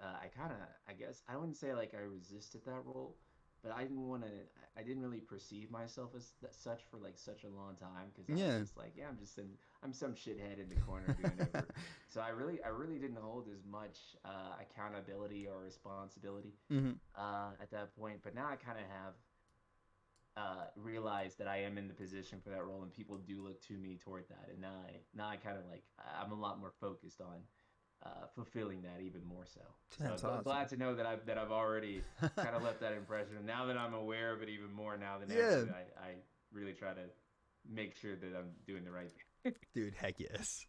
I guess I wouldn't say like I resisted that role, but I didn't really perceive myself as such for like such a long time, because I was Yeah. just like, yeah, I'm some shithead in the corner doing whatever. So I really didn't hold as much accountability or responsibility Mm-hmm. at that point. But now I kind of have realized that I am in the position for that role, and people do look to me toward that. And now I kind of like, I'm a lot more focused on fulfilling that even more so. So That's awesome. glad to know that I've already kind of left that impression. And now that I'm aware of it even more now than Yeah, ever, I really try to make sure that I'm doing the right thing. dude, heck yes.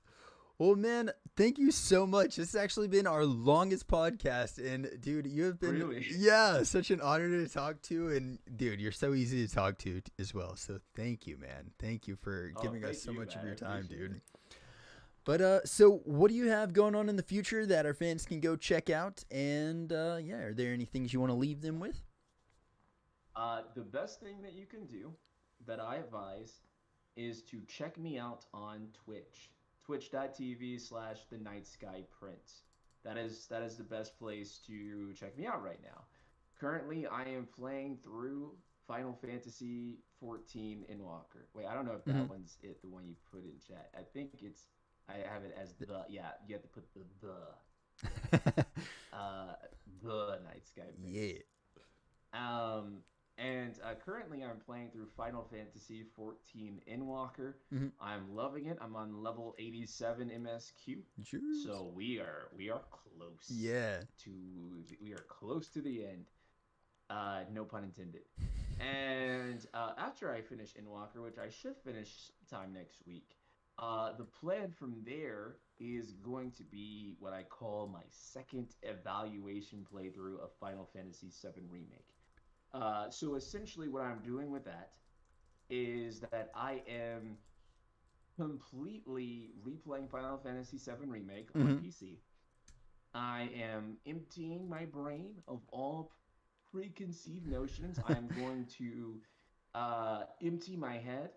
Well, man, thank you so much. This has actually been our longest podcast. And, dude, you have been, Really? yeah, such an honor to talk to. And, dude, you're so easy to talk to as well. So, thank you, man. Thank you for Oh, giving us thank so you, much of man. I your time, appreciate dude. it. But, so what do you have going on in the future that our fans can go check out? And, yeah, are there any things you want to leave them with? The best thing that you can do, that I advise, is to check me out on Twitch. Twitch.tv/ TheNightSkyPrince. That is the best place to check me out right now. Currently, I am playing through Final Fantasy 14 in Walker. Wait, I don't know if Mm-hmm. that one's it, the one you put in chat. I think I have it as the, yeah, you have to put uh, the Night Sky Prince. Yeah. Um, and currently I'm playing through Final Fantasy 14 Endwalker. Mm-hmm. I'm loving it. I'm on level 87 MSQ. Cheers. So we are close Yeah. to we are close to the end. No pun intended. And after I finish Endwalker, which I should finish sometime next week, the plan from there is going to be what I call my second evaluation playthrough of Final Fantasy VII Remake. So essentially, what I'm doing with that is that I am completely replaying Final Fantasy VII Remake on Mm-hmm. PC. I am emptying my brain of all preconceived notions. I'm going to empty my head.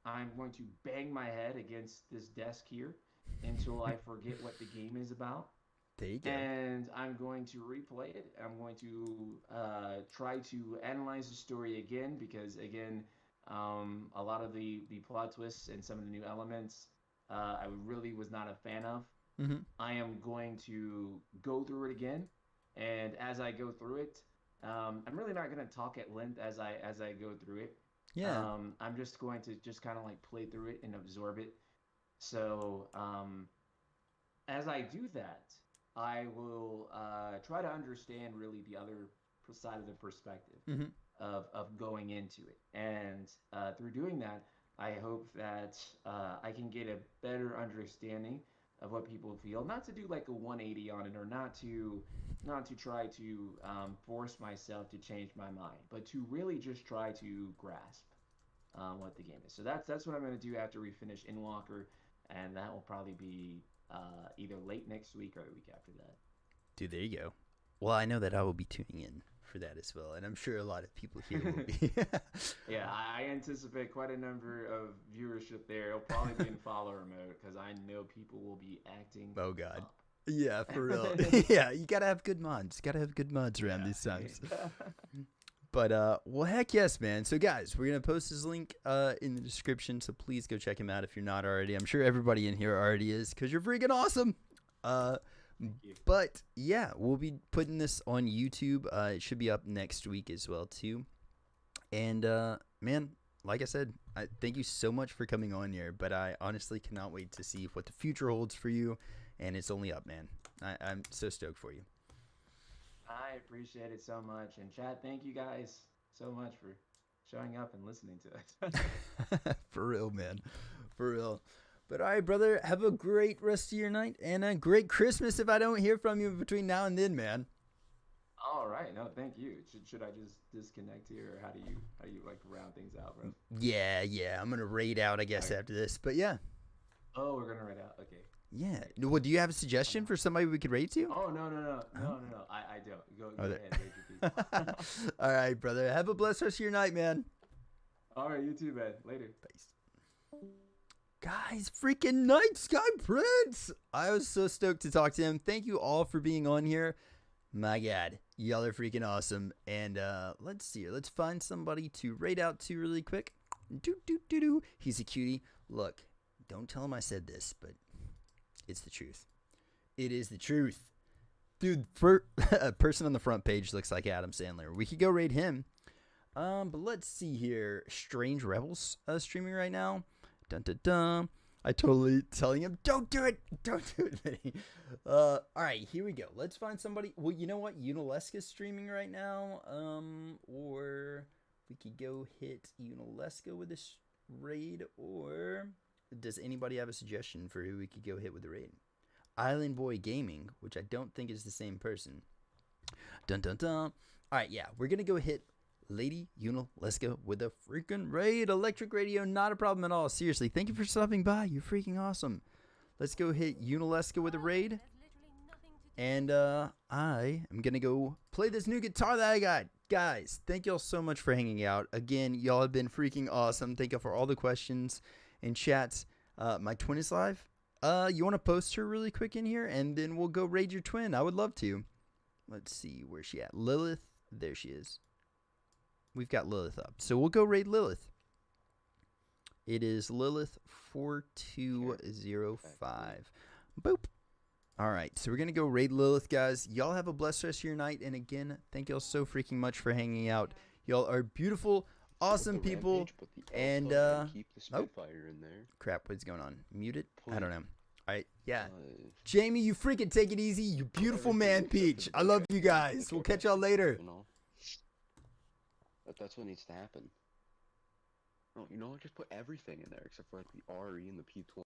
I'm going to bang my head against this desk here until I forget what the game is about, There you go. and I'm going to replay it. I'm going to try to analyze the story again, because again, a lot of the plot twists and some of the new elements I really was not a fan of. Mm-hmm. I am going to go through it again, and as I go through it, I'm really not going to talk at length as I go through it. Yeah. I'm just going to just kind of like play through it and absorb it. So as I do that, I will try to understand really the other side of the perspective Mm-hmm. of going into it. And through doing that, I hope that I can get a better understanding of what people feel. Not to do like a 180 on it, or not to try to force myself to change my mind, but to really just try to grasp what the game is. So that's what I'm going to do after we finish Inwalker, and that will probably be either late next week or the week after that. Dude, there you go. Well, I know that I will be tuning in for that as well, and I'm sure a lot of people here will be. Yeah, I anticipate quite a number of viewership there. It'll probably be in follower mode because I know people will be acting. Oh God. Up. Yeah, for real. Yeah, you gotta have good mods. Gotta have good mods around these times. But well, heck yes, man. So guys, we're gonna post his link in the description, so please go check him out if you're not already. I'm sure everybody in here already is, because you're freaking awesome. But yeah, we'll be putting this on YouTube. It should be up next week as well too. And man, like I said, I thank you so much for coming on here. But I honestly cannot wait to see what the future holds for you. And it's only up, man. I'm so stoked for you. I appreciate it so much. And chat, thank you guys so much for showing up and listening to us. For real, man. For real. But all right, brother, have a great rest of your night and a great Christmas if I don't hear from you between now and then, man. All right. No, thank you. Should I just disconnect here, or how do you like round things out, bro? Yeah. I'm going to raid out, I guess, after this. But yeah. Oh, we're going to raid out. Okay. Yeah. Well, do you have a suggestion for somebody we could raid to? Oh, no. I don't. Go ahead. Raid your piece. All right, brother. Have a blessed rest of your night, man. All right, you too, man. Later. Peace. Guys, freaking NightSkyPrince! I was so stoked to talk to him. Thank you all for being on here. My God, y'all are freaking awesome. And let's see here. Let's find somebody to raid out to really quick. He's a cutie. Look, don't tell him I said this, but it's the truth. It is the truth. Dude, for a person on the front page looks like Adam Sandler. We could go raid him. But let's see here. Strange Rebels streaming right now. Dun dun dun. I totally telling him, don't do it, Vinny. All right, here we go. Let's find somebody. Well, you know what? Unaleska's streaming right now. Or we could go hit Unaleska with this raid. Or does anybody have a suggestion for who we could go hit with the raid? Island Boy Gaming, which I don't think is the same person. Dun dun dun. All right, yeah, we're gonna go hit Lady Unaleska with a freaking raid. Electric Radio, not a problem at all. Seriously, thank you for stopping by. You're freaking awesome. Let's go hit Unaleska with a raid. And I am going to go play this new guitar that I got. Guys, thank y'all so much for hanging out. Again, y'all have been freaking awesome. Thank y'all for all the questions and chats. My twin is live. You want to post her really quick in here? And then we'll go raid your twin. I would love to. Let's see, where's she at? Lilith. There she is. We've got Lilith up. So we'll go raid Lilith. It is Lilith 4205. Boop. All right. So we're going to go raid Lilith, guys. Y'all have a blessed rest of your night. And again, thank y'all so freaking much for hanging out. Y'all are beautiful, awesome people. And, keep the Spitfire in there. Crap. What's going on? Muted? I don't know. All right. Yeah. Jamie, you freaking take it easy. You beautiful man, Peach. I love you guys. We'll catch y'all later. You know? That's what needs to happen. No, you know what? Just put everything in there except for like the RE and the P20.